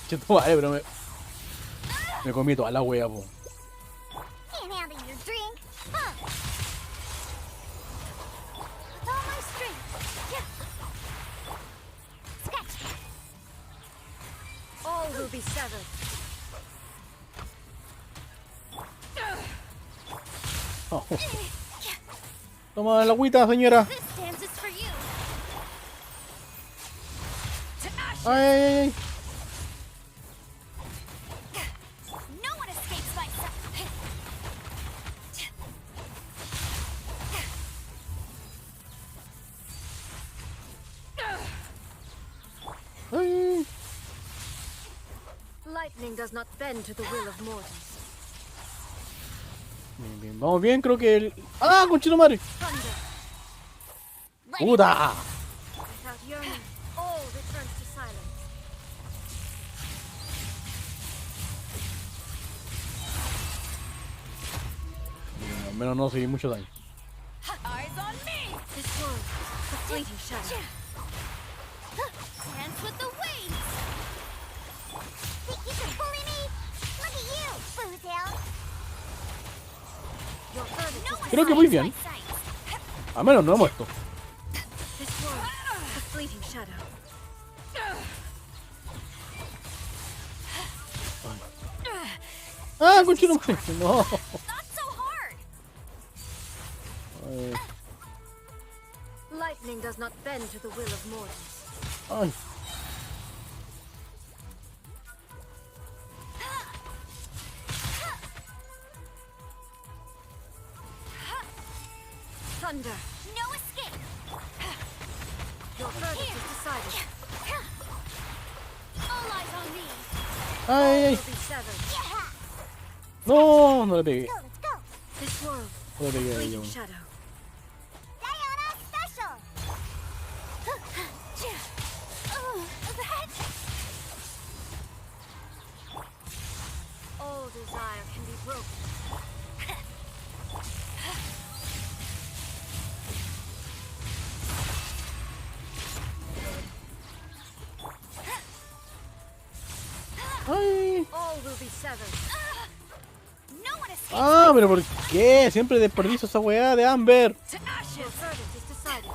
Speaker 1: Che, tu madre, pero me comí toda la wea, po.
Speaker 5: Can't handle your drink. Huh. With all my strength. Yeah. Scratch.
Speaker 13: All will be severed.
Speaker 1: Oh. Toma la agüita, señora.
Speaker 5: This dance is for you.
Speaker 1: Ay, ay, ay, ay.
Speaker 5: No one escapes my sight.
Speaker 1: Ay.
Speaker 13: Lightning does not bend to the will of mortals.
Speaker 1: Bien, bien. Vamos bien, creo que el... ¡Ah, conchito madre!
Speaker 13: Thunder.
Speaker 1: ¡Puta!
Speaker 13: Without yearning, all returns to silence.
Speaker 1: Bien, al menos no seguí mucho daño.
Speaker 3: Eyes on me.
Speaker 13: This one, a fleeting shadow.
Speaker 5: Dance with the waves. Think you can bully me? Look at you, Boozle.
Speaker 13: Your verdict is
Speaker 1: Creo que muy bien. Al menos no he muerto.
Speaker 13: This one, a fleeting shadow.
Speaker 1: ¡Ah, conchito madre! No.
Speaker 5: Not so hard.
Speaker 1: Ay.
Speaker 13: Lightning does not bend to the will of mortals.
Speaker 1: Ay.
Speaker 13: Thunder.
Speaker 5: No escape.
Speaker 13: Your verdict is decided.
Speaker 5: All eyes on me.
Speaker 1: Ay, ay.
Speaker 13: Will be severed.
Speaker 1: No, no le pegué.
Speaker 5: Go, let's go.
Speaker 13: This world,
Speaker 1: No le pegué a ella.
Speaker 13: fleeting
Speaker 1: Bueno.
Speaker 13: shadow.
Speaker 5: Diana special. That.
Speaker 13: All desire can be broken.
Speaker 1: Ay.
Speaker 13: All will be severed.
Speaker 5: No one escapes.
Speaker 1: Ah, pero ¿por qué? Siempre desperdicio esa weá de Amber.
Speaker 5: To ashes.
Speaker 13: Your verdict is decided.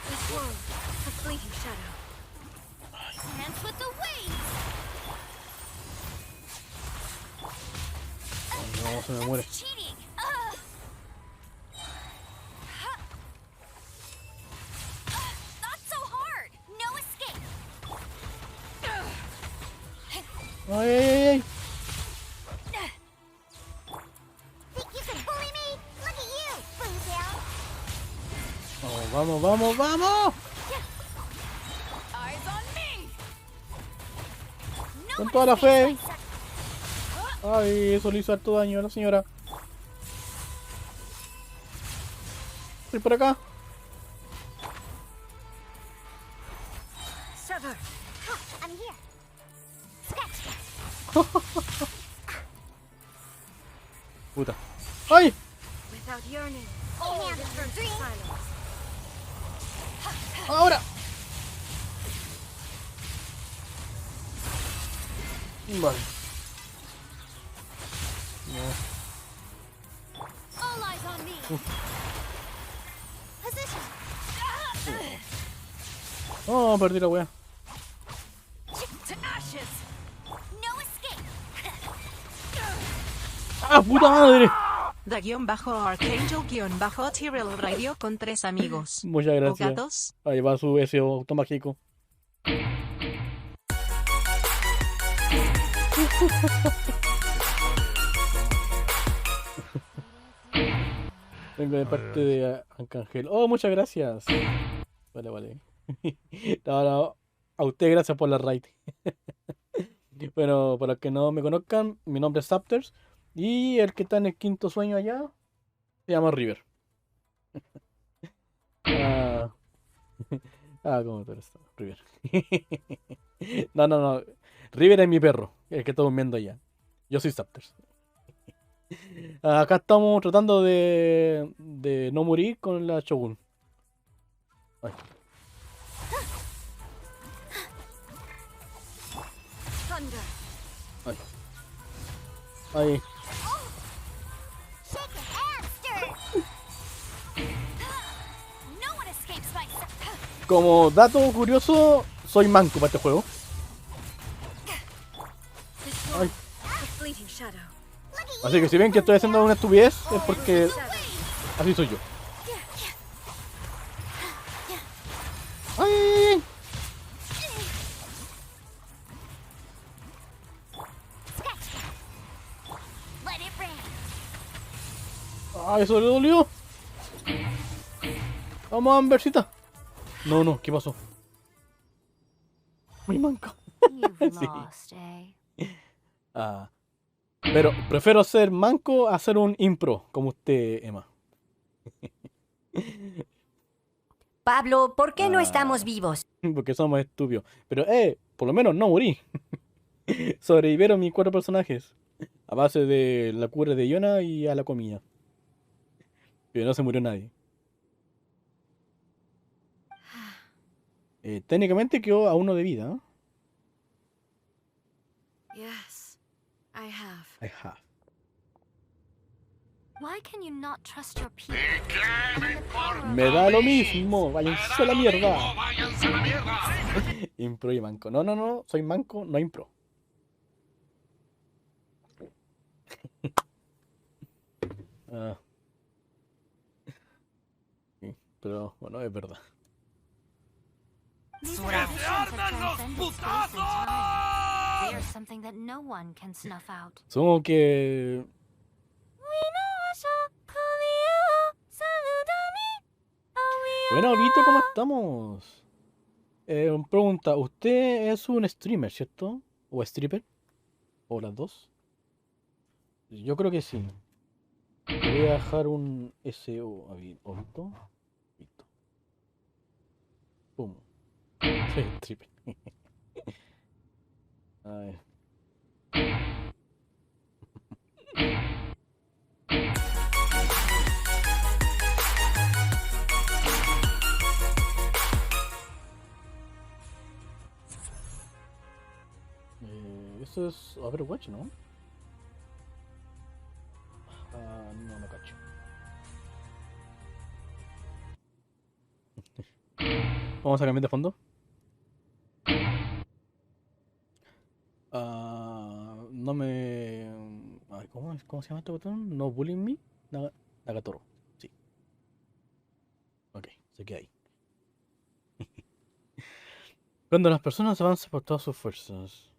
Speaker 13: This world, a fleeting shadow.
Speaker 5: Dance with the waves.
Speaker 1: No, se me muere.
Speaker 5: Cheating. Not so hard. No escape.
Speaker 1: ¡Ay, ay, ay!
Speaker 5: Think you can bully me? Look at you, Boomtail.
Speaker 1: ¡Vamos, vamos, vamos, vamos!
Speaker 6: Eyes on me.
Speaker 1: Con toda la fe. Ay, eso le hizo harto daño a la señora. Estoy por acá.
Speaker 5: Sever. I'm here. Scratch.
Speaker 1: Puta. ¡Ay!
Speaker 13: Without yearning,
Speaker 5: Oh,
Speaker 13: all
Speaker 5: man,
Speaker 13: returns to
Speaker 5: dream.
Speaker 13: silence.
Speaker 1: ¡Ahora! Vale. No.
Speaker 5: All eyes on me. Position.
Speaker 1: Oh, perdí la wea.
Speaker 6: To ashes.
Speaker 5: No escape.
Speaker 1: ¡Ah, puta madre!
Speaker 10: Da-Archangel-Tyrell Radio con 3 amigos.
Speaker 1: Muchas gracias.
Speaker 10: ¿O gatos?
Speaker 1: Ahí va su ese auto mágico. Vengo de parte de Arcángel. Oh, muchas gracias. Vale, vale. No, no, a usted gracias por la raid. Bueno, para los que no me conozcan, mi nombre es ZapTersZ. Y el que está en el quinto sueño allá se llama River. Ah, ¿cómo te está? River. No, no, no. River es mi perro, el que estamos viendo allá. Yo soy ZapTersZ. Acá estamos tratando de no morir con la Shogun. Ay.
Speaker 13: Thunder.
Speaker 1: Ay. Ay.
Speaker 5: Shake it and stir it. No one escapes my.
Speaker 1: Como dato curioso, soy manco para este juego. Ay.
Speaker 13: A fleeting shadow.
Speaker 1: Así que si ven que estoy haciendo una estupidez es porque así soy yo. ¡Ay!
Speaker 5: Let it rain.
Speaker 1: ¡Ah, eso le dolió! Vamos, Ambercita. No, no, ¿qué pasó? Muy manco.
Speaker 4: You've
Speaker 1: Sí.
Speaker 4: lost, eh?
Speaker 1: Ah, pero prefiero ser manco a ser un impro, como usted, Emma.
Speaker 17: Pablo, ¿por qué no estamos vivos?
Speaker 1: Porque somos estúpidos. Pero, por lo menos no morí. Sobrevivieron mis 4 personajes. A base de la cura de Yona y a la comida. Pero no se murió nadie. Técnicamente quedó a 1 de vida, ¿eh?
Speaker 13: Yes, I have.
Speaker 1: I have.
Speaker 4: Why can you not trust your people?
Speaker 1: Me da lo mismo. Váyanse a la mierda. Impro y manco. No, no, no. Soy manco, no impro. Ah. Sí, pero bueno, es verdad.
Speaker 4: These traditions have transcended space and time. They are something that no one can snuff out.
Speaker 1: Supongo que... Bueno, Vito, ¿cómo estamos? Pregunta, ¿usted es un streamer, cierto? ¿O stripper? ¿O las dos? Yo creo que sí. Le voy a dejar un SO a Vito. Vito. Pum. Soy stripper. A ver. Eso es Overwatch, ¿no? No lo cacho. Vamos a cambiar de fondo. No me... Ay, ¿cómo se llama este botón? No bullying me. Nagatoro. Sí. Ok, se queda ahí. Cuando las personas avanzan por todas sus fuerzas.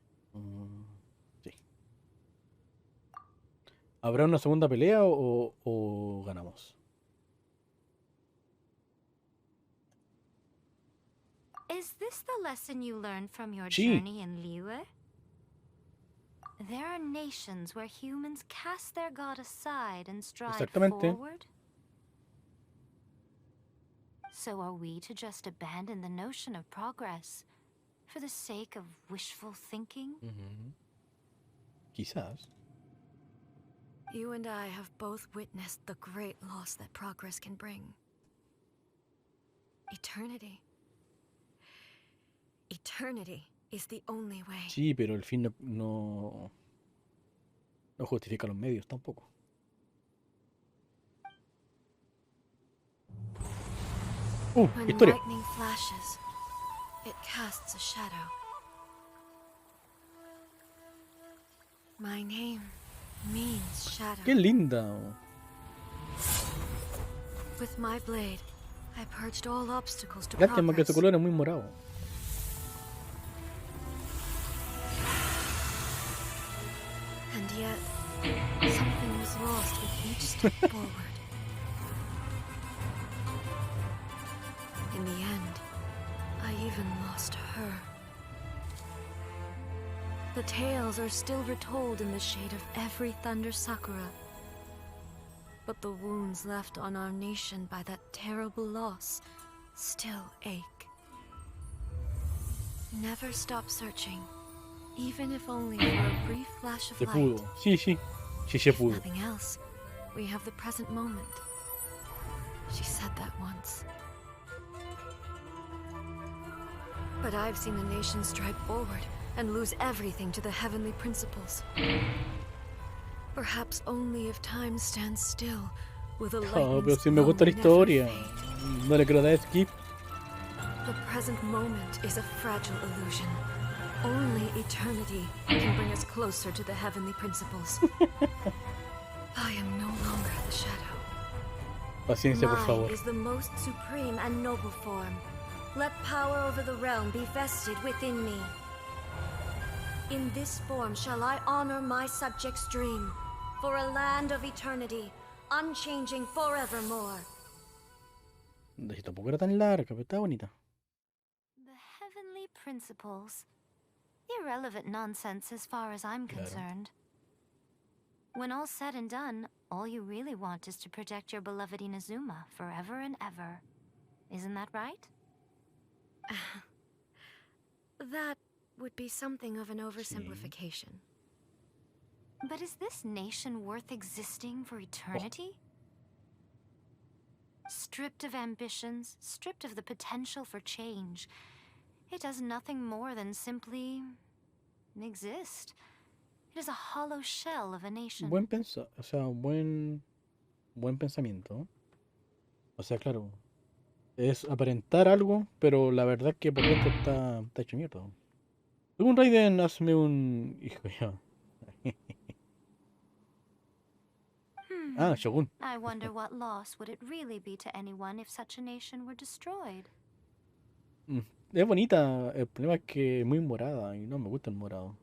Speaker 1: ¿Habrá una segunda pelea o ganamos?
Speaker 4: Is this the lesson you learned from your
Speaker 1: Sí.
Speaker 4: journey in Liyue? There are nations where humans cast their god aside and stride
Speaker 1: Exactamente.
Speaker 4: forward. So are we to just abandon the notion of progress for the sake of wishful thinking?
Speaker 1: Quizás.
Speaker 13: You and I have both witnessed the great loss that progress can bring. Eternity. Eternity is the only way.
Speaker 1: Sí, pero el fin no justifica los medios tampoco.
Speaker 13: When
Speaker 1: Historia.
Speaker 13: lightning flashes, it casts a shadow. My name means shadow.
Speaker 1: Qué linda.
Speaker 13: With my blade, I purged all obstacles to
Speaker 1: Lástima que su
Speaker 13: progress.
Speaker 1: color es muy morado.
Speaker 13: And yet, something was lost with each step forward. In the end, I even lost her. The tales are still retold in the shade of every thunder sakura. But the wounds left on our nation by that terrible loss still ache. Never stop searching, even if only for a brief flash of
Speaker 1: Se
Speaker 13: light.
Speaker 1: pudo. Sí, sí. Sí se pudo.
Speaker 13: Nothing else. We have the present moment. She said that once. But I've seen a nation stride forward and lose everything to the heavenly principles. Perhaps only if time stands still with a
Speaker 1: Oh,
Speaker 13: lightning's
Speaker 1: pero si me gusta la
Speaker 13: glow never
Speaker 1: historia.
Speaker 13: fade.
Speaker 1: No le quiero dar skip.
Speaker 13: The present moment is a fragile illusion. Only eternity can bring us closer to the heavenly principles. I am no longer the shadow.
Speaker 1: Paciencia, por
Speaker 13: Mine
Speaker 1: favor.
Speaker 13: is the most supreme and noble form. Let power over the realm be vested within me. In this form shall I honor my subjects' dream, for a land of eternity, unchanging forevermore.
Speaker 1: Y tampoco era tan larga, pero está bonita.
Speaker 4: The heavenly principles. Irrelevant nonsense as far as I'm concerned. When all's said and done, all you really want is to protect your beloved Inazuma forever and ever. Isn't that right?
Speaker 13: That would be something of an oversimplification.
Speaker 4: But is this nation worth existing for eternity? Stripped of ambitions, stripped of the potential for change, it does nothing more than simply exist. It is a hollow shell of a nation.
Speaker 1: Buen pensamiento. O sea, claro, es aparentar algo, pero la verdad es que por dentro está hecho mierda. Según Raiden, hazme un hijo ya. Ah, Shogun.
Speaker 4: I wonder what loss would it really be to anyone if such a nation were destroyed.
Speaker 1: Es bonita, el problema es que es muy morada y no me gusta el morado.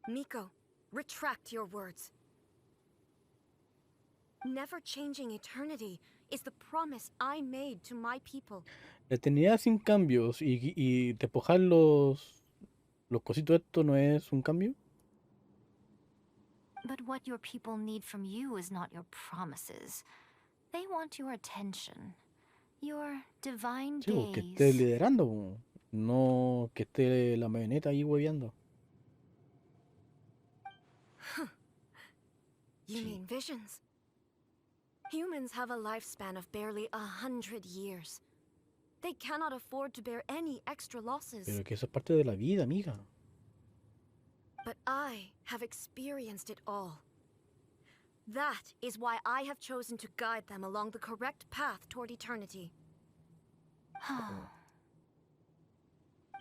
Speaker 13: Miko, retract your words. Never changing eternity is the promise I made to my people.
Speaker 1: La eternidad sin cambios y despojar los cositos estos no es un cambio.
Speaker 4: But what your people need from you is not your promises. They want your attention. Your divine
Speaker 1: Sí, que
Speaker 4: gaze.
Speaker 1: esté liderando, no que esté la marioneta ahí hueveando.
Speaker 13: You mean visions? Humans have a lifespan of barely 100 years. They cannot afford to bear any extra losses.
Speaker 1: Pero que eso es parte de la vida, amiga.
Speaker 13: But I have experienced it all. That is why I have chosen to guide them along the correct path toward eternity.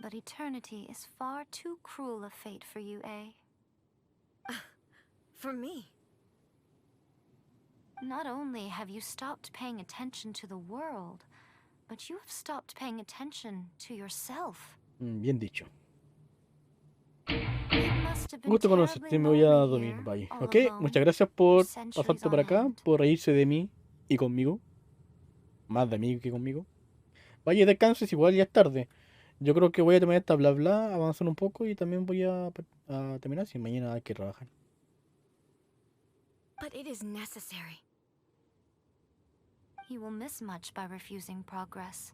Speaker 4: But eternity is far too cruel a fate for you, eh?
Speaker 13: For me?
Speaker 4: Not only have you stopped paying attention to the world, but you have stopped paying attention to yourself.
Speaker 1: Bien dicho.
Speaker 4: It must have been
Speaker 1: Gusto
Speaker 4: terribly
Speaker 1: conocerte, me voy a
Speaker 4: lonely
Speaker 1: dormir.
Speaker 4: here,
Speaker 1: Bye.
Speaker 4: all
Speaker 1: Ok,
Speaker 4: alone,
Speaker 1: muchas gracias
Speaker 4: with
Speaker 1: por
Speaker 4: centuries
Speaker 1: pasarte
Speaker 4: on
Speaker 1: por acá,
Speaker 4: end.
Speaker 1: por reírse de mí y conmigo. Más de mí que conmigo. Vaya, descanses, igual ya es tarde. Yo creo que voy a terminar esta bla bla, avanzar un poco y también voy a terminar si mañana hay que trabajar.
Speaker 13: But it is necessary.
Speaker 4: You will miss much by refusing progress.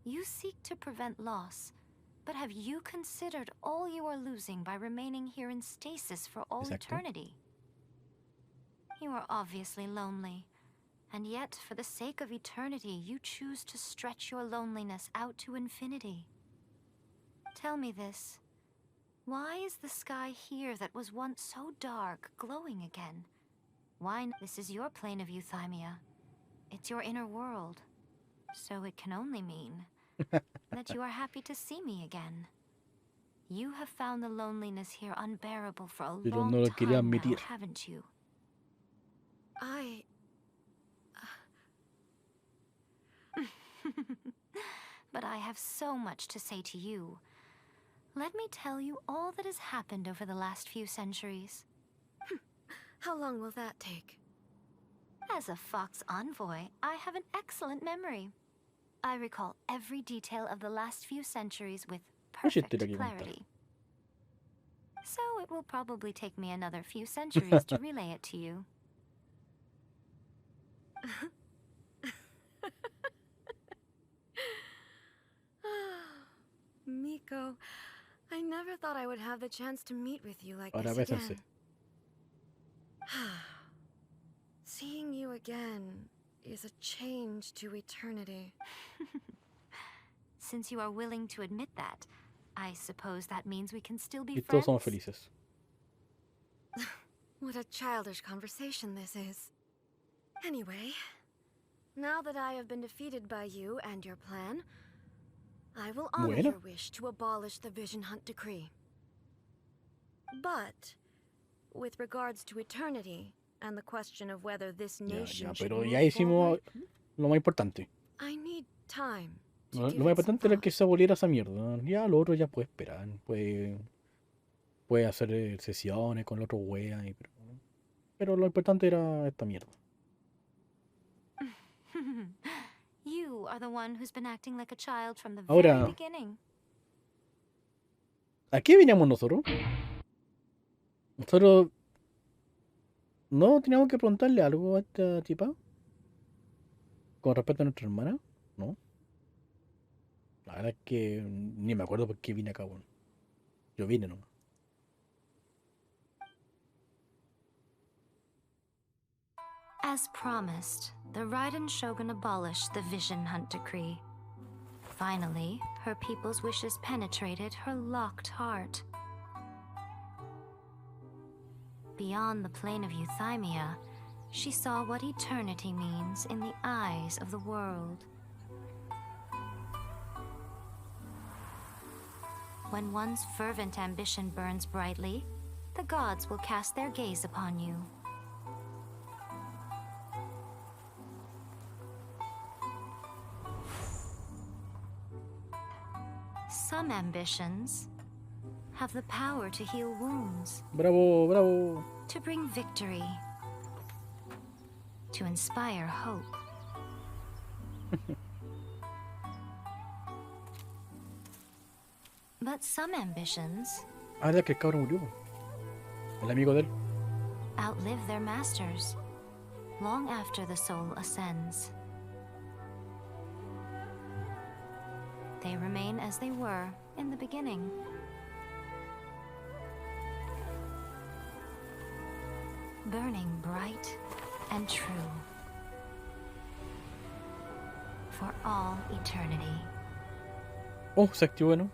Speaker 4: You seek to prevent loss, but have you considered all you are losing by remaining here in stasis for all
Speaker 1: Exacto.
Speaker 4: eternity? You are obviously lonely, and yet, for the sake of eternity, you choose to stretch your loneliness out to infinity. Tell me this. Why is the sky here that was once so dark glowing again? This is your plane of euthymia. It's your inner world. So it can only mean that you are happy to see me again. You have found the loneliness here unbearable for a
Speaker 1: Pero
Speaker 4: long
Speaker 1: no lo quería
Speaker 4: time now,
Speaker 1: admitir.
Speaker 4: haven't you? But I have so much to say to you. Let me tell you all that has happened over the last few centuries.
Speaker 13: How long will that take?
Speaker 4: As a Fox envoy, I have an excellent memory. I recall every detail of the last few centuries with perfect clarity. So it will probably take me another few centuries to relay it to you.
Speaker 13: Miko, I never thought I would have the chance to meet with you like
Speaker 1: Ahora
Speaker 13: this
Speaker 1: bésense.
Speaker 13: again. Seeing you again is a change to eternity.
Speaker 4: Since you are willing to admit that, I suppose that means we can still be
Speaker 1: Y todos
Speaker 4: friends.
Speaker 1: somos felices.
Speaker 13: What a childish conversation this is. Anyway, now that I have been defeated by you and your plan, I will honor
Speaker 1: Bueno.
Speaker 13: your wish to abolish the Vision Hunt Decree. But, with regards to eternity, and the question of whether this nation should
Speaker 1: Pero
Speaker 13: move
Speaker 1: ya hicimos
Speaker 13: forward,
Speaker 1: lo más importante.
Speaker 13: I need time to
Speaker 1: Lo
Speaker 13: give
Speaker 1: más
Speaker 13: it some
Speaker 1: importante era
Speaker 13: thought.
Speaker 1: que se aboliera esa mierda. Ya lo otro ya puede esperar. Puede hacer sesiones con el otro wea. Pero lo importante era esta mierda.
Speaker 4: You are the one who's been acting like a child from the
Speaker 1: Ahora-
Speaker 4: very beginning.
Speaker 1: ¿A qué veníamos nosotros? Nosotros... ¿No teníamos que preguntarle algo a esta tipa? ¿Con respecto a nuestra hermana? ¿No? La verdad es que ni me acuerdo por qué vine acá, bueno. Yo vine nomás.
Speaker 4: As promised, the Raiden Shogun abolished the Vision Hunt Decree. Finally, her people's wishes penetrated her locked heart. Beyond the plane of euthymia, she saw what eternity means in the eyes of the world. When one's fervent ambition burns brightly, the gods will cast their gaze upon you. Some ambitions have the power to heal wounds,
Speaker 1: Bravo, bravo.
Speaker 4: to bring victory, to inspire hope. But some ambitions
Speaker 1: Ah, era que el cabrón murió. El amigo de él.
Speaker 4: outlive their masters long after the soul ascends. They remain as they were in the beginning. Burning bright and true for all eternity.
Speaker 1: Oh, se activó, ¿no?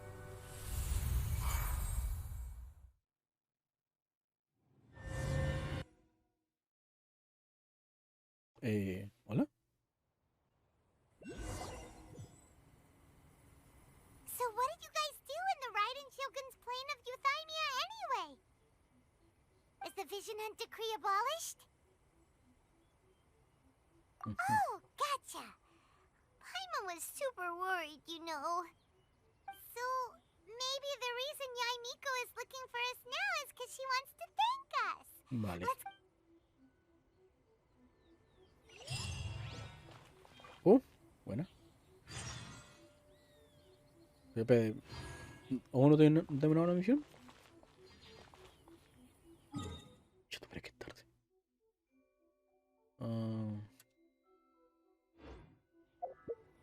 Speaker 1: ¿Hola?
Speaker 5: So what did you guys do in the Raiden Shogun's plane of euthymia anyway? Is the Vision Hunt Decree abolished? Oh, gotcha. Paimon was super worried, you know. So maybe the reason Yaimiko is looking for us
Speaker 1: Vale. Buena. Pepe, ¿aún no terminado la misión? Chuta, pero es que es tarde.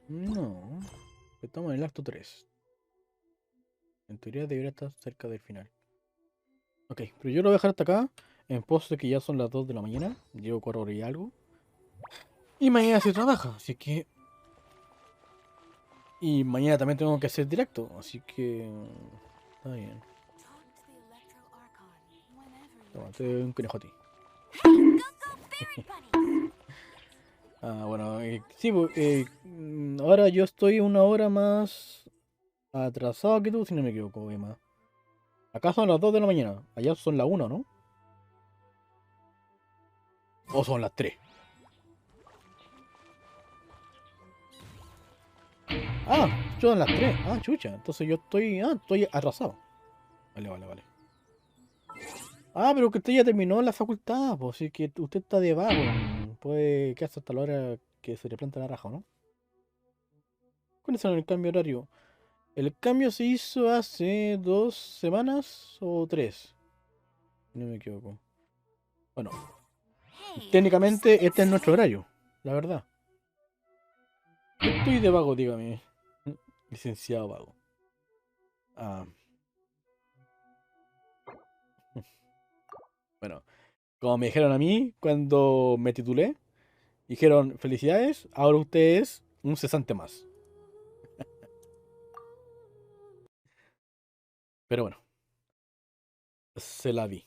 Speaker 1: No. Estamos en el acto 3. En teoría debería estar cerca del final. Ok, pero yo lo voy a dejar hasta acá. En pos de que ya son las 2 de la mañana. Llevo 4 horas y algo. Y mañana se trabaja, así que... Y mañana también tengo que hacer directo, así que... Está bien. Toma, te doy un conejo a ti. Bueno, sí, ahora yo estoy una hora más atrasado que tú, si no me equivoco, Emma. Acá son las 2 de la mañana, allá son las 1, ¿no? O son las 3. Son las 3. Chucha, entonces yo estoy atrasado. Vale. Pero que usted ya terminó la facultad, pues así que usted está de vago. Puede quedarse hasta la hora que se le planta la raja, ¿no? ¿Cuándo es el cambio horario? El cambio se hizo hace 2 semanas o 3. Si no me equivoco. Bueno, técnicamente este es nuestro horario, la verdad. Yo estoy de vago, dígame. Licenciado vago. Bueno, como me dijeron a mí cuando me titulé, dijeron, felicidades, ahora usted es un cesante más. Pero bueno, se la vi.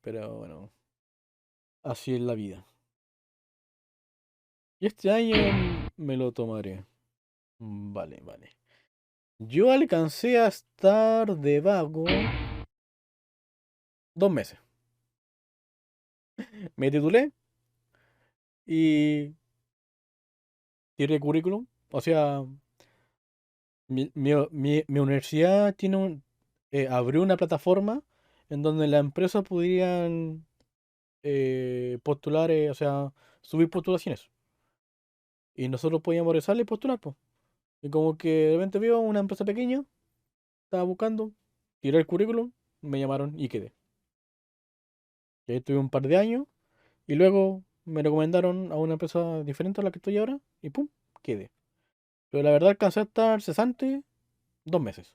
Speaker 1: Pero bueno, así es la vida. Y este año me lo tomaré. Vale. Yo alcancé a estar de vago 2 meses. Me titulé y tiré currículum. O sea, mi universidad abrió una plataforma en donde las empresas podrían postular, o sea, subir postulaciones. Y nosotros podíamos rezarle y postular, pues. Y como que de repente vio una empresa pequeña, estaba buscando, tiré el currículum, me llamaron y quedé. Y ahí estuve un par de años y luego me recomendaron a una empresa diferente a la que estoy ahora y pum, quedé. Pero la verdad alcancé a estar cesante 2 meses.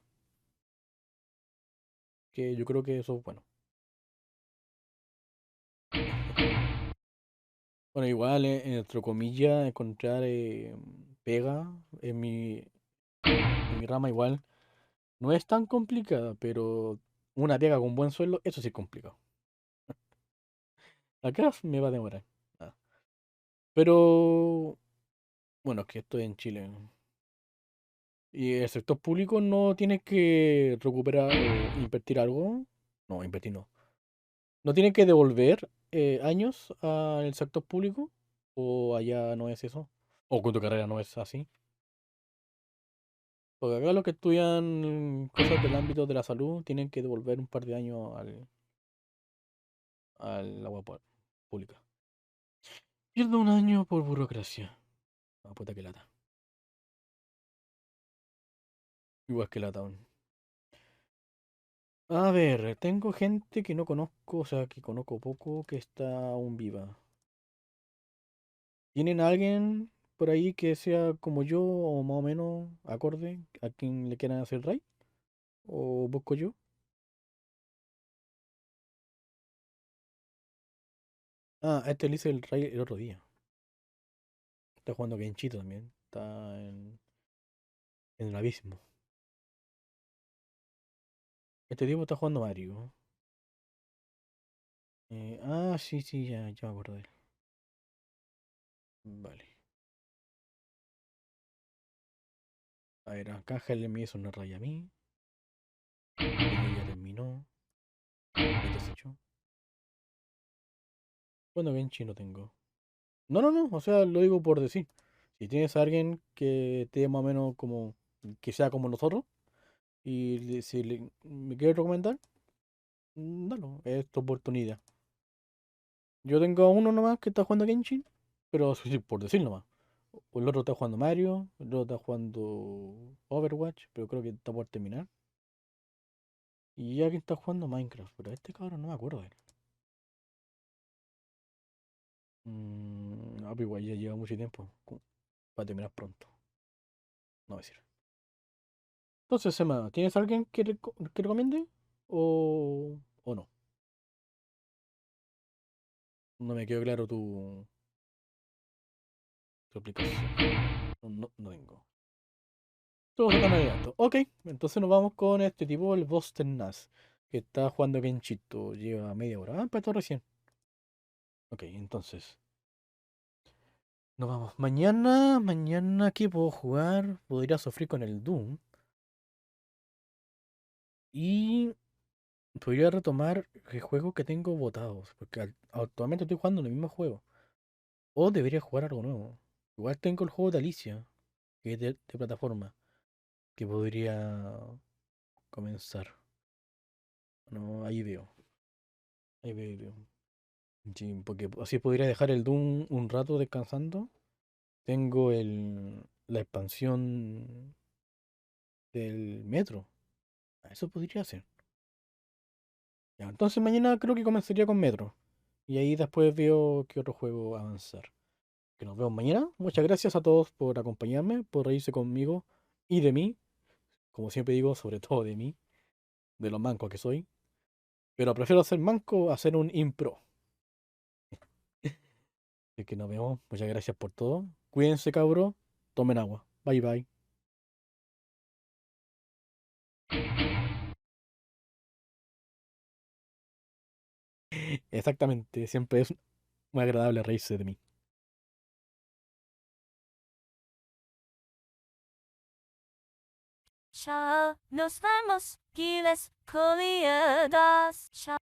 Speaker 1: Que yo creo que eso es bueno. Bueno, igual, entre comillas, encontrar pega en mi rama igual no es tan complicada, pero una pega con buen sueldo, eso sí es complicado. Acá me va a demorar. Ah. Pero, bueno, es que estoy en Chile, ¿no? Y el sector público no tiene que recuperar o invertir algo. No, invertir no. No tiene que devolver años al sector público. O allá no es eso. O con tu carrera no es así. Porque acá los que estudian cosas del ámbito de la salud tienen que devolver un par de años al agua pública. Pierdo un año por burocracia. Puta que lata. Igual que lata aún. A ver, tengo gente que no conozco, o sea, que conozco poco, que está aún viva. ¿Tienen a alguien por ahí que sea como yo o más o menos acorde a quien le quieran hacer raid? ¿O busco yo? Este le hice el raid el otro día. Está jugando Genshito también. Está en el abismo. Este tipo está jugando Mario. Sí, ya me acuerdo de él. Vale. A ver, acá Helen me hizo una raya a mí. Ella ya terminó. Ya te has hecho. Bueno, Genshin no tengo. No, o sea, lo digo por decir. Si tienes a alguien que esté más o menos como, que sea como nosotros, Y si me quiere recomendar, dalo, es tu oportunidad. Yo tengo a uno nomás que está jugando Genshin, pero sí, por decir nomás. O el otro está jugando Mario, el otro está jugando Overwatch, pero creo que está por terminar. Y ya que está jugando Minecraft, pero este cabrón no me acuerdo de él. No, pero igual ya lleva mucho tiempo. Va a terminar pronto. No va a decir. Entonces, Emma, ¿tienes alguien que recomiende? ¿O no? No me quedó claro tu aplicación. No tengo. Todos están abiertos. Ok, entonces nos vamos con este tipo, el ZapTersZ, que está jugando Genchito. Lleva media hora. Ah, empezó recién. Ok, entonces. Nos vamos. Mañana, ¿qué puedo jugar? Podría sufrir con el Doom. Y podría retomar juegos que tengo botados. Porque actualmente estoy jugando en el mismo juego. O debería jugar algo nuevo. Igual tengo el juego de Alicia, que es de plataforma, que podría comenzar. No, ahí veo. Ahí veo. Sí, porque así podría dejar el Doom un rato descansando. Tengo la expansión del Metro. Eso podría ser. Ya, entonces mañana creo que comenzaría con Metro. Y ahí después veo qué otro juego avanzar. Que nos vemos mañana. Muchas gracias a todos por acompañarme, por reírse conmigo y de mí. Como siempre digo, sobre todo de mí, de lo manco que soy. Pero prefiero ser manco a ser un impro. Así que nos vemos. Muchas gracias por todo. Cuídense, cabros. Tomen agua. Bye bye. Exactamente. Siempre es muy agradable reírse de mí.
Speaker 18: Chao, nos vemos, giles, coleadas. Chao.